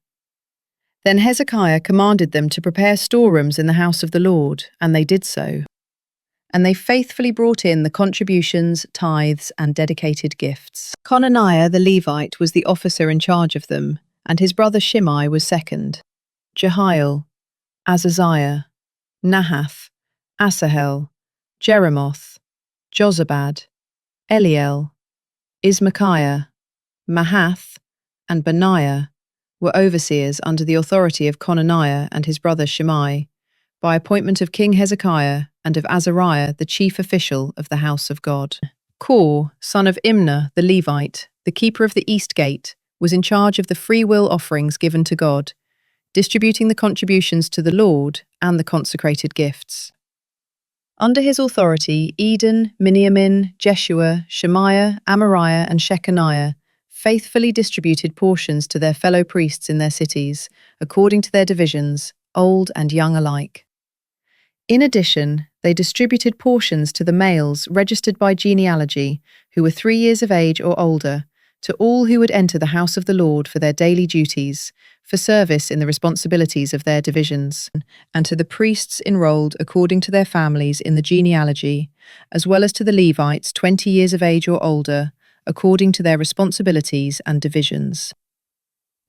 Then Hezekiah commanded them to prepare storerooms in the house of the Lord, and they did so. And they faithfully brought in the contributions, tithes, and dedicated gifts. Conaniah the Levite was the officer in charge of them, and his brother Shimei was second. Jehiel, Azaziah, Nahath, Asahel, Jeremoth, Jozabad, Eliel, Ismachiah, Mahath, and Benaiah were overseers under the authority of Conaniah and his brother Shimei, by appointment of King Hezekiah and of Azariah, the chief official of the house of God. Kor, son of Imnah the Levite, the keeper of the east gate, was in charge of the freewill offerings given to God, distributing the contributions to the Lord and the consecrated gifts. Under his authority, Eden, Miniamin, Jeshua, Shemaiah, Amariah, and Shechaniah faithfully distributed portions to their fellow priests in their cities, according to their divisions, old and young alike. In addition, they distributed portions to the males registered by genealogy, who were 3 years of age or older, to all who would enter the house of the Lord for their daily duties, for service in the responsibilities of their divisions, and to the priests enrolled according to their families in the genealogy, as well as to the Levites 20 years of age or older, according to their responsibilities and divisions.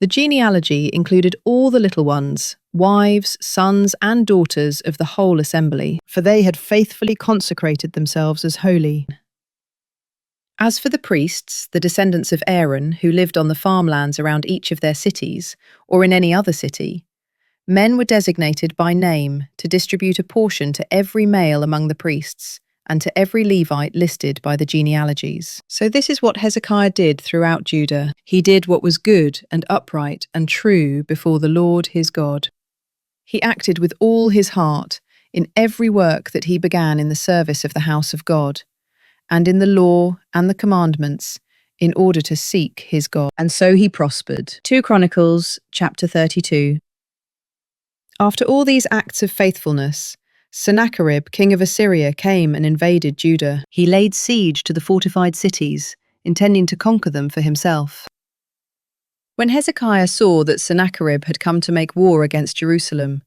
The genealogy included all the little ones, wives, sons, and daughters of the whole assembly, for they had faithfully consecrated themselves as holy. As for the priests, the descendants of Aaron, who lived on the farmlands around each of their cities, or in any other city, Men were designated by name to distribute a portion to every male among the priests and to every Levite listed by the genealogies. So this is what Hezekiah did throughout Judah. He did what was good and upright and true before the Lord his God. He acted with all his heart in every work that he began in the service of the house of God, and in the law and the commandments, in order to seek his God. And so he prospered. 2 Chronicles chapter 32. After all these acts of faithfulness, Sennacherib, king of Assyria, came and invaded Judah. He laid siege to the fortified cities, intending to conquer them for himself. When Hezekiah saw that Sennacherib had come to make war against Jerusalem,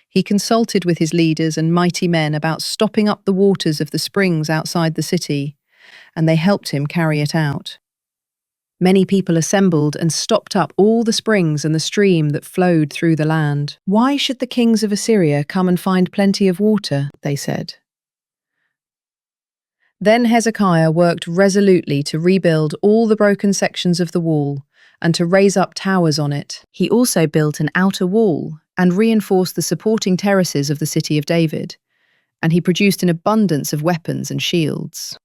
he consulted with his leaders and mighty men about stopping up the waters of the springs outside the city, and they helped him carry it out. Many people assembled and stopped up all the springs and the stream that flowed through the land. "Why should the kings of Assyria come and find plenty of water?" they said. Then Hezekiah worked resolutely to rebuild all the broken sections of the wall and to raise up towers on it. He also built an outer wall and reinforced the supporting terraces of the city of David, and he produced an abundance of weapons and shields.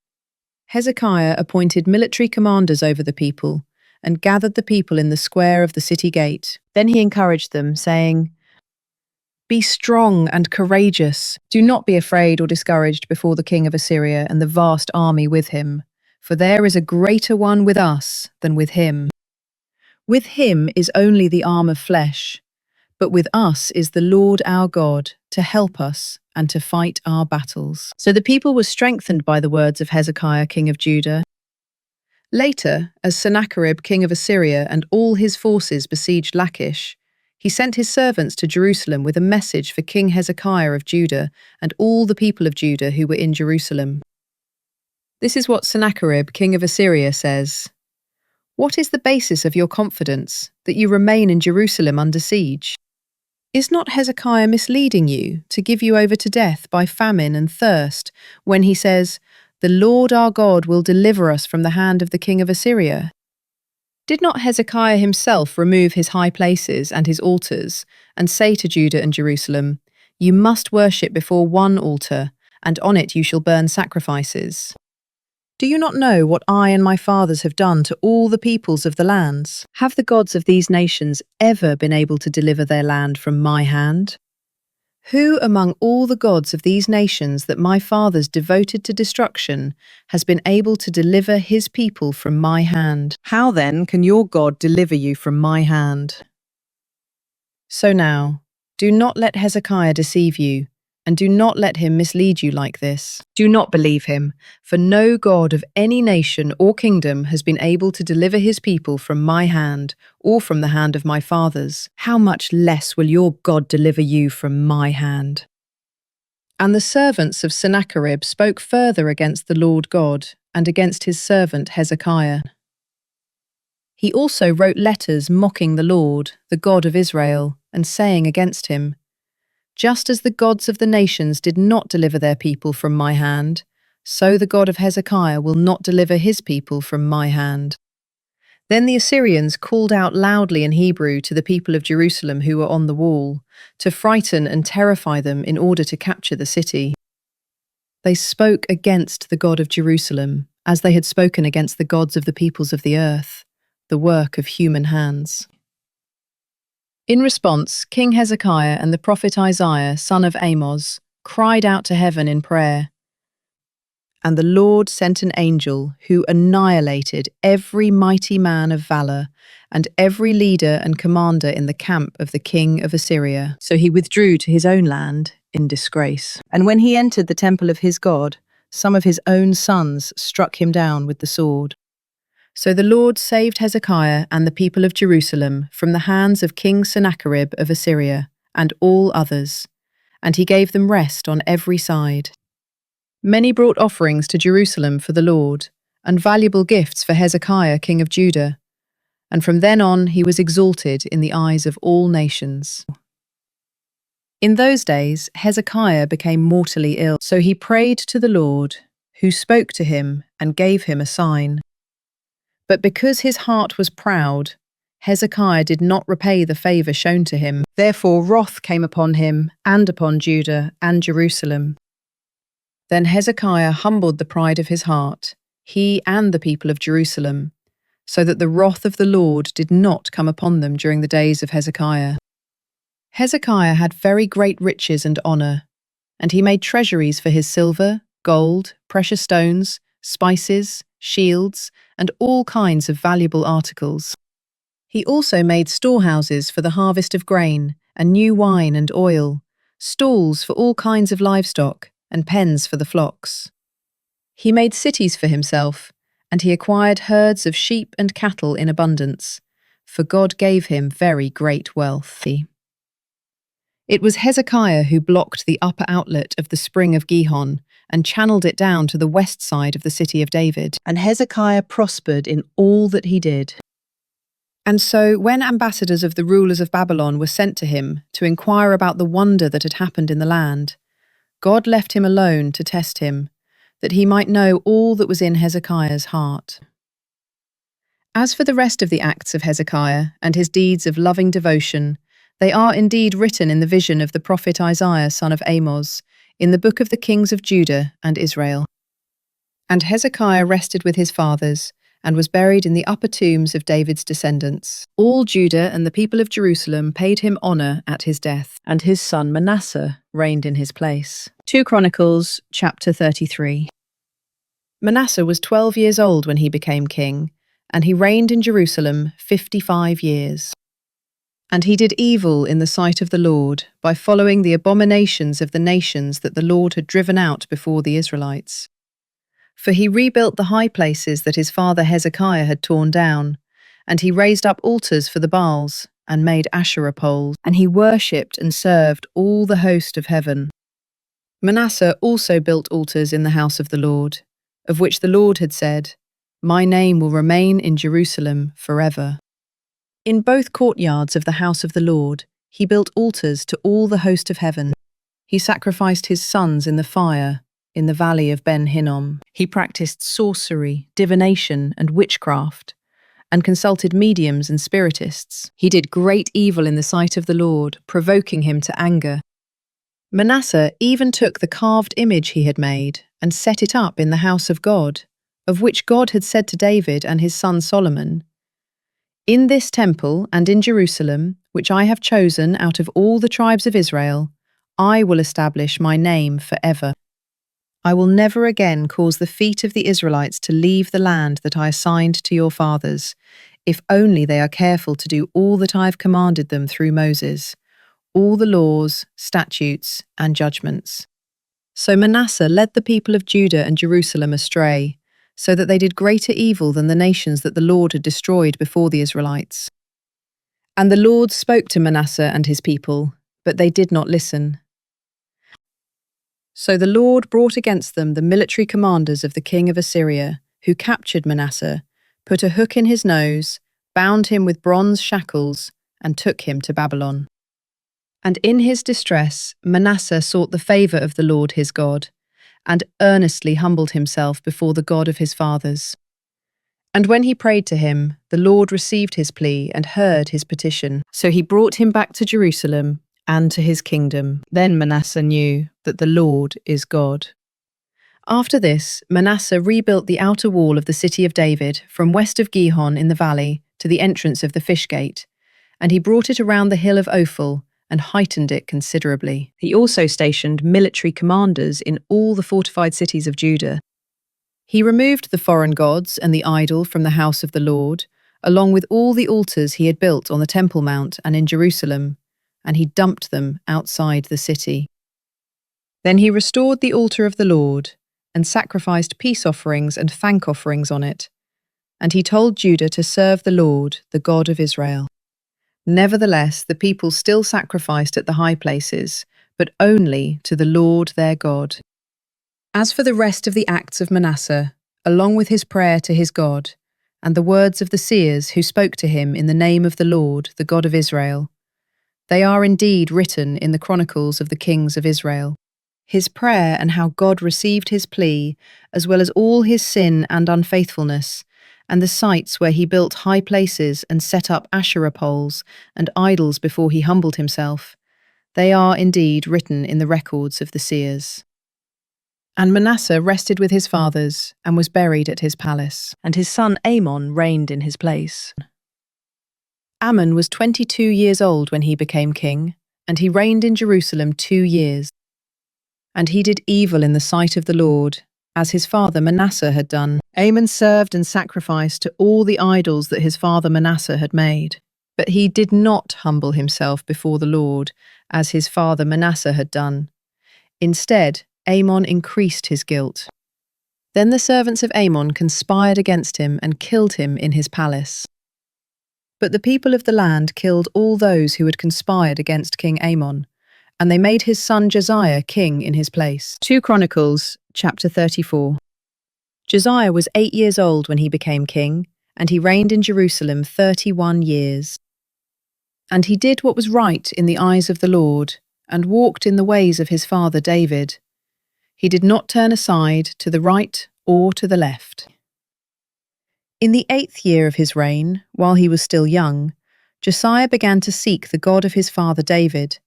Hezekiah appointed military commanders over the people and gathered the people in the square of the city gate. Then he encouraged them, saying, "Be strong and courageous. Do not be afraid or discouraged before the king of Assyria and the vast army with him, for there is a greater one with us than with him. With him is only the arm of flesh, but with us is the Lord our God to help us and to fight our battles." So the people were strengthened by the words of Hezekiah, king of Judah. Later, as Sennacherib, king of Assyria, and all his forces besieged Lachish, he sent his servants to Jerusalem with a message for King Hezekiah of Judah and all the people of Judah who were in Jerusalem. This is what Sennacherib, king of Assyria, says: "What is the basis of your confidence, that you remain in Jerusalem under siege? Is not Hezekiah misleading you to give you over to death by famine and thirst when he says, 'The Lord our God will deliver us from the hand of the king of Assyria'? Did not Hezekiah himself remove his high places and his altars and say to Judah and Jerusalem, 'You must worship before one altar, and on it you shall burn sacrifices'? Do you not know what I and my fathers have done to all the peoples of the lands? Have the gods of these nations ever been able to deliver their land from my hand? Who among all the gods of these nations that my fathers devoted to destruction has been able to deliver his people from my hand? How then can your God deliver you from my hand? So now, do not let Hezekiah deceive you, and do not let him mislead you like this. Do not believe him, for no god of any nation or kingdom has been able to deliver his people from my hand or from the hand of my fathers. How much less will your God deliver you from my hand?" And the servants of Sennacherib spoke further against the Lord God and against his servant Hezekiah. He also wrote letters mocking the Lord, the God of Israel, and saying against him, "Just as the gods of the nations did not deliver their people from my hand, so the God of Hezekiah will not deliver his people from my hand." Then the Assyrians called out loudly in Hebrew to the people of Jerusalem who were on the wall, to frighten and terrify them in order to capture the city. They spoke against the God of Jerusalem, as they had spoken against the gods of the peoples of the earth, the work of human hands. In response, King Hezekiah and the prophet Isaiah, son of Amoz, cried out to heaven in prayer. And the Lord sent an angel who annihilated every mighty man of valor and every leader and commander in the camp of the king of Assyria. So he withdrew to his own land in disgrace. And when he entered the temple of his God, some of his own sons struck him down with the sword. So the Lord saved Hezekiah and the people of Jerusalem from the hands of King Sennacherib of Assyria and all others, and he gave them rest on every side. Many brought offerings to Jerusalem for the Lord, and valuable gifts for Hezekiah king of Judah, and from then on he was exalted in the eyes of all nations. In those days Hezekiah became mortally ill, so he prayed to the Lord, who spoke to him and gave him a sign. But because his heart was proud, Hezekiah did not repay the favour shown to him. Therefore wrath came upon him and upon Judah and Jerusalem. Then Hezekiah humbled the pride of his heart, he and the people of Jerusalem, so that the wrath of the Lord did not come upon them during the days of Hezekiah. Hezekiah had very great riches and honour, and he made treasuries for his silver, gold, precious stones, spices, shields, and all kinds of valuable articles. He also made storehouses for the harvest of grain, and new wine and oil, stalls for all kinds of livestock, and pens for the flocks. He made cities for himself, and he acquired herds of sheep and cattle in abundance, for God gave him very great wealth. It was Hezekiah who blocked the upper outlet of the spring of Gihon and channeled it down to the west side of the city of David. And Hezekiah prospered in all that he did. And so, when ambassadors of the rulers of Babylon were sent to him to inquire about the wonder that had happened in the land, God left him alone to test him, that he might know all that was in Hezekiah's heart. As for the rest of the acts of Hezekiah and his deeds of loving devotion, they are indeed written in the vision of the prophet Isaiah son of Amoz, in the book of the kings of Judah and Israel. And Hezekiah rested with his fathers, and was buried in the upper tombs of David's descendants. All Judah and the people of Jerusalem paid him honour at his death, and his son Manasseh reigned in his place. 2 Chronicles chapter 33. Manasseh was 12 years old when he became king, and he reigned in Jerusalem 55 years. And he did evil in the sight of the Lord by following the abominations of the nations that the Lord had driven out before the Israelites. For he rebuilt the high places that his father Hezekiah had torn down, and he raised up altars for the Baals, and made Asherah poles, and he worshipped and served all the host of heaven. Manasseh also built altars in the house of the Lord, of which the Lord had said, "My name will remain in Jerusalem forever." In both courtyards of the house of the Lord, he built altars to all the host of heaven. He sacrificed his sons in the fire, in the valley of Ben Hinnom. He practiced sorcery, divination, and witchcraft, and consulted mediums and spiritists. He did great evil in the sight of the Lord, provoking him to anger. Manasseh even took the carved image he had made and set it up in the house of God, of which God had said to David and his son Solomon, "In this temple and in Jerusalem, which I have chosen out of all the tribes of Israel, I will establish my name forever. I will never again cause the feet of the Israelites to leave the land that I assigned to your fathers, if only they are careful to do all that I have commanded them through Moses, all the laws, statutes, and judgments." So Manasseh led the people of Judah and Jerusalem astray, so that they did greater evil than the nations that the Lord had destroyed before the Israelites. And the Lord spoke to Manasseh and his people, but they did not listen. So the Lord brought against them the military commanders of the king of Assyria, who captured Manasseh, put a hook in his nose, bound him with bronze shackles, and took him to Babylon. And in his distress, Manasseh sought the favour of the Lord his God, and earnestly humbled himself before the God of his fathers. And when he prayed to him, the Lord received his plea and heard his petition. So he brought him back to Jerusalem and to his kingdom. Then Manasseh knew that the Lord is God. After this, Manasseh rebuilt the outer wall of the city of David from west of Gihon in the valley to the entrance of the fish gate, and he brought it around the hill of Ophel and heightened it considerably. He also stationed military commanders in all the fortified cities of Judah. He removed the foreign gods and the idol from the house of the Lord, along with all the altars he had built on the Temple Mount and in Jerusalem, and he dumped them outside the city. Then he restored the altar of the Lord, and sacrificed peace offerings and thank offerings on it, and he told Judah to serve the Lord, the God of Israel. Nevertheless, the people still sacrificed at the high places, but only to the Lord their God. As for the rest of the acts of Manasseh, along with his prayer to his God, and the words of the seers who spoke to him in the name of the Lord, the God of Israel, they are indeed written in the Chronicles of the kings of Israel. His prayer and how God received his plea, as well as all his sin and unfaithfulness, and the sites where he built high places and set up Asherah poles and idols before he humbled himself, they are indeed written in the records of the seers. And Manasseh rested with his fathers and was buried at his palace, and his son Amon reigned in his place. Ammon was 22 years old when he became king, and he reigned in Jerusalem 2 years. And he did evil in the sight of the Lord, as his father Manasseh had done. Amon served and sacrificed to all the idols that his father Manasseh had made. But he did not humble himself before the Lord, as his father Manasseh had done. Instead, Amon increased his guilt. Then the servants of Amon conspired against him and killed him in his palace. But the people of the land killed all those who had conspired against King Amon, and they made his son Josiah king in his place. 2 Chronicles, chapter 34. Josiah was 8 years old when he became king, and he reigned in Jerusalem 31 years. And he did what was right in the eyes of the Lord, and walked in the ways of his father David. He did not turn aside to the right or to the left. In the 8th year of his reign, while he was still young, Josiah began to seek the God of his father David,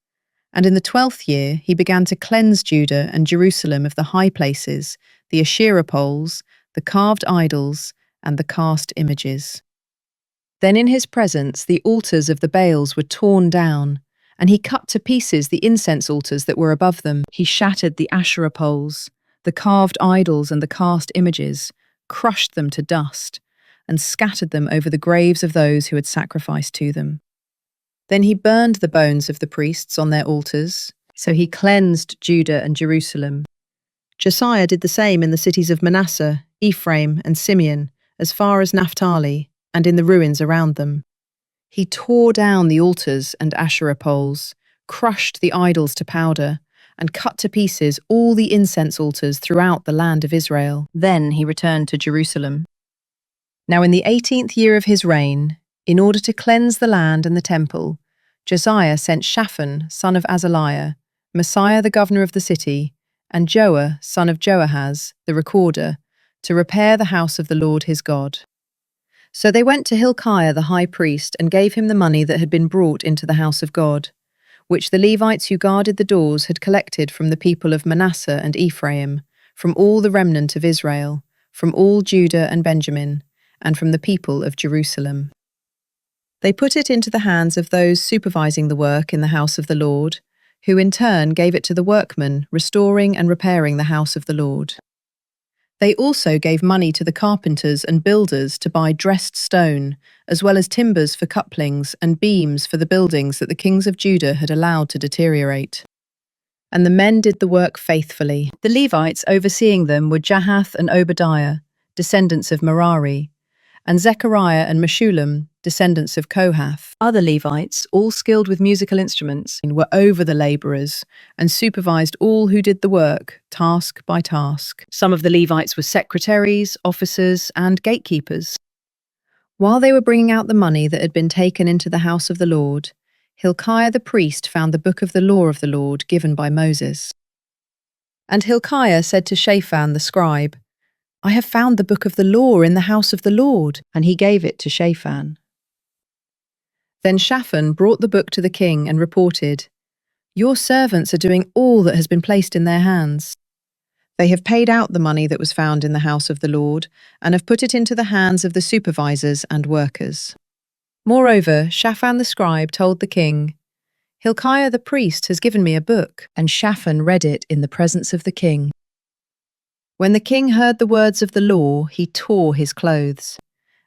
and in the 12th year he began to cleanse Judah and Jerusalem of the high places, the Asherah poles, the carved idols, and the cast images. Then in his presence the altars of the Baals were torn down, and he cut to pieces the incense altars that were above them. He shattered the Asherah poles, the carved idols and the cast images, crushed them to dust, and scattered them over the graves of those who had sacrificed to them. Then he burned the bones of the priests on their altars, so he cleansed Judah and Jerusalem. Josiah did the same in the cities of Manasseh, Ephraim, and Simeon, as far as Naphtali, and in the ruins around them. He tore down the altars and Asherah poles, crushed the idols to powder, and cut to pieces all the incense altars throughout the land of Israel. Then he returned to Jerusalem. Now in the 18th year of his reign, in order to cleanse the land and the temple, Josiah sent Shaphan, son of Azaliah, Messiah the governor of the city, and Joah, son of Joahaz, the recorder, to repair the house of the Lord his God. So they went to Hilkiah the high priest and gave him the money that had been brought into the house of God, which the Levites who guarded the doors had collected from the people of Manasseh and Ephraim, from all the remnant of Israel, from all Judah and Benjamin, and from the people of Jerusalem. They put it into the hands of those supervising the work in the house of the Lord, who in turn gave it to the workmen restoring and repairing the house of the Lord. They also gave money to the carpenters and builders to buy dressed stone, as well as timbers for couplings and beams for the buildings that the kings of Judah had allowed to deteriorate. And the men did the work faithfully. The Levites overseeing them were Jahath and Obadiah, descendants of Merari, and Zechariah and Meshullam, descendants of Kohath. Other Levites, all skilled with musical instruments, were over the labourers and supervised all who did the work, task by task. Some of the Levites were secretaries, officers, and gatekeepers. While they were bringing out the money that had been taken into the house of the Lord, Hilkiah the priest found the book of the law of the Lord given by Moses. And Hilkiah said to Shaphan the scribe, "I have found the book of the law in the house of the Lord," and he gave it to Shaphan. Then Shaphan brought the book to the king and reported, "Your servants are doing all that has been placed in their hands. They have paid out the money that was found in the house of the Lord, and have put it into the hands of the supervisors and workers." Moreover, Shaphan the scribe told the king, "Hilkiah the priest has given me a book," and Shaphan read it in the presence of the king. When the king heard the words of the law, he tore his clothes,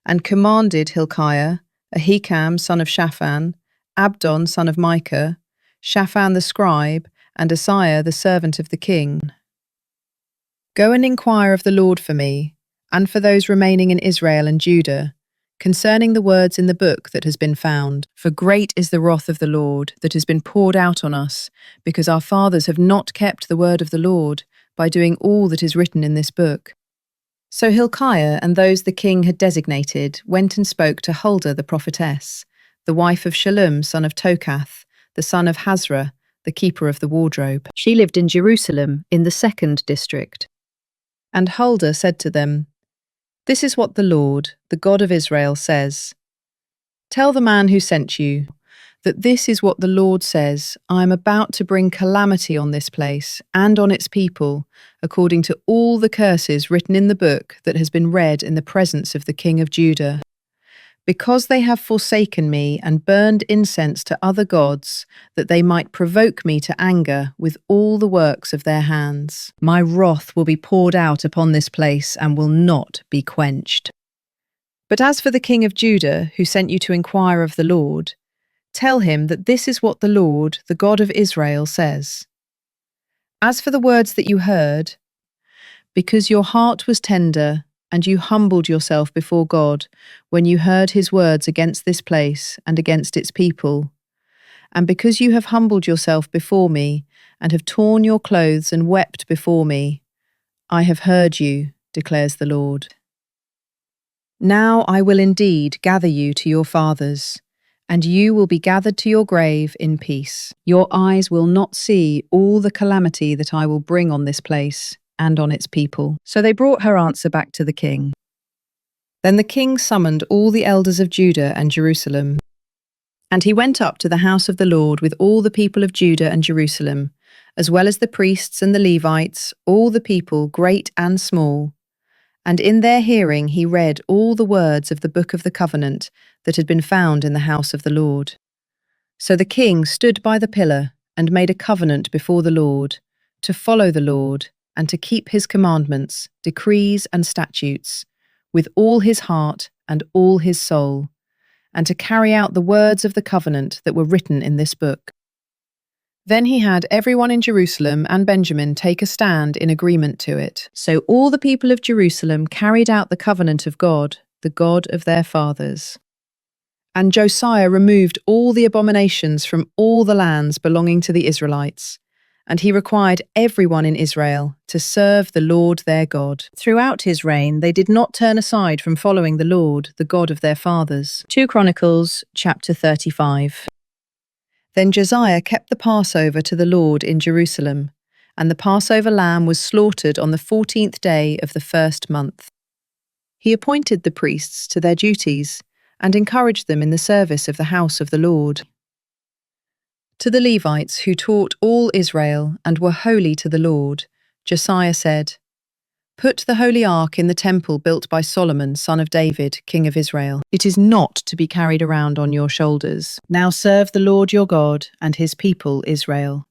and commanded Hilkiah, Ahikam son of Shaphan, Abdon son of Micah, Shaphan the scribe, and Asaiah the servant of the king, "Go and inquire of the Lord for me, and for those remaining in Israel and Judah, concerning the words in the book that has been found. For great is the wrath of the Lord that has been poured out on us, because our fathers have not kept the word of the Lord, by doing all that is written in this book." So Hilkiah and those the king had designated went and spoke to Huldah the prophetess, the wife of Shallum son of Tokath, the son of Hazra, the keeper of the wardrobe. She lived in Jerusalem in the 2nd district. And Huldah said to them, This is what the Lord, the God of Israel, says. Tell the man who sent you that this is what the Lord says: I am about to bring calamity on this place and on its people, according to all the curses written in the book that has been read in the presence of the king of Judah. Because they have forsaken me and burned incense to other gods, that they might provoke me to anger with all the works of their hands. My wrath will be poured out upon this place and will not be quenched. But as for the king of Judah, who sent you to inquire of the Lord, tell him that this is what the Lord, the God of Israel, says. As for the words that you heard, because your heart was tender, and you humbled yourself before God when you heard his words against this place and against its people, and because you have humbled yourself before me, and have torn your clothes and wept before me, I have heard you, declares the Lord. Now I will indeed gather you to your fathers, and you will be gathered to your grave in peace. Your eyes will not see all the calamity that I will bring on this place and on its people. So they brought her answer back to the king. Then the king summoned all the elders of Judah and Jerusalem, and he went up to the house of the Lord with all the people of Judah and Jerusalem, as well as the priests and the Levites, all the people, great and small. And in their hearing he read all the words of the book of the covenant that had been found in the house of the Lord. So the king stood by the pillar and made a covenant before the Lord, to follow the Lord, and to keep his commandments, decrees and statutes, with all his heart and all his soul, and to carry out the words of the covenant that were written in this book. Then he had everyone in Jerusalem and Benjamin take a stand in agreement to it. So all the people of Jerusalem carried out the covenant of God, the God of their fathers. And Josiah removed all the abominations from all the lands belonging to the Israelites, and he required everyone in Israel to serve the Lord their God. Throughout his reign, they did not turn aside from following the Lord, the God of their fathers. 2 Chronicles chapter 35. Then Josiah kept the Passover to the Lord in Jerusalem, and the Passover lamb was slaughtered on the 14th day of the first month. He appointed the priests to their duties and encouraged them in the service of the house of the Lord. To the Levites who taught all Israel and were holy to the Lord, Josiah said, Put the holy ark in the temple built by Solomon, son of David, king of Israel. It is not to be carried around on your shoulders. Now serve the Lord your God and his people Israel.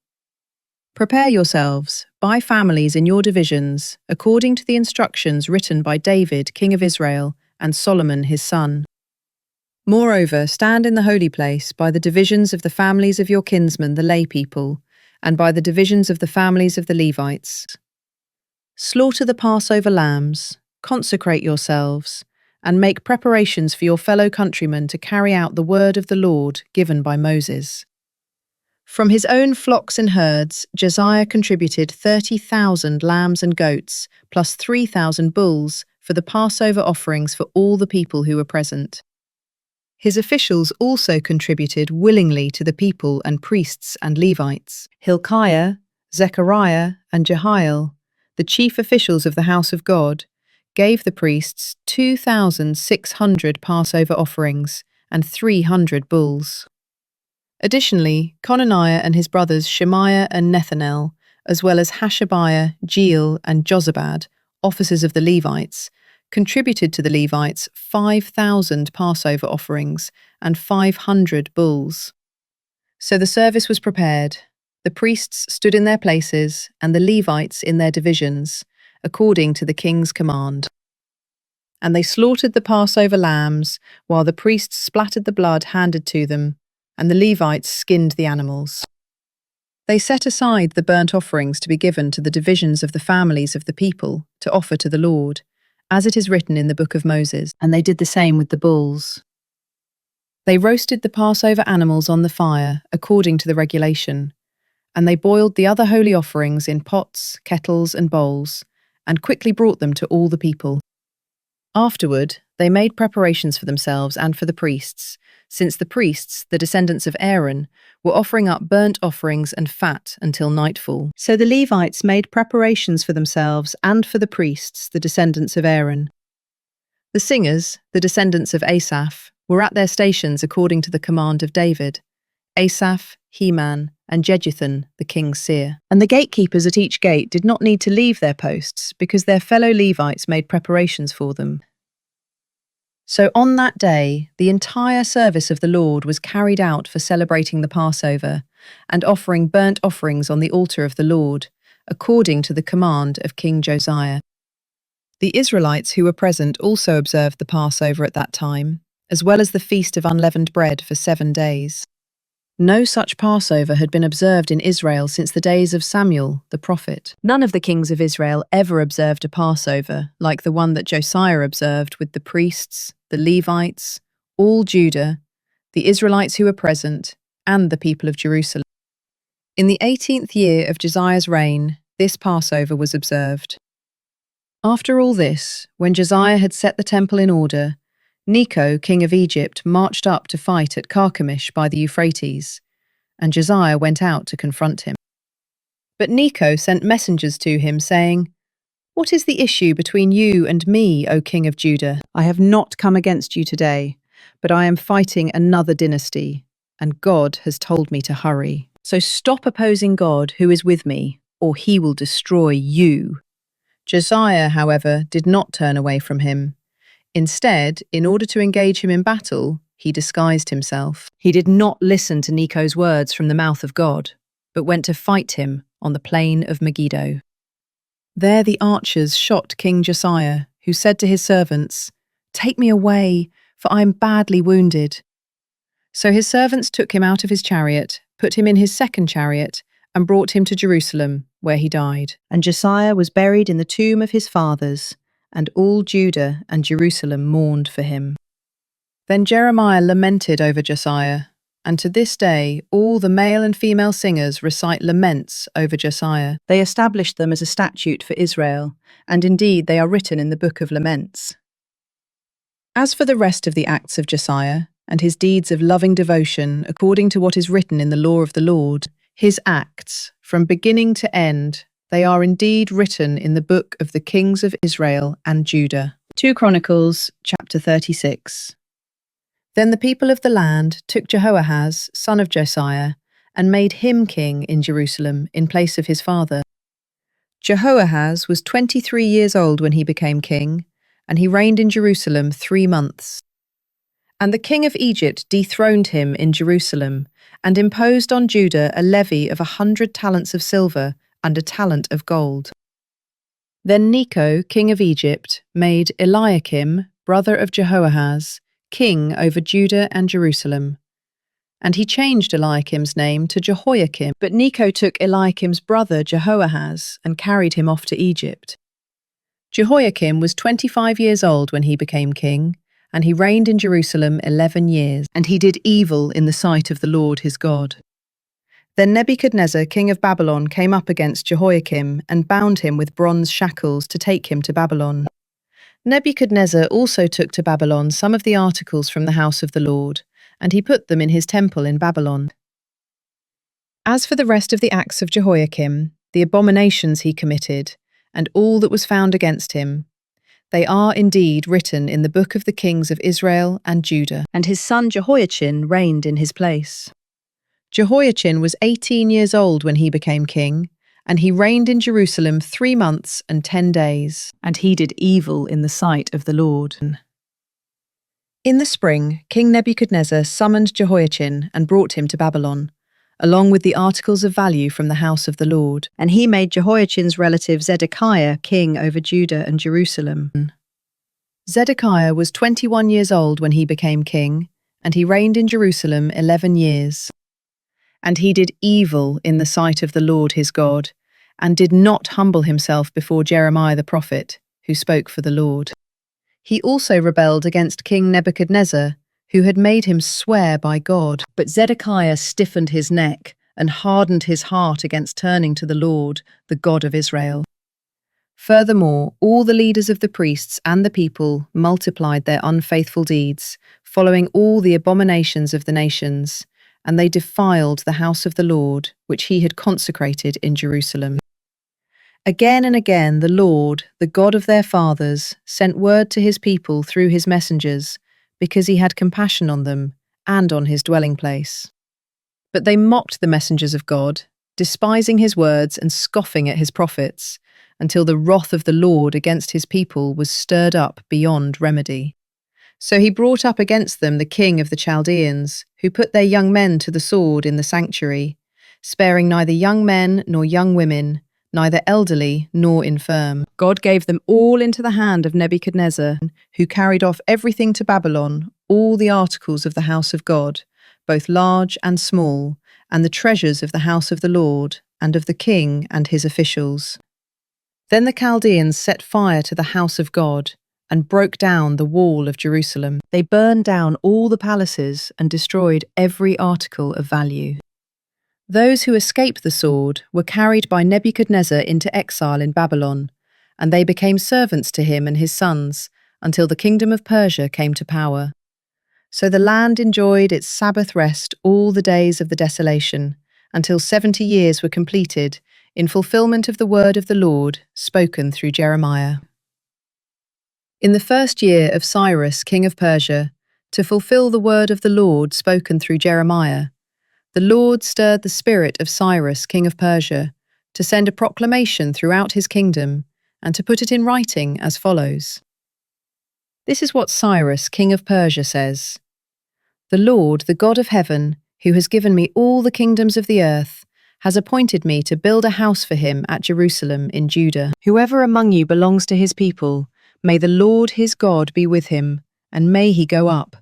Prepare yourselves, by families in your divisions, according to the instructions written by David, king of Israel, and Solomon his son. Moreover, stand in the holy place by the divisions of the families of your kinsmen, the lay people, and by the divisions of the families of the Levites. Slaughter the Passover lambs, consecrate yourselves, and make preparations for your fellow countrymen to carry out the word of the Lord given by Moses. From his own flocks and herds, Josiah contributed 30,000 lambs and goats, plus 3,000 bulls, for the Passover offerings for all the people who were present. His officials also contributed willingly to the people and priests and Levites. Hilkiah, Zechariah, and Jehiel, the chief officials of the house of God, gave the priests 2,600 Passover offerings and 300 bulls. Additionally, Conaniah and his brothers Shemaiah and Nethanel, as well as Hashabiah, Jeiel, and Jozabad, officers of the Levites, contributed to the Levites 5,000 Passover offerings and 500 bulls. So the service was prepared. The priests stood in their places, and the Levites in their divisions, according to the king's command. And they slaughtered the Passover lambs, while the priests splattered the blood handed to them, and the Levites skinned the animals. They set aside the burnt offerings to be given to the divisions of the families of the people to offer to the Lord, as it is written in the book of Moses, and they did the same with the bulls. They roasted the Passover animals on the fire, according to the regulation, and they boiled the other holy offerings in pots, kettles, and bowls, and quickly brought them to all the people. Afterward, they made preparations for themselves and for the priests, since the priests, the descendants of Aaron, were offering up burnt offerings and fat until nightfall. So the Levites made preparations for themselves and for the priests, the descendants of Aaron. The singers, the descendants of Asaph, were at their stations according to the command of David, Asaph, Heman, and Jeduthun, the king's seer. And the gatekeepers at each gate did not need to leave their posts because their fellow Levites made preparations for them. So on that day, the entire service of the Lord was carried out for celebrating the Passover and offering burnt offerings on the altar of the Lord, according to the command of King Josiah. The Israelites who were present also observed the Passover at that time, as well as the Feast of Unleavened Bread for 7 days. No such Passover had been observed in Israel since the days of Samuel, the prophet. None of the kings of Israel ever observed a Passover like the one that Josiah observed with the priests, the Levites, all Judah, the Israelites who were present, and the people of Jerusalem. In the 18th year of Josiah's reign, this Passover was observed. After all this, when Josiah had set the temple in order, Necho, king of Egypt, marched up to fight at Carchemish by the Euphrates, and Josiah went out to confront him. But Necho sent messengers to him, saying, "What is the issue between you and me, O king of Judah? I have not come against you today, but I am fighting another dynasty, and God has told me to hurry. So stop opposing God, who is with me, or he will destroy you." Josiah, however, did not turn away from him. Instead, in order to engage him in battle, he disguised himself. He did not listen to Necho's words from the mouth of God, but went to fight him on the plain of Megiddo. There the archers shot King Josiah, who said to his servants, "Take me away, for I am badly wounded." So his servants took him out of his chariot, put him in his second chariot, and brought him to Jerusalem, where he died. And Josiah was buried in the tomb of his fathers, and all Judah and Jerusalem mourned for him. Then Jeremiah lamented over Josiah, and to this day all the male and female singers recite laments over Josiah. They established them as a statute for Israel, and indeed they are written in the Book of Laments. As for the rest of the acts of Josiah, and his deeds of loving devotion according to what is written in the law of the Lord, his acts, from beginning to end, they are indeed written in the book of the kings of Israel and Judah. 2 Chronicles, chapter 36. Then the people of the land took Jehoahaz, son of Josiah, and made him king in Jerusalem in place of his father. Jehoahaz was 23 years old when he became king, and he reigned in Jerusalem 3 months. And the king of Egypt dethroned him in Jerusalem, and imposed on Judah a levy of 100 talents of silver and a talent of gold. Then Necho, king of Egypt, made Eliakim, brother of Jehoahaz, king over Judah and Jerusalem. And he changed Eliakim's name to Jehoiakim. But Necho took Eliakim's brother Jehoahaz and carried him off to Egypt. Jehoiakim was 25 years old when he became king, and he reigned in Jerusalem 11 years, and he did evil in the sight of the Lord his God. Then Nebuchadnezzar, king of Babylon, came up against Jehoiakim and bound him with bronze shackles to take him to Babylon. Nebuchadnezzar also took to Babylon some of the articles from the house of the Lord, and he put them in his temple in Babylon. As for the rest of the acts of Jehoiakim, the abominations he committed, and all that was found against him, they are indeed written in the book of the kings of Israel and Judah. And his son Jehoiachin reigned in his place. Jehoiachin was 18 years old when he became king, and he reigned in Jerusalem 3 months and 10 days, and he did evil in the sight of the Lord. In the spring, King Nebuchadnezzar summoned Jehoiachin and brought him to Babylon, along with the articles of value from the house of the Lord, and he made Jehoiachin's relative Zedekiah king over Judah and Jerusalem. Zedekiah was 21 years old when he became king, and he reigned in Jerusalem 11 years. And he did evil in the sight of the Lord his God, and did not humble himself before Jeremiah the prophet, who spoke for the Lord. He also rebelled against King Nebuchadnezzar, who had made him swear by God. But Zedekiah stiffened his neck and hardened his heart against turning to the Lord, the God of Israel. Furthermore, all the leaders of the priests and the people multiplied their unfaithful deeds, following all the abominations of the nations, and they defiled the house of the Lord, which he had consecrated in Jerusalem. Again and again the Lord, the God of their fathers, sent word to his people through his messengers, because he had compassion on them and on his dwelling place. But they mocked the messengers of God, despising his words and scoffing at his prophets, until the wrath of the Lord against his people was stirred up beyond remedy. So he brought up against them the king of the Chaldeans, who put their young men to the sword in the sanctuary, sparing neither young men nor young women, neither elderly nor infirm. God gave them all into the hand of Nebuchadnezzar, who carried off everything to Babylon, all the articles of the house of God, both large and small, and the treasures of the house of the Lord, and of the king and his officials. Then the Chaldeans set fire to the house of God, and broke down the wall of Jerusalem. They burned down all the palaces and destroyed every article of value. Those who escaped the sword were carried by Nebuchadnezzar into exile in Babylon, and they became servants to him and his sons, until the kingdom of Persia came to power. So the land enjoyed its Sabbath rest all the days of the desolation, until 70 years were completed, in fulfillment of the word of the Lord, spoken through Jeremiah. In the first year of Cyrus, king of Persia, to fulfill the word of the Lord spoken through Jeremiah, the Lord stirred the spirit of Cyrus, king of Persia, to send a proclamation throughout his kingdom, and to put it in writing as follows. This is what Cyrus, king of Persia, says. The Lord, the God of heaven, who has given me all the kingdoms of the earth, has appointed me to build a house for him at Jerusalem in Judah. Whoever among you belongs to his people, may the Lord his God be with him, and may he go up.